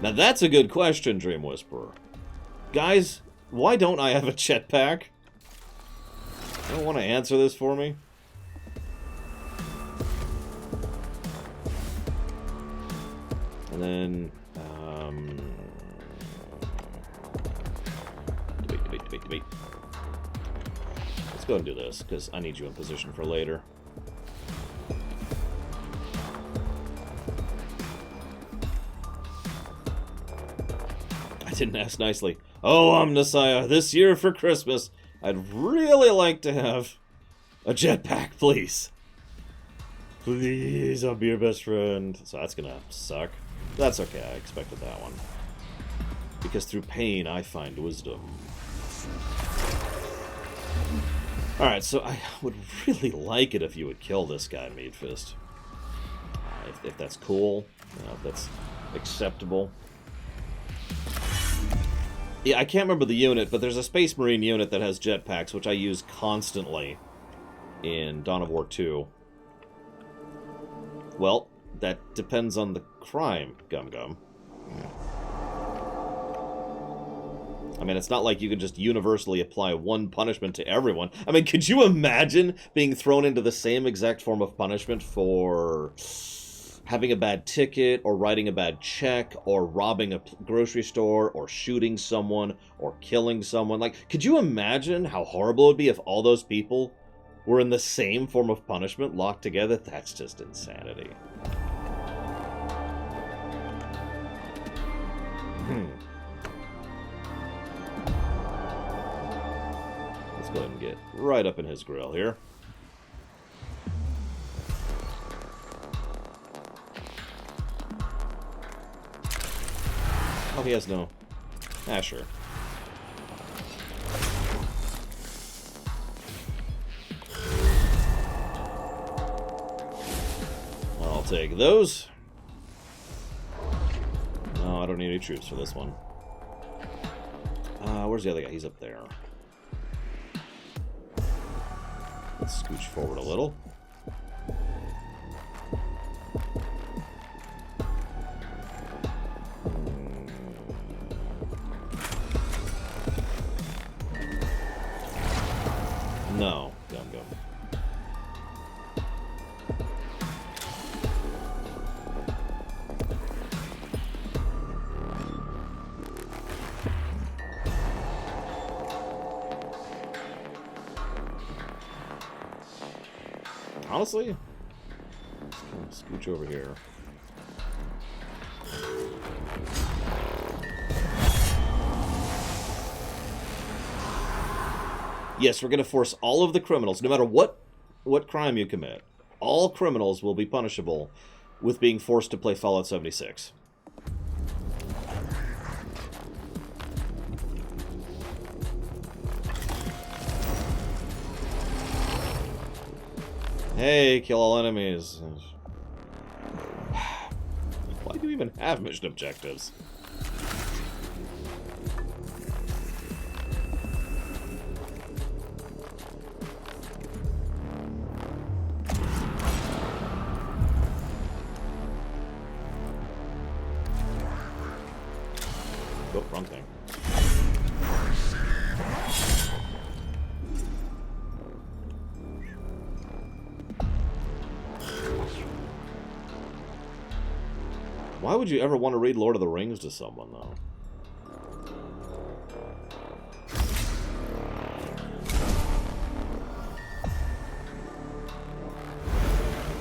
Now that's a good question, Dream Whisperer. Guys, why don't I have a jetpack? You don't want to answer this for me? And then, debate. Let's go and do this, because I need you in position for later. I didn't ask nicely. Oh, Omnissiah, this year for Christmas, I'd really like to have a jetpack, please. Please, I'll be your best friend. So that's gonna suck. That's okay, I expected that one. Because through pain, I find wisdom. Alright, so I would really like it if you would kill this guy, Meatfist. If that's cool, if that's acceptable. Yeah, I can't remember the unit, but there's a Space Marine unit that has jetpacks, which I use constantly in Dawn of War 2. Well, that depends on the crime, Gum Gum. I mean, it's not like you can just universally apply one punishment to everyone. I mean, could you imagine being thrown into the same exact form of punishment for having a bad ticket, or writing a bad check, or robbing a grocery store, or shooting someone, or killing someone? Like, could you imagine how horrible it would be if all those people were in the same form of punishment locked together? That's just insanity. Let's go ahead and get right up in his grill here. Oh, he has no... Ah, sure. I'll take those. No, I don't need any troops for this one. Where's the other guy? He's up there. Let's scooch forward a little. No, Gum Gum. Honestly, let's kind of scooch over here. Yes, we're going to force all of the criminals, no matter what crime you commit, all criminals will be punishable with being forced to play Fallout 76. Hey, kill all enemies. Why do you even have mission objectives? Oh, wrong thing. Why would you ever want to read Lord of the Rings to someone, though?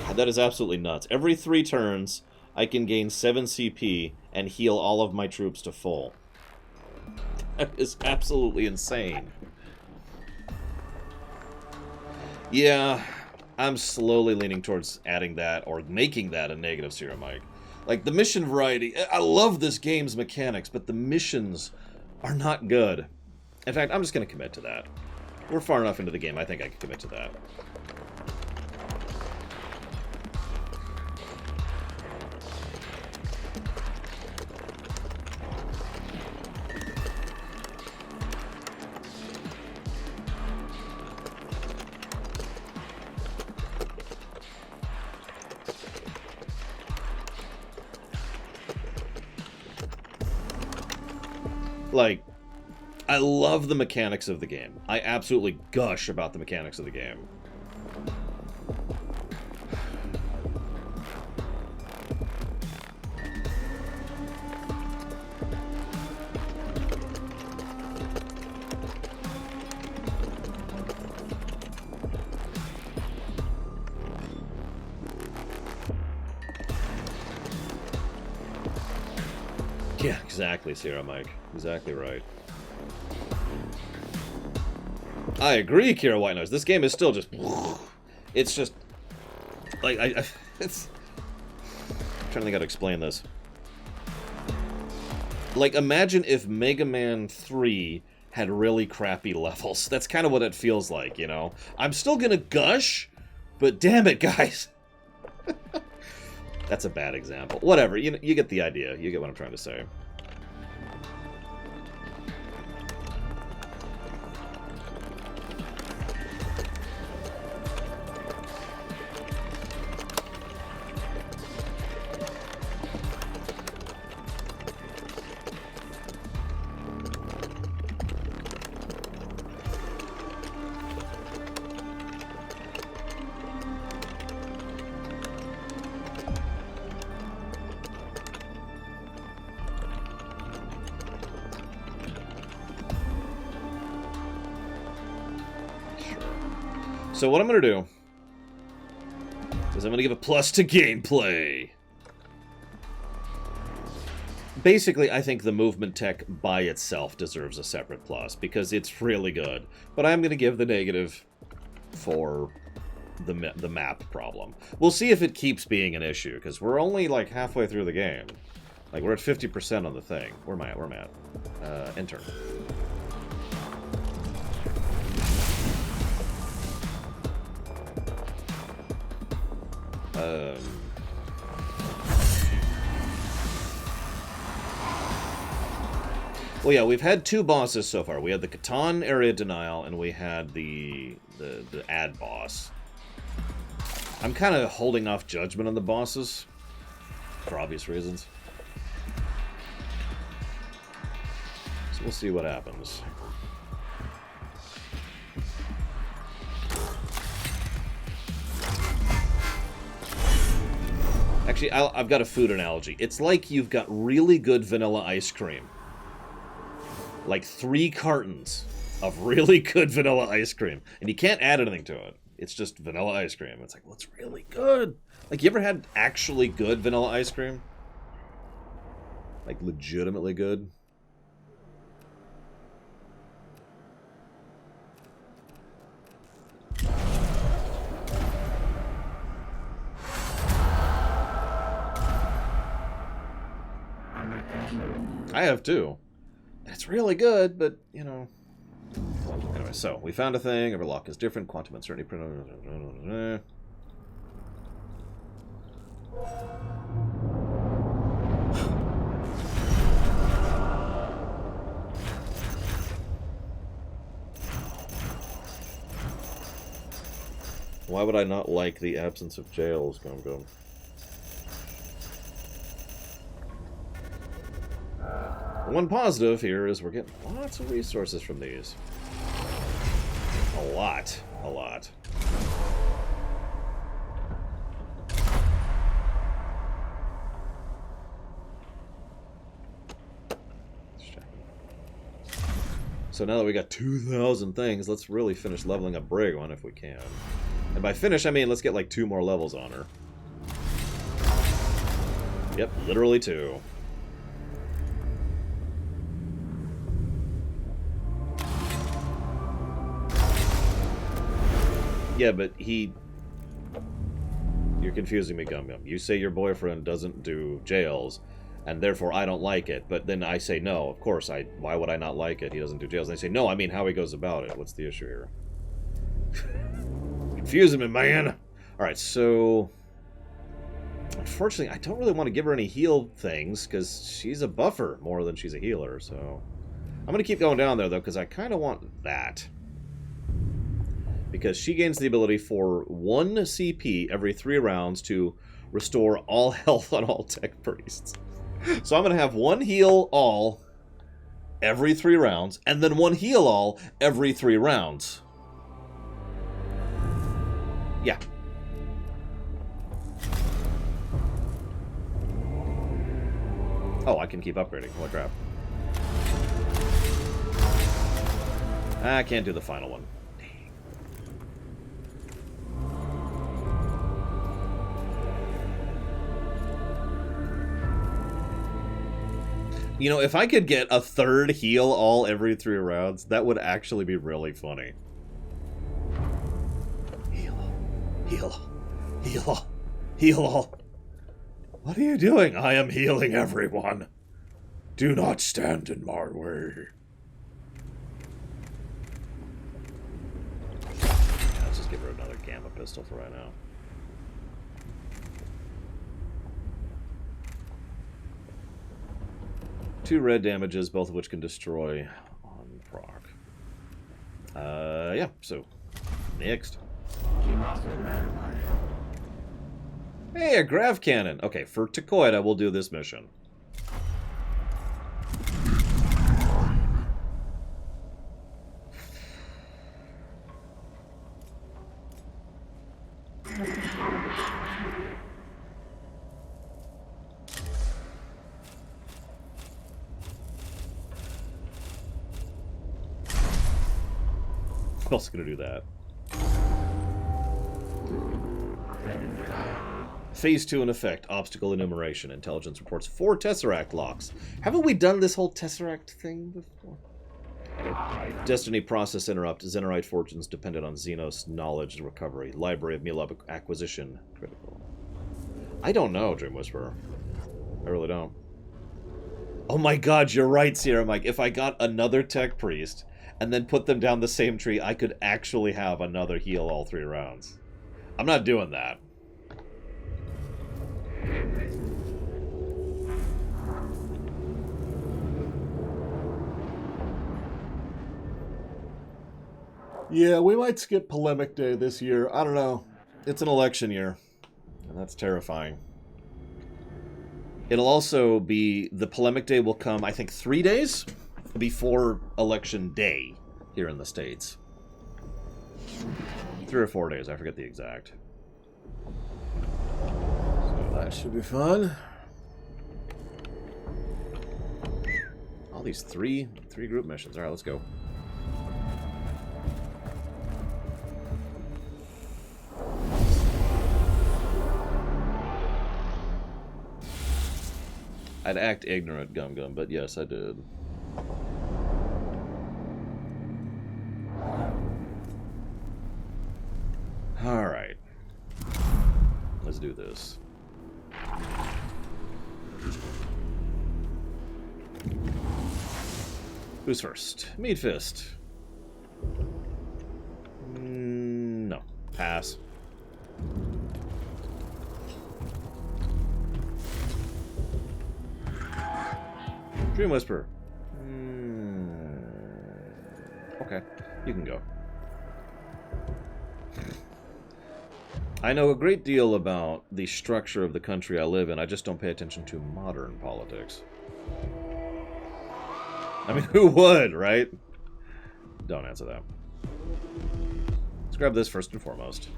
God, that is absolutely nuts. Every 3 turns, I can gain 7 CP and heal all of my troops to full. That is absolutely insane. Yeah, I'm slowly leaning towards adding that or making that a negative Sierra Mike. Like, the mission variety, I love this game's mechanics, but the missions are not good. In fact, I'm just going to commit to that. We're far enough into the game, I think I can commit to that. Like, I love the mechanics of the game. I absolutely gush about the mechanics of the game. Yeah, exactly, Sierra Mike. Exactly right. I agree, Kira White Nose. This game is still just... It's just... Like, it's... I'm trying to think how to explain this. Like, imagine if Mega Man 3 had really crappy levels. That's kind of what it feels like, you know? I'm still gonna gush, but damn it, guys. That's a bad example. Whatever, you get the idea. You get what I'm trying to say. So what I'm going to do is I'm going to give a plus to gameplay. Basically, I think the movement tech by itself deserves a separate plus because it's really good. But I'm going to give the negative for the map problem. We'll see if it keeps being an issue because we're only like halfway through the game. Like we're at 50% on the thing. Where am I at? Where am I at? Enter. Well, yeah, we've had 2 bosses so far. We had the Catan Area Denial, and we had the ad boss. I'm kind of holding off judgment on the bosses, for obvious reasons. So we'll see what happens. Actually, I've got a food analogy. It's like you've got really good vanilla ice cream. Like 3 cartons of really good vanilla ice cream. And you can't add anything to it. It's just vanilla ice cream. It's like, well, it's really good. Like, you ever had actually good vanilla ice cream? Like, legitimately good? I have too. It's really good, but, you know... Anyway, so, we found a thing. Every lock is different. Quantum uncertainty... Why would I not like the absence of jails, Gum? One positive here is we're getting lots of resources from these. A lot. A lot. So now that we got 2,000 things, let's really finish leveling up Bragon if we can. And by finish, I mean let's get like 2 more levels on her. Yep, literally 2. Yeah, but he... You're confusing me, Gum Gum. You say your boyfriend doesn't do jails, and therefore I don't like it. But then I say, no, of course, why would I not like it? He doesn't do jails. And they say, no, I mean how he goes about it. What's the issue here? Confusing me, man. Alright, so... Unfortunately, I don't really want to give her any heal things, because she's a buffer more than she's a healer, so... I'm going to keep going down there, though, because I kind of want that. Because she gains the ability for 1 CP every 3 rounds to restore all health on all tech priests. So I'm going to have 1 heal all every 3 rounds, and then 1 heal all every 3 rounds. Yeah. Oh, I can keep upgrading. Holy crap. I can't do the final one. You know, if I could get a 3rd heal all every 3 rounds, that would actually be really funny. Heal. Heal. Heal. Heal. What are you doing? I am healing everyone. Do not stand in my way. Let's just give her another gamma pistol for right now. Two red damages, both of which can destroy on proc. Yeah, so next. Hey, a grav cannon. Okay, for Takoida, we'll do this mission. I'm also gonna do that. Phase 2 in effect. Obstacle enumeration. Intelligence reports 4 Tesseract locks. Haven't we done this whole Tesseract thing before? Destiny process interrupt. Zenerite fortunes dependent on Xenos knowledge and recovery. Library of meal acquisition. Critical. I don't know, Dream Whisperer. I really don't. Oh my god, you're right, Sierra Mike. If I got another Tech Priest and then put them down the same tree, I could actually have another heal all 3 rounds. I'm not doing that. Yeah, we might skip Polemic Day this year. I don't know. It's an election year, and that's terrifying. It'll also be... The Polemic Day will come, I think, 3 days before Election Day here in the States. 3 or 4 days, I forget the exact. So that should be fun. All these three group missions. Alright, let's go. I'd act ignorant, Gum Gum, but yes, I did. Alright. Let's do this. Who's first? Meat Fist. No. Pass. Dream Whisperer. Okay, you can go. I know a great deal about the structure of the country I live in. I just don't pay attention to modern politics. I mean, who would, right? Don't answer that. Let's grab this first and foremost.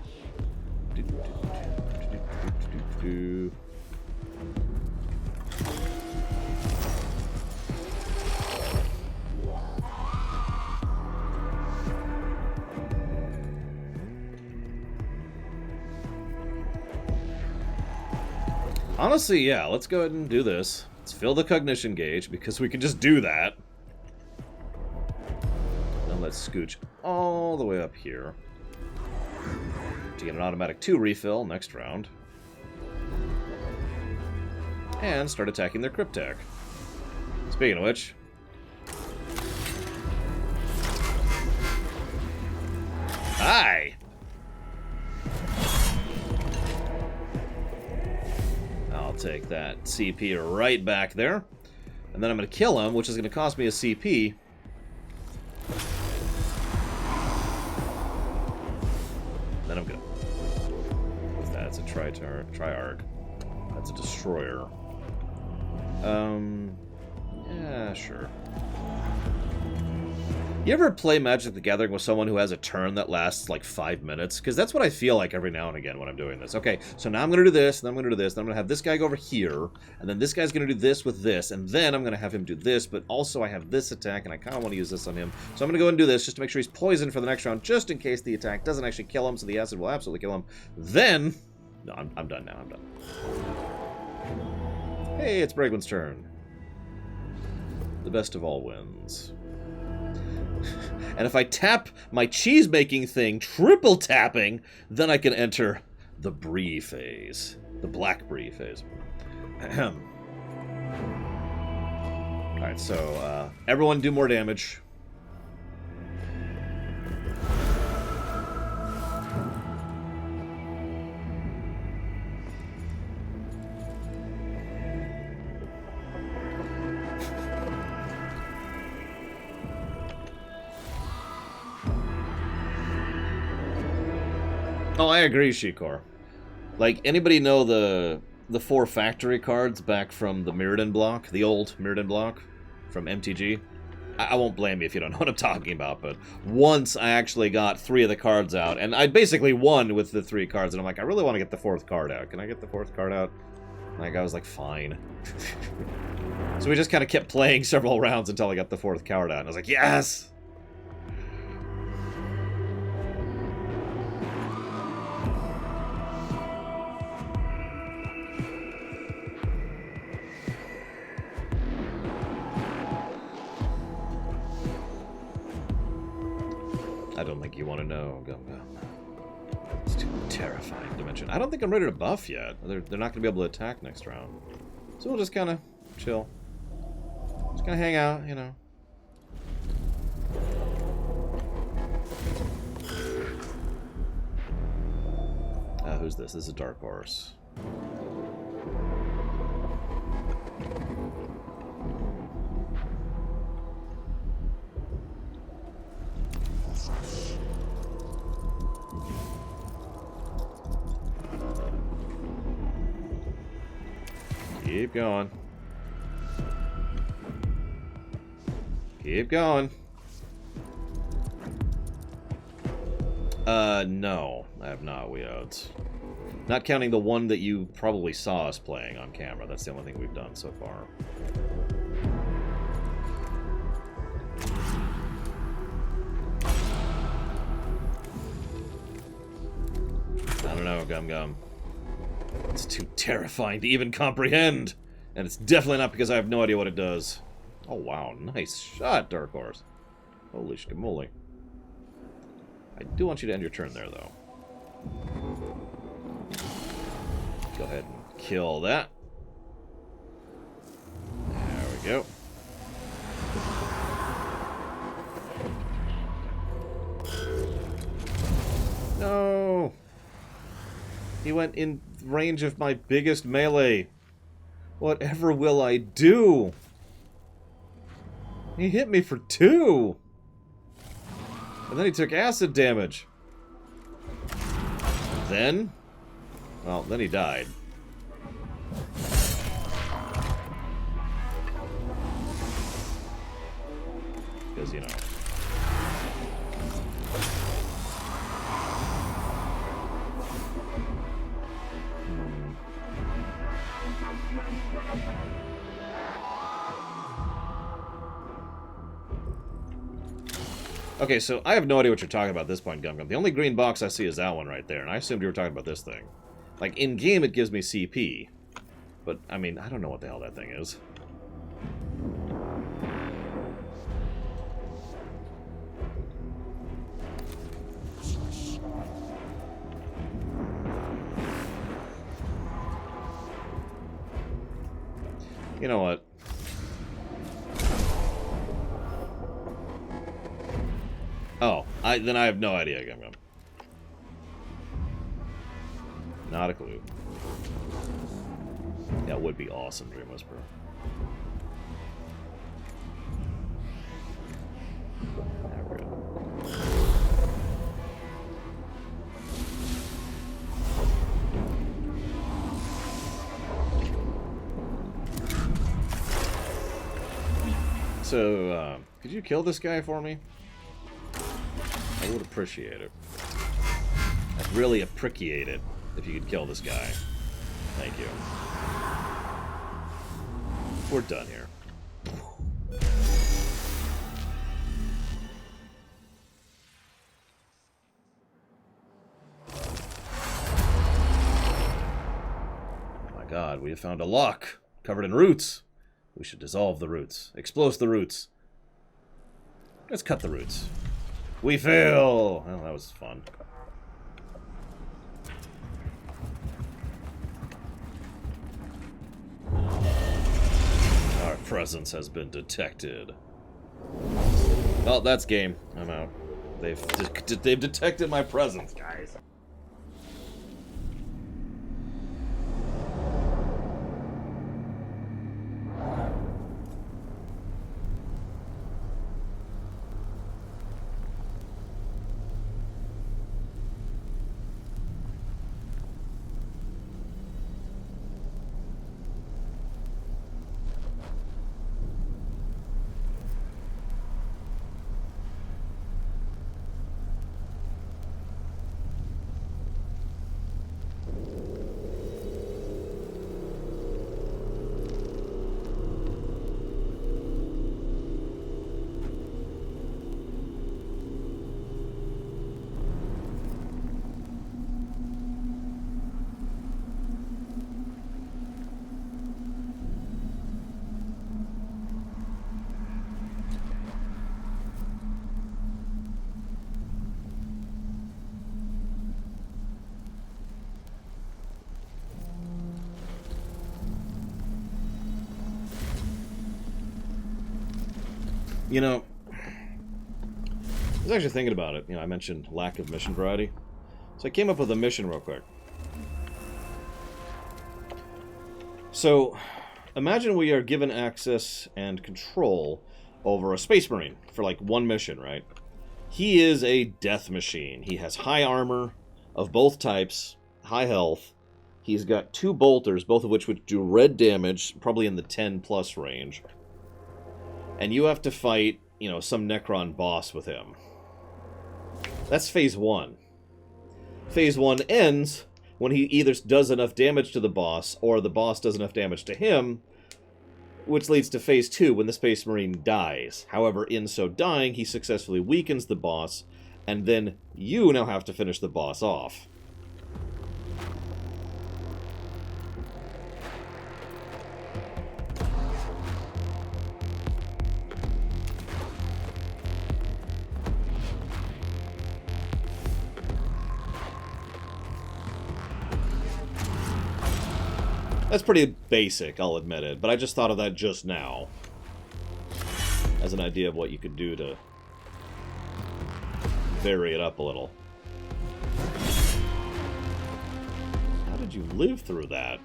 Honestly, yeah, let's go ahead and do this. Let's fill the cognition gauge, because we can just do that. Then let's scooch all the way up here to get an automatic 2 refill next round. And start attacking their Cryptek. Speaking of which... Hi! I'll take that CP right back there. And then I'm going to kill him, which is going to cost me a CP. Then I'm good. What's that? It's a Triarch. That's a destroyer. Yeah, sure. You ever play Magic the Gathering with someone who has a turn that lasts like 5 minutes? Because that's what I feel like every now and again when I'm doing this. Okay, so now I'm going to do this, and I'm going to do this, and I'm going to have this guy go over here, and then this guy's going to do this with this, and then I'm going to have him do this, but also I have this attack, and I kind of want to use this on him. So I'm going to go and do this just to make sure he's poisoned for the next round, just in case the attack doesn't actually kill him, so the acid will absolutely kill him. Then... No, I'm done now. I'm done. Hey, it's Braglin's turn. The best of all wins. And if I tap my cheese-making thing, triple tapping, then I can enter the Brie phase. The Black Brie phase. Alright, so, everyone do more damage. Oh, I agree, Shikor. Like, anybody know the 4 factory cards back from the Mirrodin block? The old Mirrodin block from MTG? I won't blame you if you don't know what I'm talking about, but once I actually got 3 of the cards out, and I basically won with the 3 cards, and I'm like, I really want to get the 4th card out. Can I get the 4th card out? Like, I was like, fine. So we just kind of kept playing several rounds until I got the 4th card out, and I was like, yes! I don't think you want to know, Gum Gum. It's too terrifying to mention. I don't think I'm ready to buff yet. They're not going to be able to attack next round. So we'll just kind of chill. Just kind of hang out, you know. Who's this? This is a Dark Horse. Keep going. Keep going. No. I have not, Weodes. Not counting the one that you probably saw us playing on camera. That's the only thing we've done so far. I don't know, Gum Gum. It's too terrifying to even comprehend. And it's definitely not because I have no idea what it does. Oh, wow. Nice shot, Dark Horse. Holy shkamoli. I do want you to end your turn there, though. Go ahead and kill that. There we go. No! He went in range of my biggest melee. Whatever will I do? He hit me for 2! And then he took acid damage. Then? Well, then he died. Because, you know. Okay, so I have no idea what you're talking about at this point, Gum Gum. The only green box I see is that one right there, and I assumed you were talking about this thing. Like, in-game it gives me CP. But, I mean, I don't know what the hell that thing is. You know what? Oh, then I have no idea. Not a clue. That would be awesome, Dream Whisperer. There we go. So, could you kill this guy for me? I would appreciate it. I'd really appreciate it if you could kill this guy. Thank you. We're done here. Oh my god, we have found a lock covered in roots. We should dissolve the roots. Explode the roots. Let's cut the roots. We fail! Well, that was fun. Our presence has been detected. Well, that's game. I'm out. They've detected my presence, guys. You know, I was actually thinking about it. You know, I mentioned lack of mission variety. So I came up with a mission real quick. So, imagine we are given access and control over a Space Marine for like one mission, right? He is a death machine. He has high armor of both types, high health. He's got 2 bolters, both of which would do red damage, probably in the 10+ range. And you have to fight, you know, some Necron boss with him. That's Phase 1. Phase 1 ends when he either does enough damage to the boss, or the boss does enough damage to him, which leads to Phase 2, when the Space Marine dies. However, in so dying, he successfully weakens the boss, and then you now have to finish the boss off. That's pretty basic, I'll admit it, but I just thought of that just now as an idea of what you could do to vary it up a little. How did you live through that?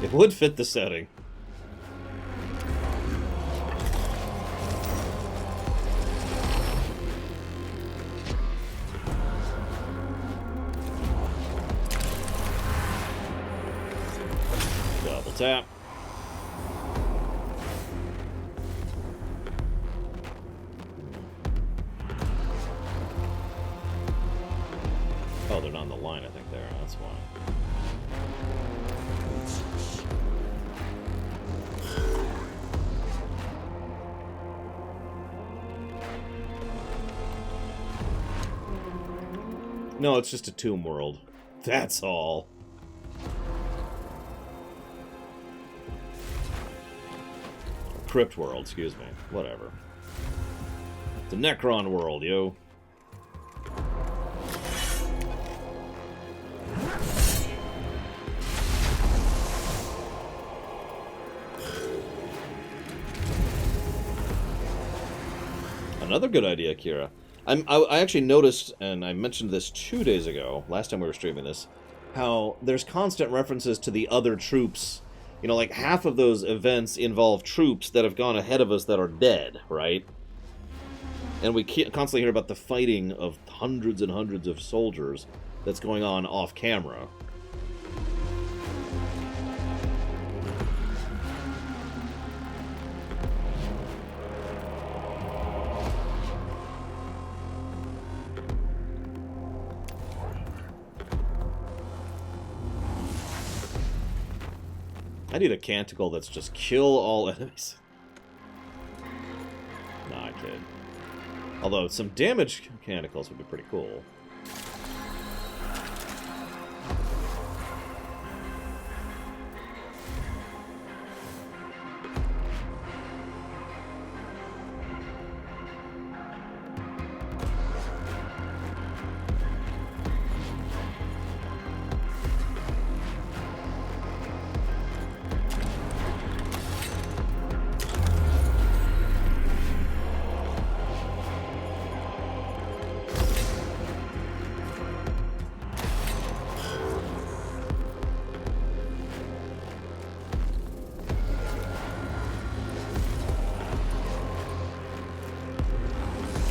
It would fit the setting. Double tap. Oh, they're not on the line, I think there. That's why. No, it's just a tomb world. That's all. Crypt world, excuse me. Whatever. It's a Necron world, yo. Another good idea, Kira. I actually noticed, and I mentioned this 2 days ago, last time we were streaming this, how there's constant references to the other troops. You know, like half of those events involve troops that have gone ahead of us that are dead, right? And we constantly hear about the fighting of hundreds and hundreds of soldiers that's going on off camera. I need a canticle that's just kill all enemies. Nah, I kid. Although some damage canticles would be pretty cool.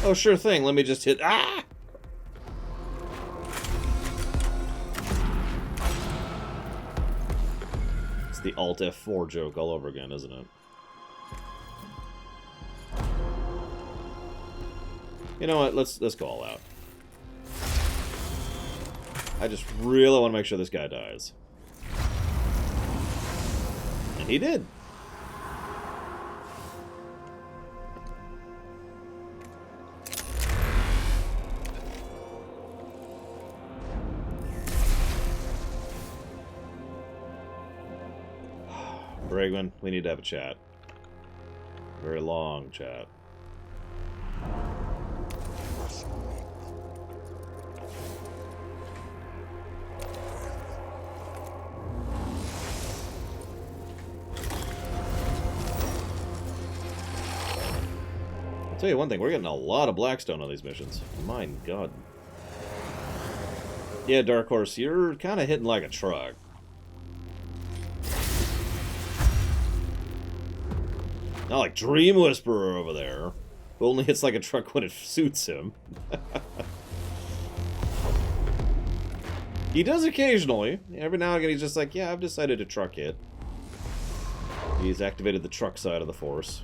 Oh, sure thing. Let me just hit... Ah! It's the Alt F4 joke all over again, isn't it? You know what? Let's go all out. I just really want to make sure this guy dies. And he did. Bragman, we need to have a chat. Very long chat. I'll tell you one thing, we're getting a lot of Blackstone on these missions. My God. Yeah, Dark Horse, you're kind of hitting like a truck. Not like Dream Whisperer over there, who only hits like a truck when it suits him. He does occasionally. Every now and again he's just like, yeah, I've decided to truck hit. He's activated the truck side of the force.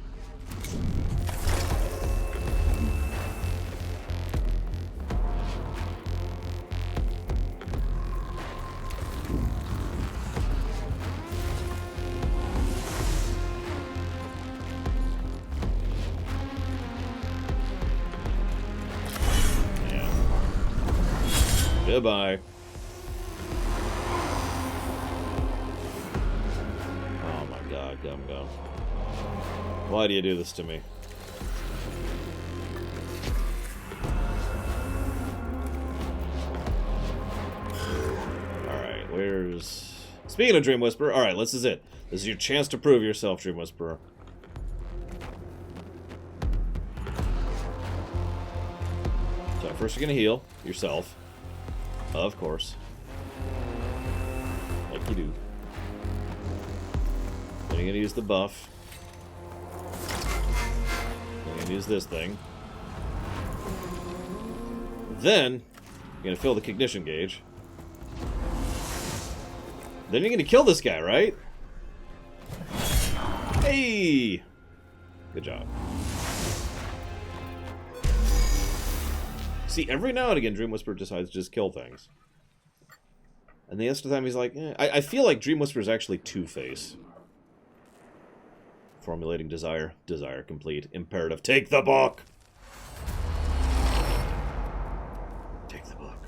Goodbye. Oh my God, Gum. Why do you do this to me? Alright, where's... Speaking of Dream Whisperer, alright, this is it. This is your chance to prove yourself, Dream Whisperer. So first you're gonna heal yourself. Of course. Like you do. Then you're gonna use the buff. Then you're gonna use this thing. Then you're gonna fill the cognition gauge. Then you're gonna kill this guy, right? Hey! Good job. See, every now and again, Dream Whisperer decides to just kill things. And the rest of the time he's like, eh. I feel like Dream Whisperer is actually Two-Face. Formulating desire. Desire complete. Imperative. Take the book! Take the book.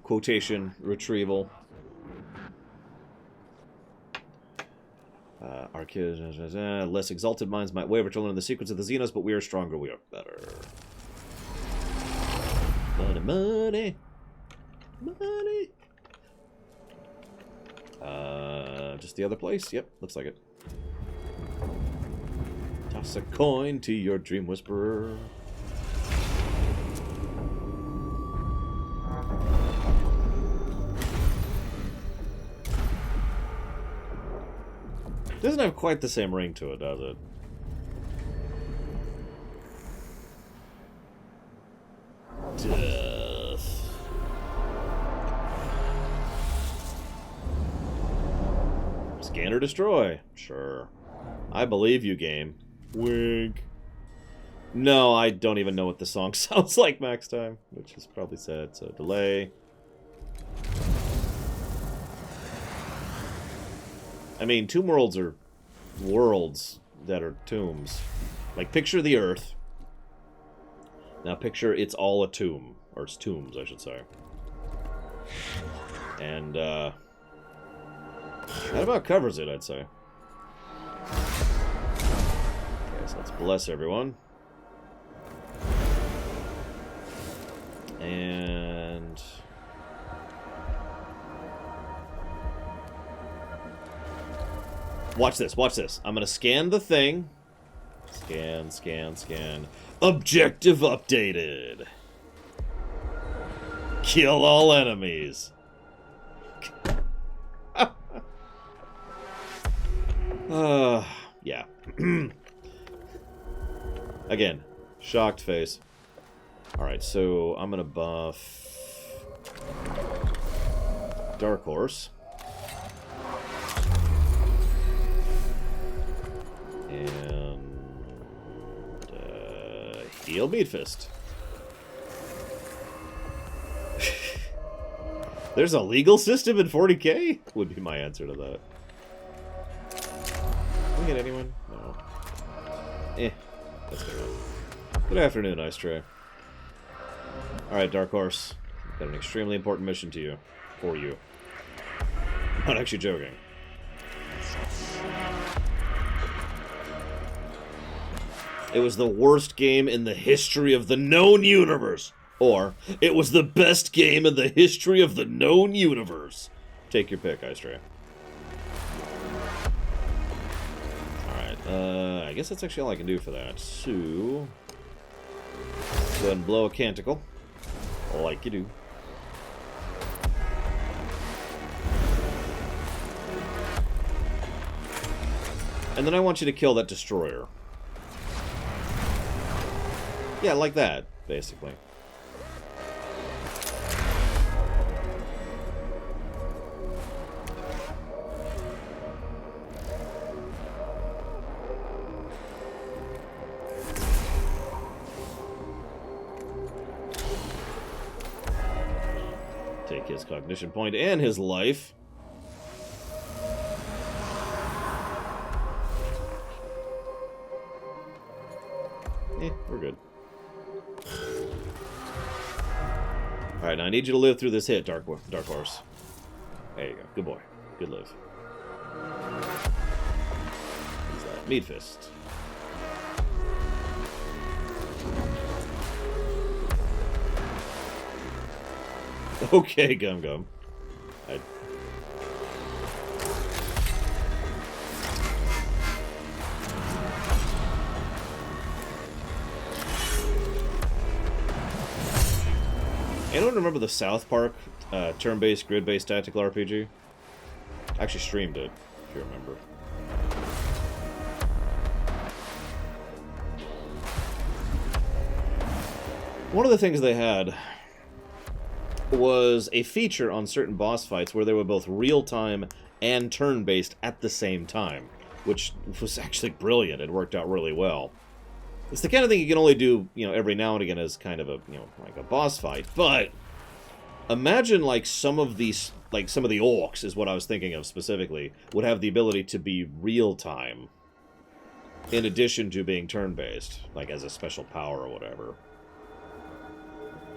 quotation retrieval. Our kids, less exalted minds might waver to learn the secrets of the Xenos, but we are stronger, we are better. Money, money, money. Just the other place? Yep, looks like it. Toss a coin to your dream whisperer. Doesn't have quite the same ring to it, does it? Death. Scan or destroy? Sure. I believe you, game. Wink. No, I don't even know what the song sounds like max time, which is probably sad, so delay. I mean, tomb worlds are worlds that are tombs. Like, picture the Earth. Now picture it's all a tomb. Or it's tombs, I should say. And, that about covers it, I'd say. Okay, so let's bless everyone. And... watch this, watch this. I'm gonna scan the thing. Scan, scan, scan. Objective updated. Kill all enemies. Yeah. Again, shocked face. Alright, so I'm gonna buff Dark Horse. And heal Meat Fist. There's a legal system in 40k? Would be my answer to that. Can we get anyone? No. That's good enough. Good afternoon, Ice Tray. Alright, Dark Horse. I've got an extremely important mission to you. For you. I'm not actually joking. It was the worst game in the history of the known universe. Or, it was the best game in the history of the known universe. Take your pick, Ice Tray. Alright, I guess that's actually all I can do for that. So, go ahead and blow a canticle. Like you do. And then I want you to kill that destroyer. Yeah, like that, basically. Take his cognition point and his life. We're good. Alright, now I need you to live through this hit, Dark Horse. There you go. Good boy. Good live. What's that? Meat Fist. Okay, Gum Gum. Anyone remember the South Park turn-based, grid-based tactical RPG? I actually streamed it, if you remember. One of the things they had was a feature on certain boss fights where they were both real-time and turn-based at the same time, which was actually brilliant. It worked out really well. It's the kind of thing you can only do, you know, every now and again as kind of a, you know, like a boss fight. But imagine like some of these, like some of the orcs is what I was thinking of specifically, would have the ability to be real time, in addition to being turn-based, like as a special power or whatever.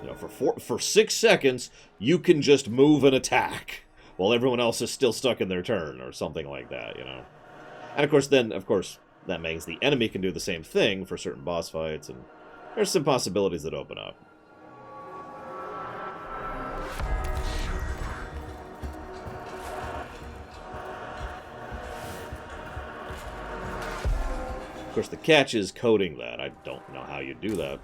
You know, for 6 seconds, you can just move and attack while everyone else is still stuck in their turn, or something like that, you know. And of course, that means the enemy can do the same thing for certain boss fights, and there's some possibilities that open up. Of course, the catch is coding that. I don't know how you do that.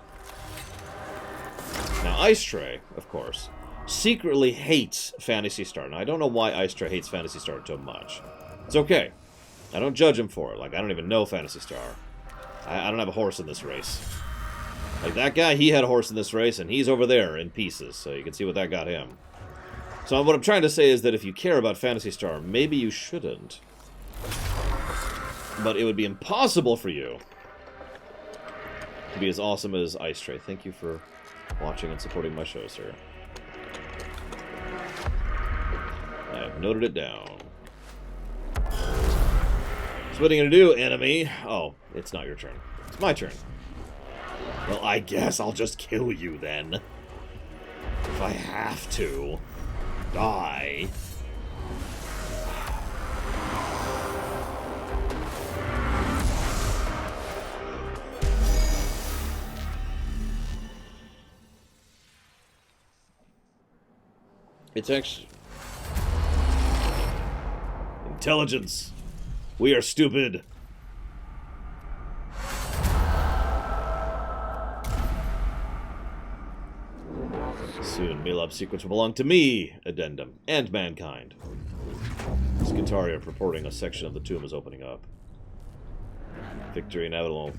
Now, Ice Tray, of course, secretly hates Phantasy Star. Now, I don't know why Ice Tray hates Phantasy Star so much. It's okay. I don't judge him for it. Like, I don't even know Phantasy Star. I don't have a horse in this race. Like, that guy, he had a horse in this race, and he's over there in pieces, so you can see what that got him. So what I'm trying to say is that if you care about Phantasy Star, maybe you shouldn't. But it would be impossible for you to be as awesome as Ice Tray. Thank you for watching and supporting my show, sir. I have noted it down. So what are you going to do, enemy? Oh, it's not your turn. It's my turn. Well, I guess I'll just kill you then. If I have to. Die. It's actually... Intelligence. We are stupid. Soon, Melob's secrets will belong to me, Addendum, and mankind. Skitaria purporting a section of the tomb is opening up. Victory inevitable.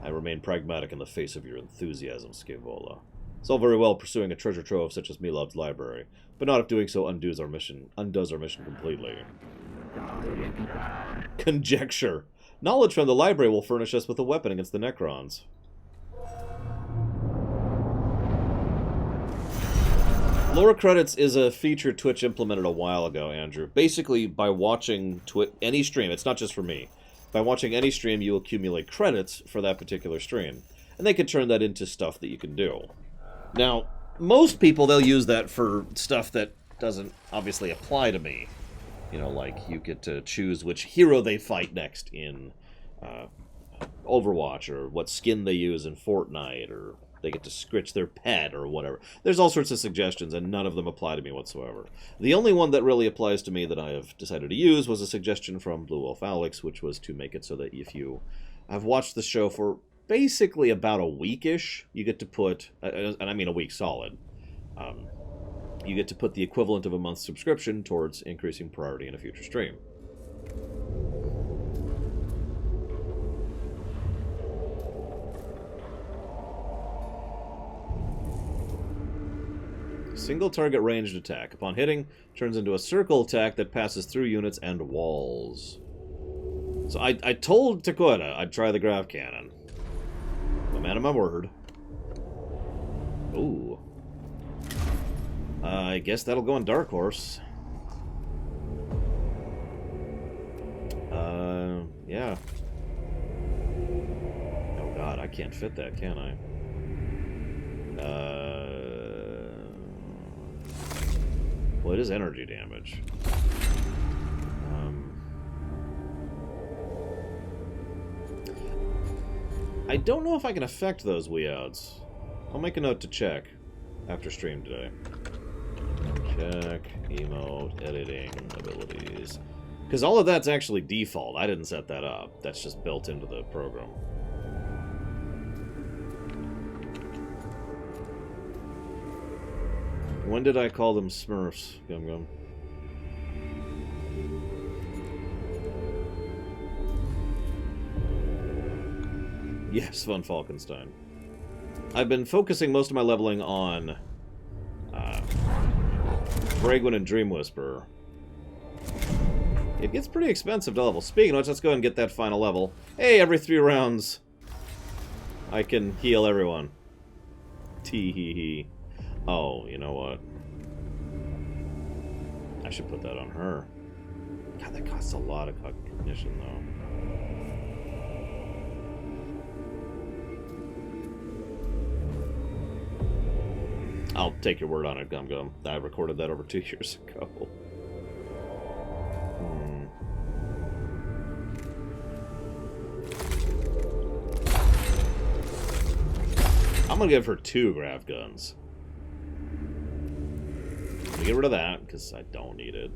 I remain pragmatic in the face of your enthusiasm, Scaevola. It's all very well pursuing a treasure trove such as Melob's library, but not if doing so undoes our mission completely. Conjecture. Knowledge from the library will furnish us with a weapon against the Necrons. Lore credits is a feature Twitch implemented a while ago, Andrew. Basically, by watching any stream, it's not just for me, by watching any stream, you accumulate credits for that particular stream. And they can turn that into stuff that you can do. Now, most people, they'll use that for stuff that doesn't obviously apply to me. You know, like you get to choose which hero they fight next in Overwatch, or what skin they use in Fortnite, or they get to scritch their pet, or whatever. There's all sorts of suggestions, and none of them apply to me whatsoever. The only one that really applies to me that I have decided to use was a suggestion from Blue Wolf Alex, which was to make it so that if you have watched the show for basically about a week-ish, you get to put, and I mean a week solid, you get to put the equivalent of a month's subscription towards increasing priority in a future stream. Single target ranged attack. Upon hitting, turns into a circle attack that passes through units and walls. So I told Takoda I'd try the grav cannon. I'm a man of my word. Ooh. I guess that'll go on Dark Horse. Yeah. Oh god, I can't fit that, can I? Well, it is energy damage. I don't know if I can affect those weirds. I'll make a note to check after stream today. Check, emote, editing, abilities. Because all of that's actually default. I didn't set that up. That's just built into the program. When did I call them Smurfs, Gum Gum? Yes, Von Falkenstein. I've been focusing most of my leveling on Bragwin and Dream Whisperer. It gets pretty expensive to level. Speaking of which, let's go ahead and get that final level. Hey, every 3 rounds, I can heal everyone. Tee-hee-hee. Oh, you know what? I should put that on her. God, that costs a lot of cognition, though. I'll take your word on it, Gum Gum. I recorded that over 2 years ago. I'm gonna give her 2 grav guns. I'm gonna get rid of that, because I don't need it.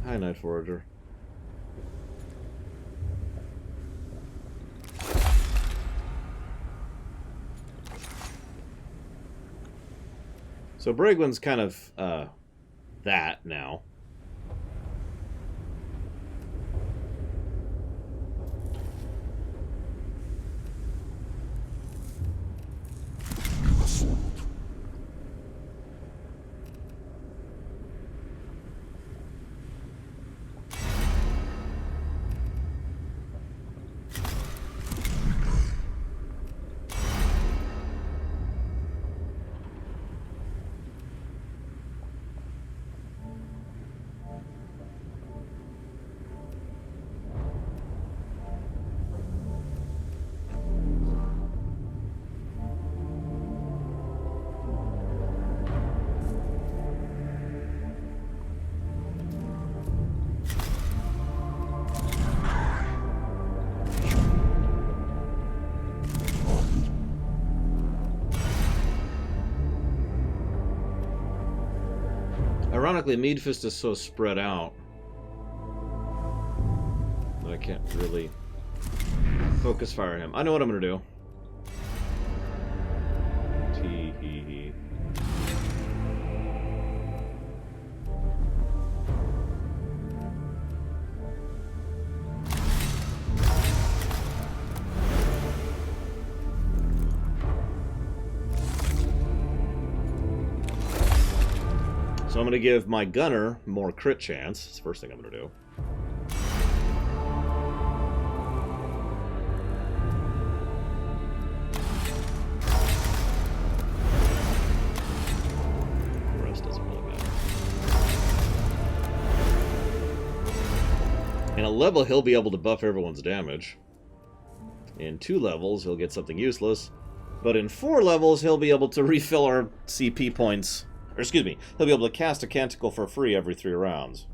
Hi, Night Forager. So Brigwin's kind of that now. Ironically, Meadfist is so spread out that I can't really focus fire him. I know what I'm gonna do. Tee-hee-hee. So I'm going to give my gunner more crit chance. That's the first thing I'm going to do. The rest doesn't really matter. In a level, he'll be able to buff everyone's damage. In 2 levels, he'll get something useless. But in 4 levels, he'll be able to refill our CP points. Or excuse me, he'll be able to cast a canticle for free every 3 rounds.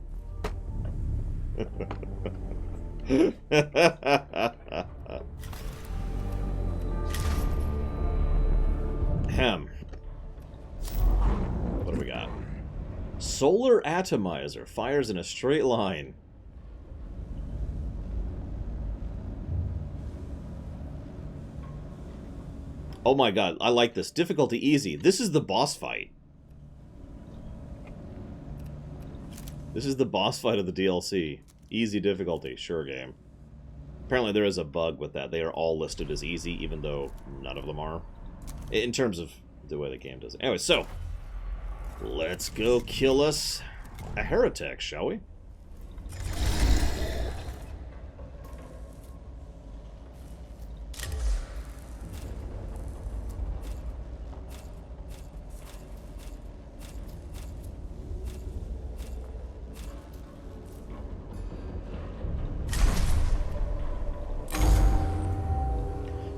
Ahem. What do we got? Solar Atomizer fires in a straight line. Oh my god, I like this. Difficulty easy. This is the boss fight. This is the boss fight of the DLC. Easy difficulty, sure game. Apparently there is a bug with that. They are all listed as easy, even though none of them are. In terms of the way the game does it. Anyway, so, let's go kill us a heretic, shall we?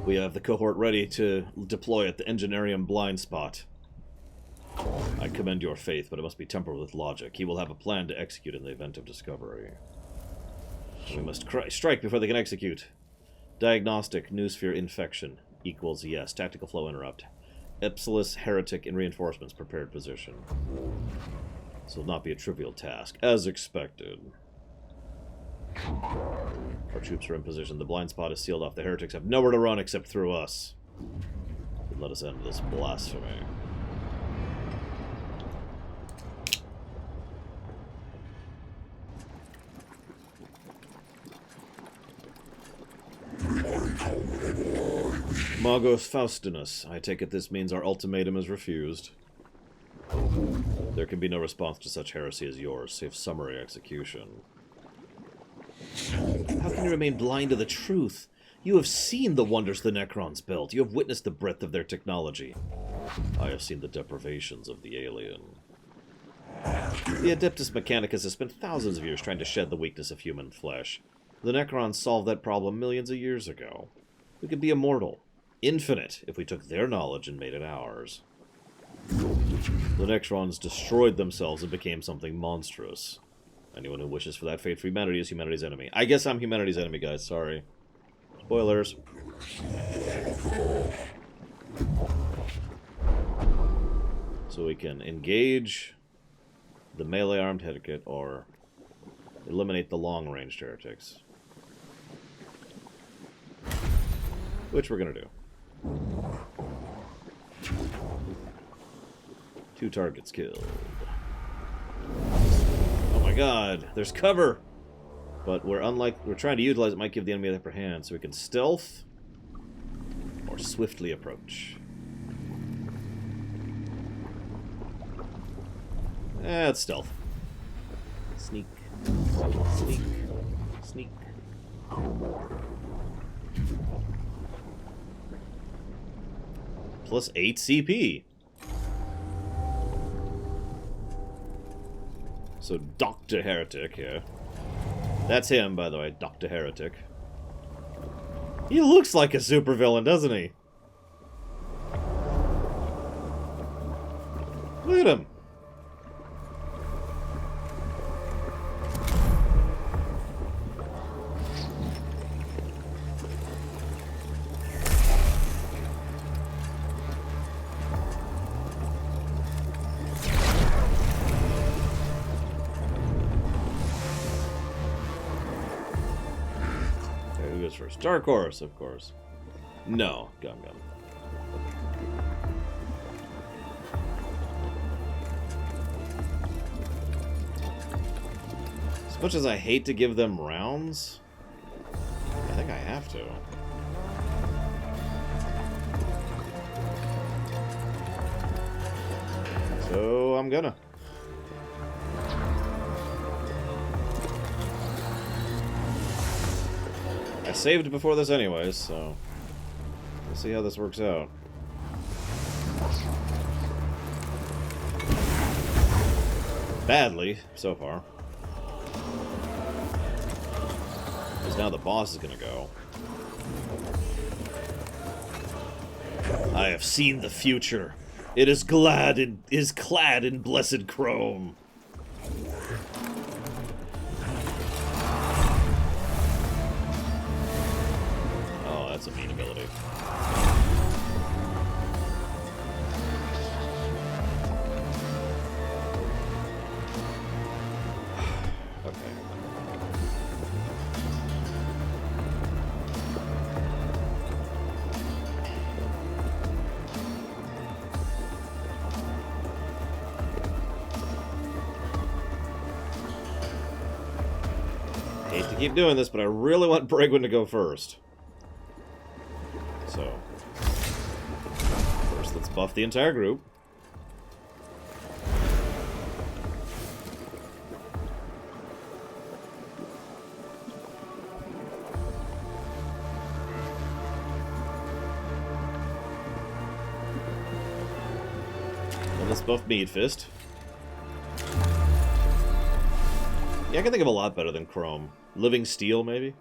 We have the cohort ready to deploy at the Engineerium blind spot. I commend your faith, but it must be tempered with logic. He will have a plan to execute in the event of discovery. We must strike before they can execute. Diagnostic, noosphere infection, equals yes. Tactical flow interrupt. Epsilus, heretic, in reinforcements, prepared position. This will not be a trivial task, as expected. Our troops are in position. The blind spot is sealed off. The heretics have nowhere to run except through us. Let us end this blasphemy. Magos Faustinus. I take it this means our ultimatum is refused. There can be no response to such heresy as yours, save summary execution. How can you remain blind to the truth? You have seen the wonders the Necrons built. You have witnessed the breadth of their technology. I have seen the deprivations of the alien. The Adeptus Mechanicus has spent thousands of years trying to shed the weakness of human flesh. The Necrons solved that problem millions of years ago. We could be immortal, infinite, if we took their knowledge and made it ours. The Necrons destroyed themselves and became something monstrous. Anyone who wishes for that fate for humanity is humanity's enemy. I guess I'm humanity's enemy, guys. Sorry. Spoilers. So we can engage the melee-armed heretic or eliminate the long-ranged heretics. Which we're gonna do. 2 targets killed. Oh my god, there's cover! But we're trying to utilize it, might give the enemy the upper hand, so we can stealth or swiftly approach. It's stealth. Sneak. Sneak. Sneak. Plus 8 CP. So Dr. Heretic here. That's him, by the way, Dr. Heretic. He looks like a supervillain, doesn't he? Look at him. First. Dark Horse, of course. No, Gum. As much as I hate to give them rounds, I think I have to. So I'm gonna. I saved before this anyways, so we'll see how this works out. Badly, so far. Because now the boss is gonna go. I have seen the future. It is clad in blessed chrome. That's a mean ability. Okay. Hate to keep doing this, but I really want Brigwin to go first. So, first let's buff the entire group. And let's buff Meat Fist. Yeah, I can think of a lot better than Chrome. Living Steel, maybe?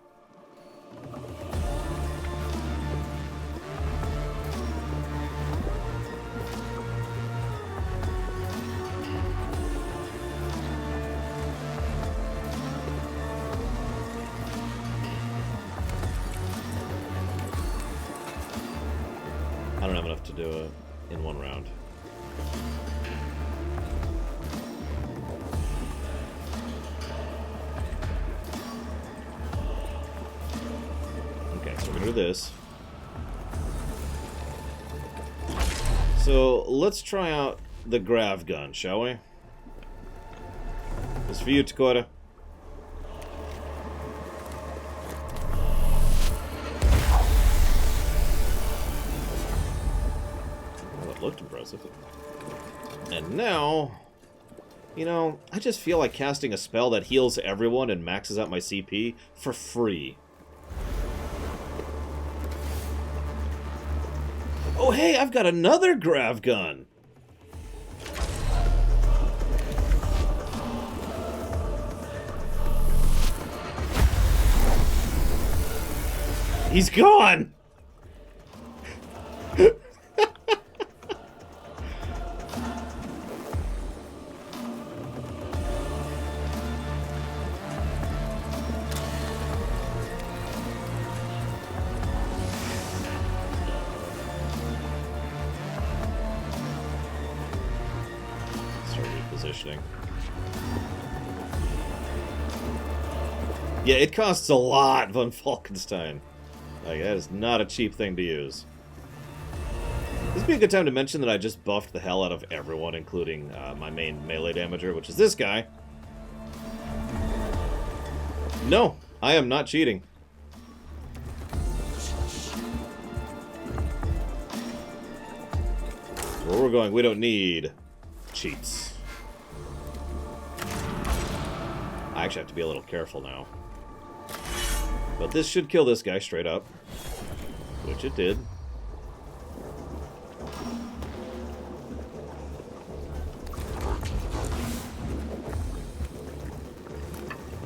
I don't have enough to do it in one round. Okay, so we're gonna do this. So let's try out the grav gun, shall we? This is for you, Takota. impressive. And now, you know, I just feel like casting a spell that heals everyone and maxes out my CP for free. Oh, hey, I've got another grav gun. He's gone! Start repositioning. Yeah, it costs a lot, von Falkenstein. Like, that is not a cheap thing to use. This would be a good time to mention that I just buffed the hell out of everyone, including my main melee damager, which is this guy. No, I am not cheating. Where we're going, we don't need cheats. I actually have to be a little careful now. But this should kill this guy straight up. Which it did.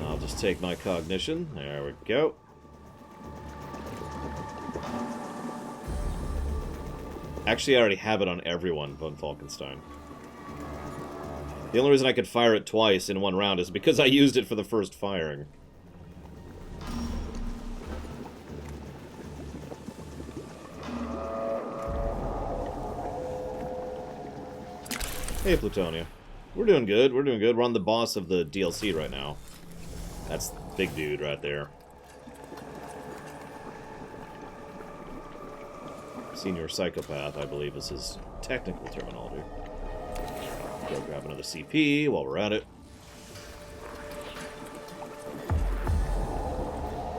I'll just take my cognition. There we go. Actually, I already have it on everyone, von Falkenstein. The only reason I could fire it twice in one round is because I used it for the first firing. Hey, Plutonia. We're doing good, we're doing good. We're on the boss of the DLC right now. That's the big dude right there. Senior Psychopath, I believe, is his technical terminology. Go grab another CP while we're at it.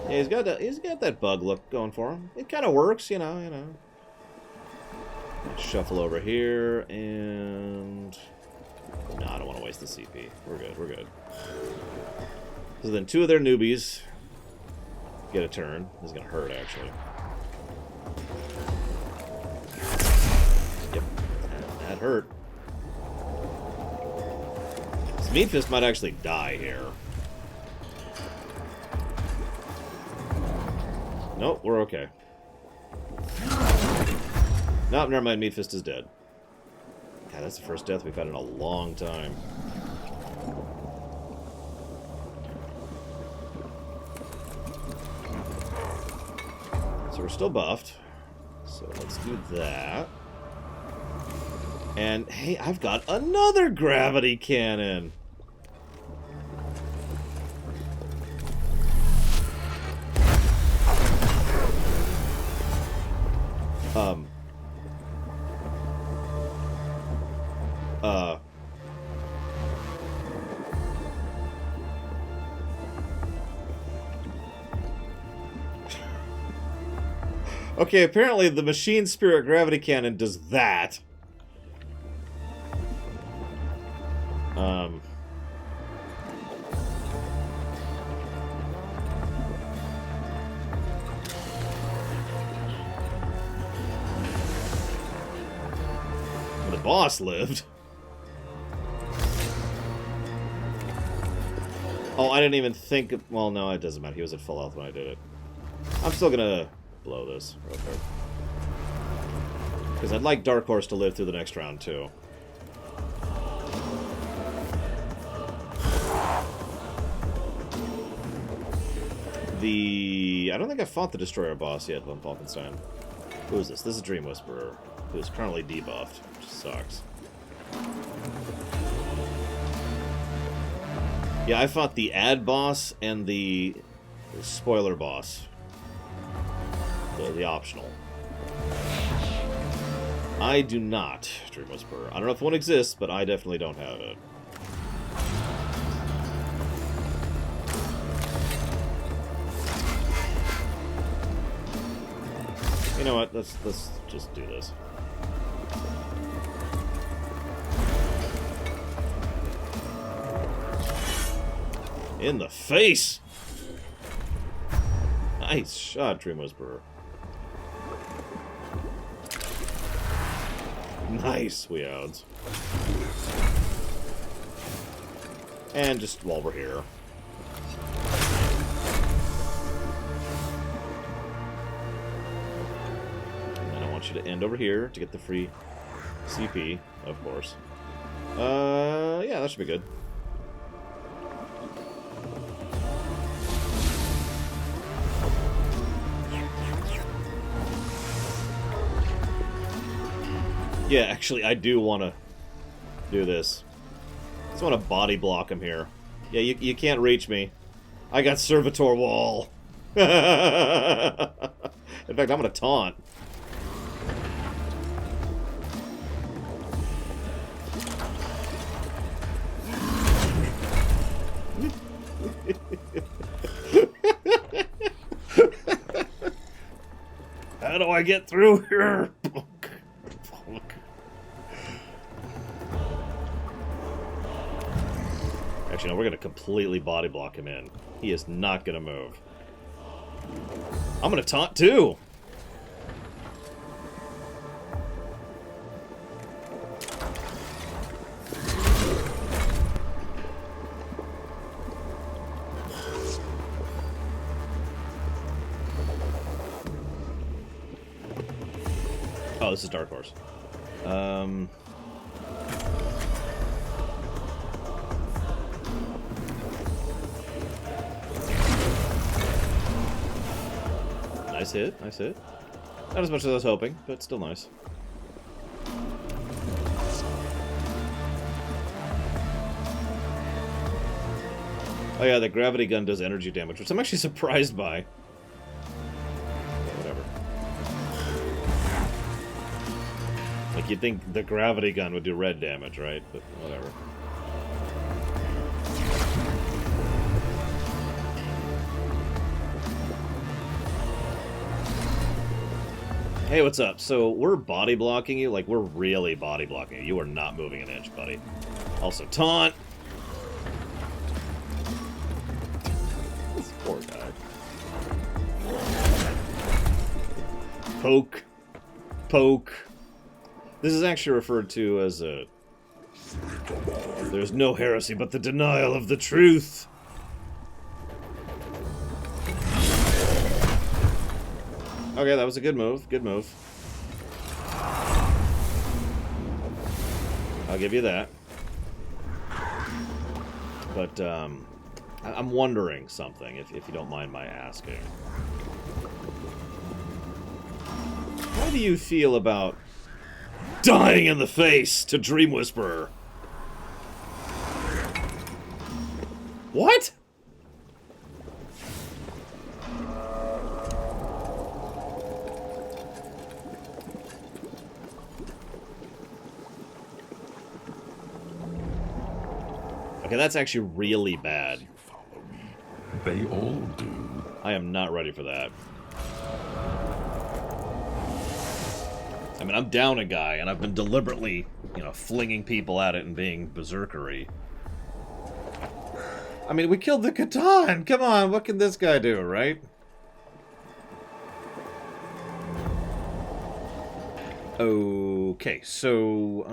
Yeah, he's got that bug look going for him. It kind of works, you know. Shuffle over here, and... No, I don't want to waste the CP. We're good, we're good. So then two of their newbies get a turn. This is going to hurt, actually. Yep, that hurt. This Meat Fist might actually die here. Nope, we're okay. Nope, never mind, Meat Fist is dead. God, that's the first death we've had in a long time. So we're still buffed. So let's do that. And, hey, I've got another gravity cannon! Okay, apparently the Machine Spirit Gravity Cannon does that. The boss lived. Oh, I didn't even think of... Well, no, it doesn't matter. He was at full health when I did it. I'm still gonna blow this real quick. Because I'd like Dark Horse to live through the next round, too. I don't think I fought the Destroyer boss yet, von Falkenstein. Who is this? This is Dream Whisperer, who is currently debuffed, which sucks. Yeah, I fought the ad boss and the spoiler boss. The optional. I do not, Dream Whisperer. I don't know if one exists, but I definitely don't have it. You know what? Let's just do this. In the face! Nice shot, Dream Whisperer. Nice, we out. And just while we're here. And then I want you to end over here to get the free CP, of course. Yeah, that should be good. Yeah, actually, I do want to do this. I just want to body block him here. Yeah, you can't reach me. I got Servitor Wall. In fact, I'm going to taunt. How do I get through here? Actually, no, we're going to completely body block him in. He is not going to move. I'm going to taunt too. Oh, this is Dark Horse. Nice hit, nice hit. Not as much as I was hoping, but still nice. Oh yeah, the gravity gun does energy damage, which I'm actually surprised by. Whatever. Like, you'd think the gravity gun would do red damage, right? But whatever. Hey, what's up? So, we're body blocking you, like, we're really body blocking you. You are not moving an inch, buddy. Also, taunt! This poor guy. Poke. Poke. This is actually referred to as a... There's no heresy but the denial of the truth. Okay, that was a good move. Good move. I'll give you that. But, I'm wondering something, if you don't mind my asking. How do you feel about dying in the face to Dream Whisperer? What? Okay, that's actually really bad.
They all do.
I am not ready for that. I mean, I'm down a guy, and I've been deliberately, you know, flinging people at it and being berserkery. I mean, we killed the Catan! Come on, what can this guy do, right? Okay, so,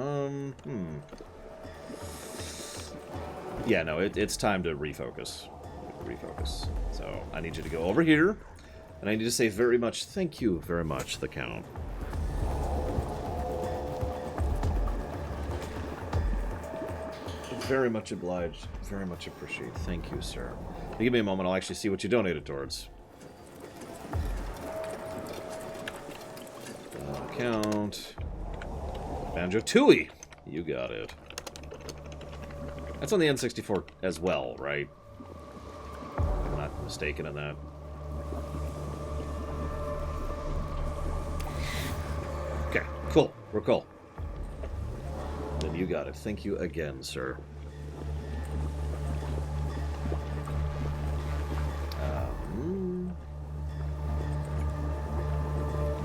yeah, no, it's time to refocus. Refocus. So, I need you to go over here, and I need to say very much thank you very much, the Count. Very much obliged. Very much appreciate. Thank you, sir. Now, give me a moment, I'll actually see what you donated towards. Count. Banjo Tooie! You got it. That's on the N64 as well, right? I'm not mistaken in that. Okay, cool. We're cool. Then you got it. Thank you again, sir.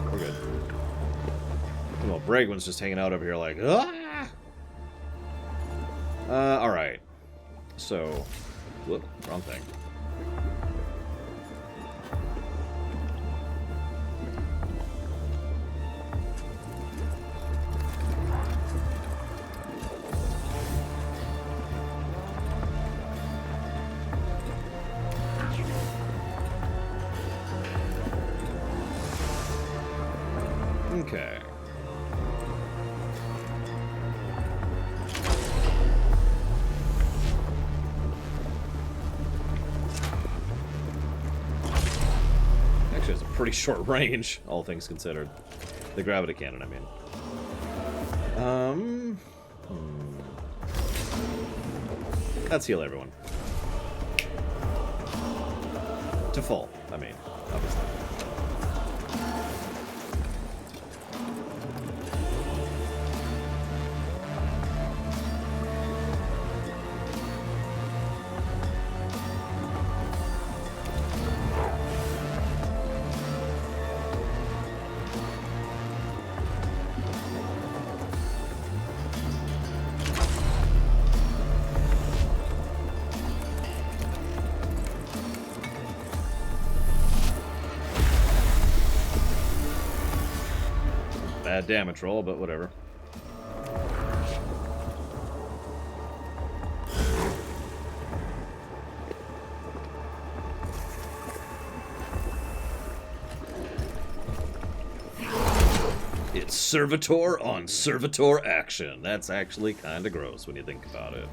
We're good. Well, Bragwin's just hanging out over here like, ah! Alright. So, Whoop, wrong thing. Okay. Actually, it's a pretty short range, all things considered. The gravity cannon, I mean. Let's heal everyone. To full, I mean, obviously. Bad damage roll, but whatever. It's servitor on servitor action. That's actually kind of gross when you think about it.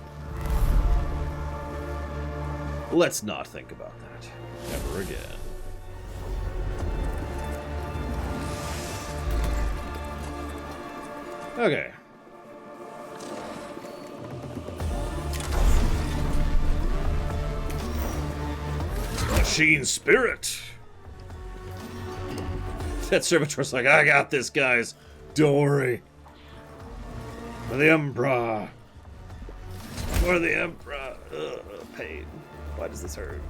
Let's not think about that ever again. Okay. Machine spirit. That servitor's like, I got this, guys. Don't worry. For the Emperor. For the Emperor. Ugh, pain. Why does this hurt?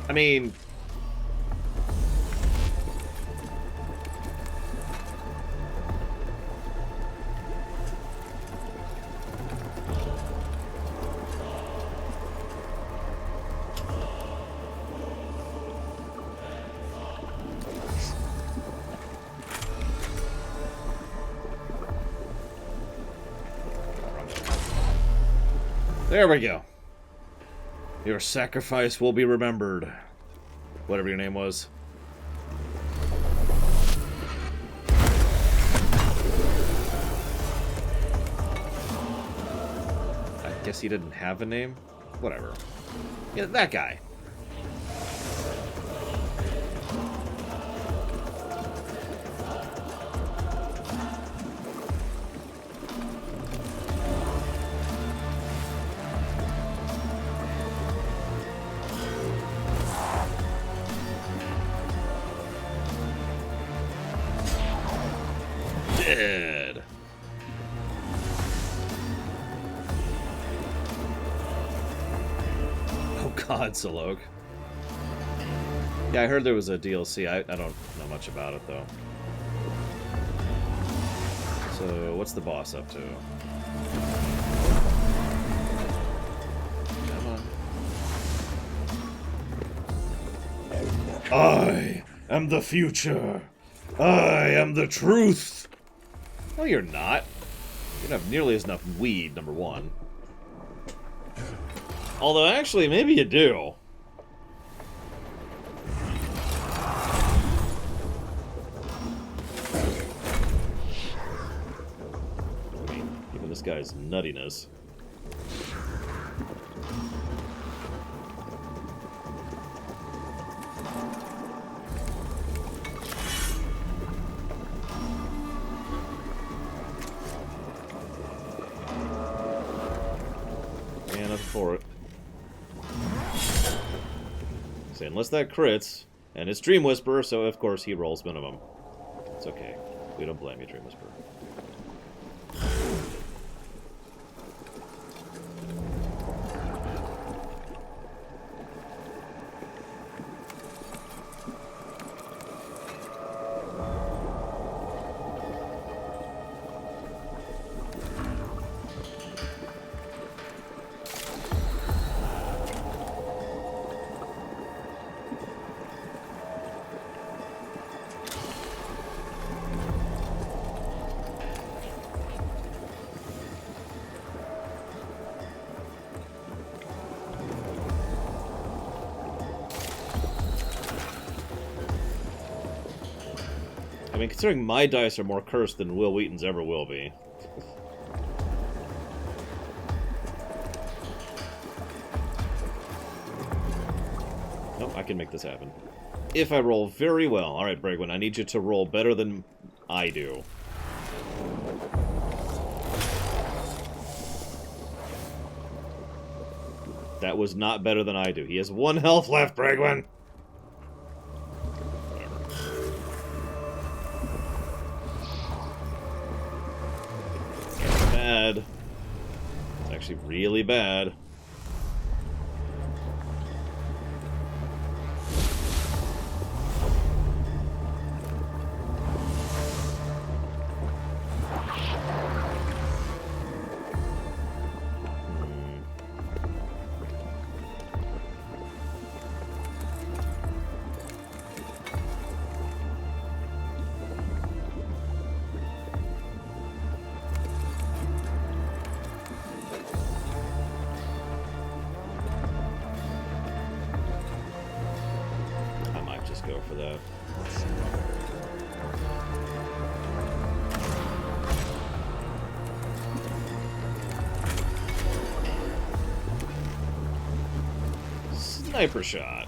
I mean... There we go. Your sacrifice will be remembered. Whatever your name was. I guess he didn't have a name? Whatever. Yeah, that guy. Dead. Oh god, Salok. Yeah, I heard there was a DLC. I don't know much about it, though. So, what's the boss up to? Come on. I am the future. I am the truth. No, you're not. You don't have nearly as enough weed, number one. Although, actually, maybe you do. I mean, given this guy's nuttiness. For it. So unless that crits, and it's Dream Whisperer, so of course he rolls minimum. It's okay. We don't blame you, Dream Whisperer. I mean, considering my dice are more cursed than Will Wheaton's ever will be. Nope, I can make this happen. If I roll very well. Alright, Bragwin, I need you to roll better than I do. That was not better than I do. He has 1 health left, Bragwin! Bad. It's actually really bad. Go for that. Sniper shot.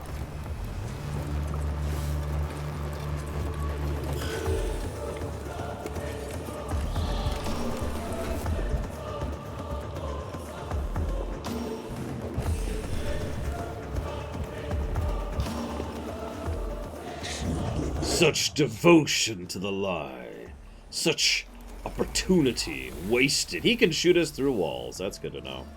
Such devotion to the lie. Such opportunity wasted. He can shoot us through walls. That's good to know.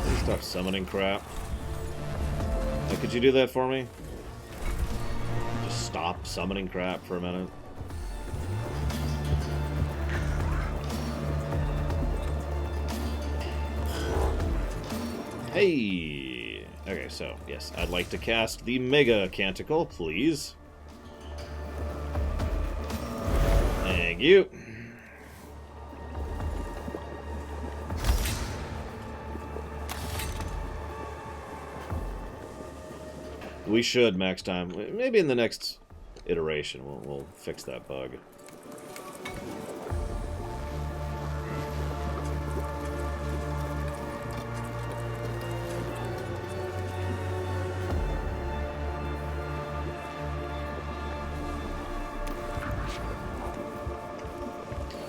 Please stop summoning crap. Hey, could you do that for me? Just stop summoning crap for a minute. Hey! Okay, so, yes, I'd like to cast the Mega Canticle, please. Thank you. We should max time. Maybe in the next iteration we'll fix that bug.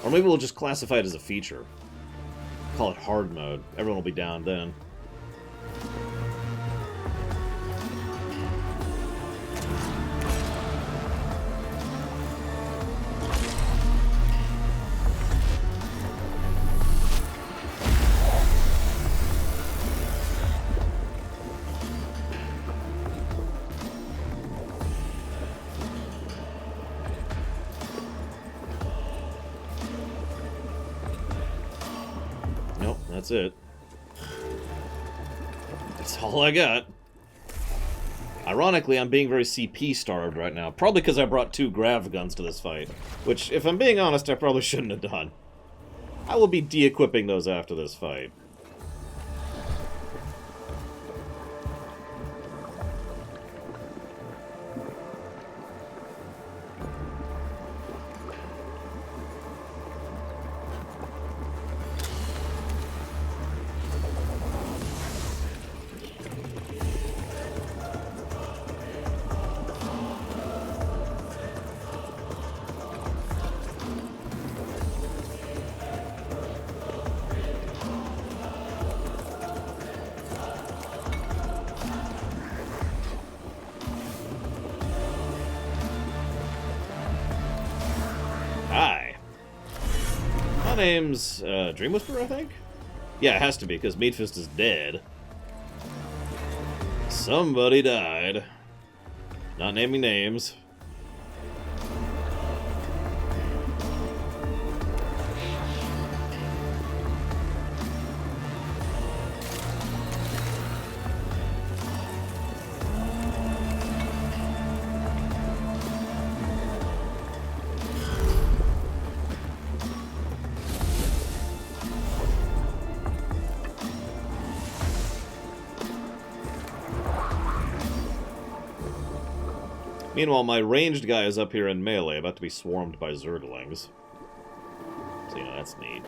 Or maybe we'll just classify it as a feature. Call it hard mode. Everyone will be down then. That's it. That's all I got. Ironically, I'm being very CP starved right now. Probably because I brought 2 grav guns to this fight. Which, if I'm being honest, I probably shouldn't have done. I will be de-equipping those after this fight. Hi. My name's Dream Whisperer, I think? Yeah, it has to be, because Meatfist is dead. Somebody died. Not naming names. Meanwhile, my ranged guy is up here in melee, about to be swarmed by Zerglings. So, you know, that's neat.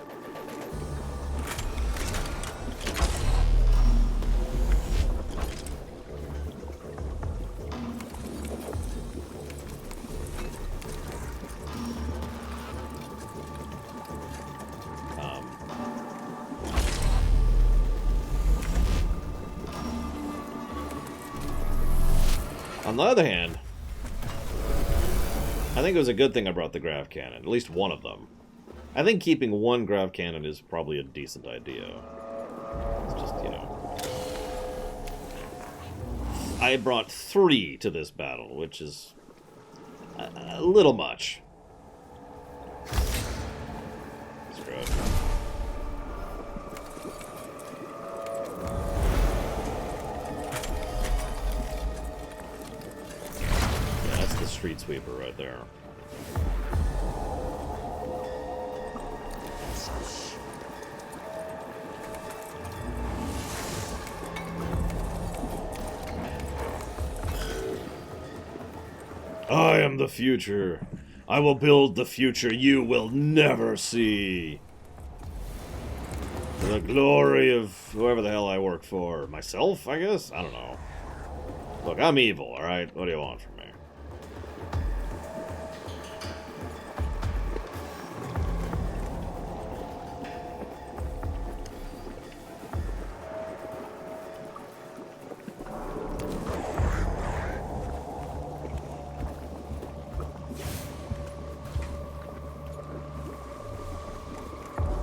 On the other hand, I think it was a good thing I brought the grav cannon, at least one of them. I think keeping one grav cannon is probably a decent idea. It's just, you know... I brought 3 to this battle, which is a little much. Screw it. Street sweeper right there. I am the future. I will build the future you will never see. For the glory of whoever the hell I work for. Myself, I guess? I don't know. Look, I'm evil, alright? What do you want from me?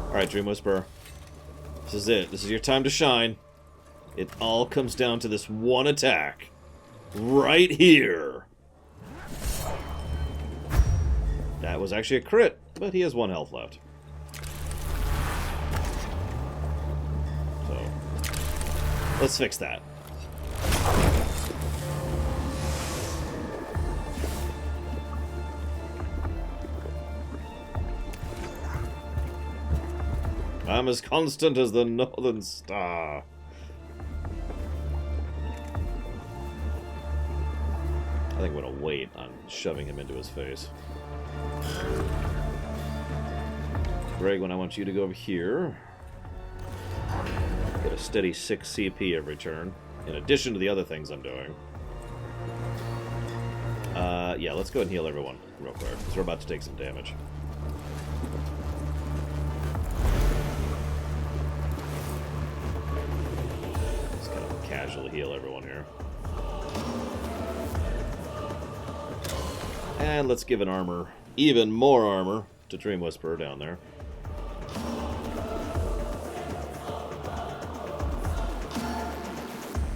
Alright, Dream Whisperer. This is it. This is your time to shine. It all comes down to this one attack. Right here. That was actually a crit, but he has 1 health left. So, let's fix that. I'm as constant as the northern star. I think I'm gonna wait on shoving him into his face. Greg, I want you to go over here. Get a steady 6 CP every turn, in addition to the other things I'm doing. Yeah, let's go ahead and heal everyone real quick, because we're about to take some damage. Casually heal everyone here. And let's give an armor, even more armor, to Dream Whisperer down there.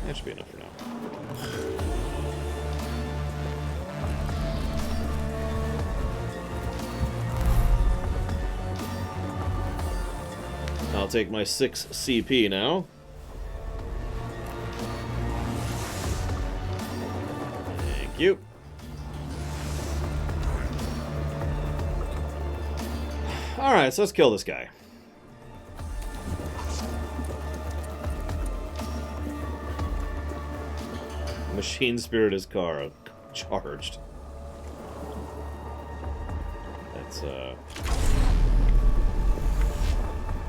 That should be enough for now. I'll take my 6 CP now. Thank you. Alright, so let's kill this guy. Machine Spirit is Kara. Charged.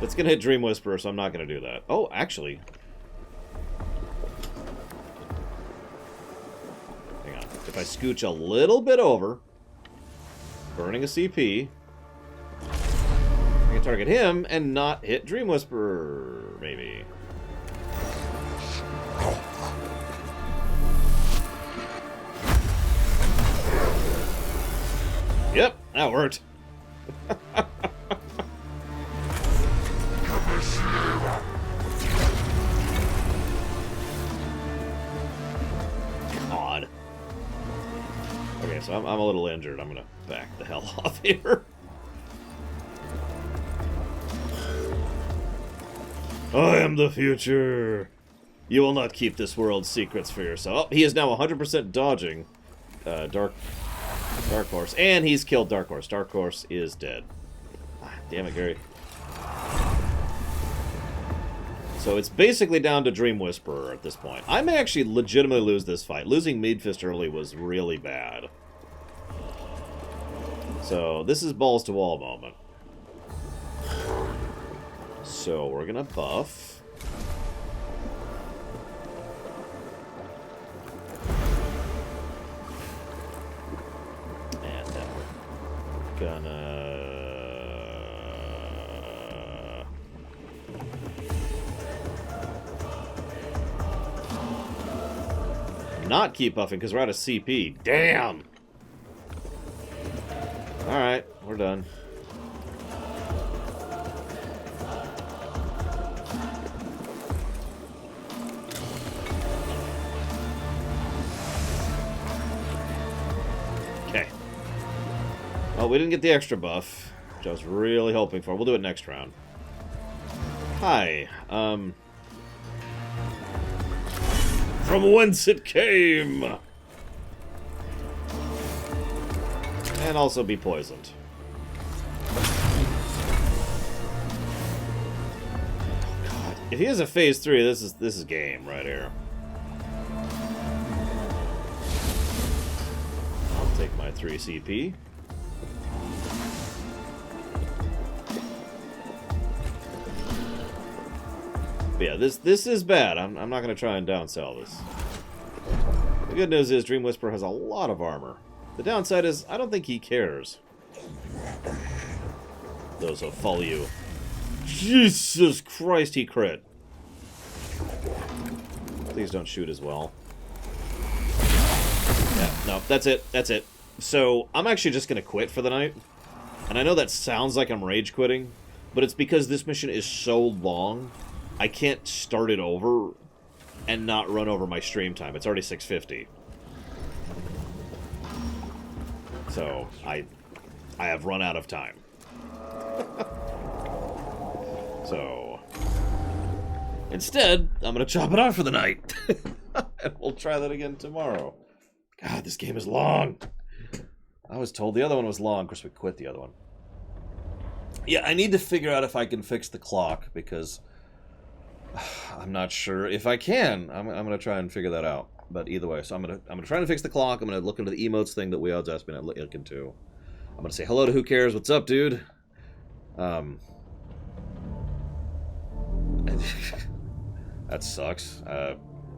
That's gonna hit Dream Whisperer, so I'm not gonna do that. Oh, actually. Hang on. If I scooch a little bit over, burning a CP, I can target him and not hit Dream Whisperer, maybe. Yep, that worked. Odd. Okay, so I'm a little injured. I'm gonna back the hell off here. I am the future. You will not keep this world's secrets for yourself. Oh, he is now 100% dodging Dark Horse, and he's killed Dark Horse. Dark Horse is dead. Ah, damn it, Gary. So it's basically down to Dream Whisperer at this point. I may actually legitimately lose this fight. Losing Mead Fist early was really bad. So this is balls to wall moment. So we're gonna buff. And then we're gonna... not keep buffing because we're out of CP. Damn! Alright, we're done. Okay. Well, we didn't get the extra buff, which I was really hoping for. We'll do it next round. Hi, from whence it came! And also be poisoned. Oh, God. If he has a phase 3, this is game right here. I'll take my 3 CP. But yeah, this is bad. I'm not going to try and downsell this. The good news is Dream Whisperer has a lot of armor. The downside is I don't think he cares. Those will follow you. Jesus Christ, he crit. Please don't shoot as well. Yeah, no, that's it. That's it. So I'm actually just going to quit for the night. And I know that sounds like I'm rage quitting, but it's because this mission is so long, I can't start it over and not run over my stream time. It's already 6:50. So, I have run out of time. So, instead, I'm going to chop it off for the night. And we'll try that again tomorrow. God, this game is long. I was told the other one was long. Of course, we quit the other one. Yeah, I need to figure out if I can fix the clock, because I'm not sure if I can. I'm going to try and figure that out. But either way, so I'm gonna try to fix the clock. I'm gonna look into the emotes thing that we odds asked me to look into. I'm gonna say hello to Who Cares. What's up, dude? That sucks.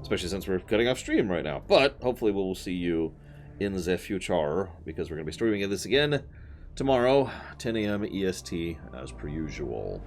Especially since we're cutting off stream right now. But hopefully we will see you in the future, because we're gonna be streaming this again tomorrow, 10 a.m. EST as per usual.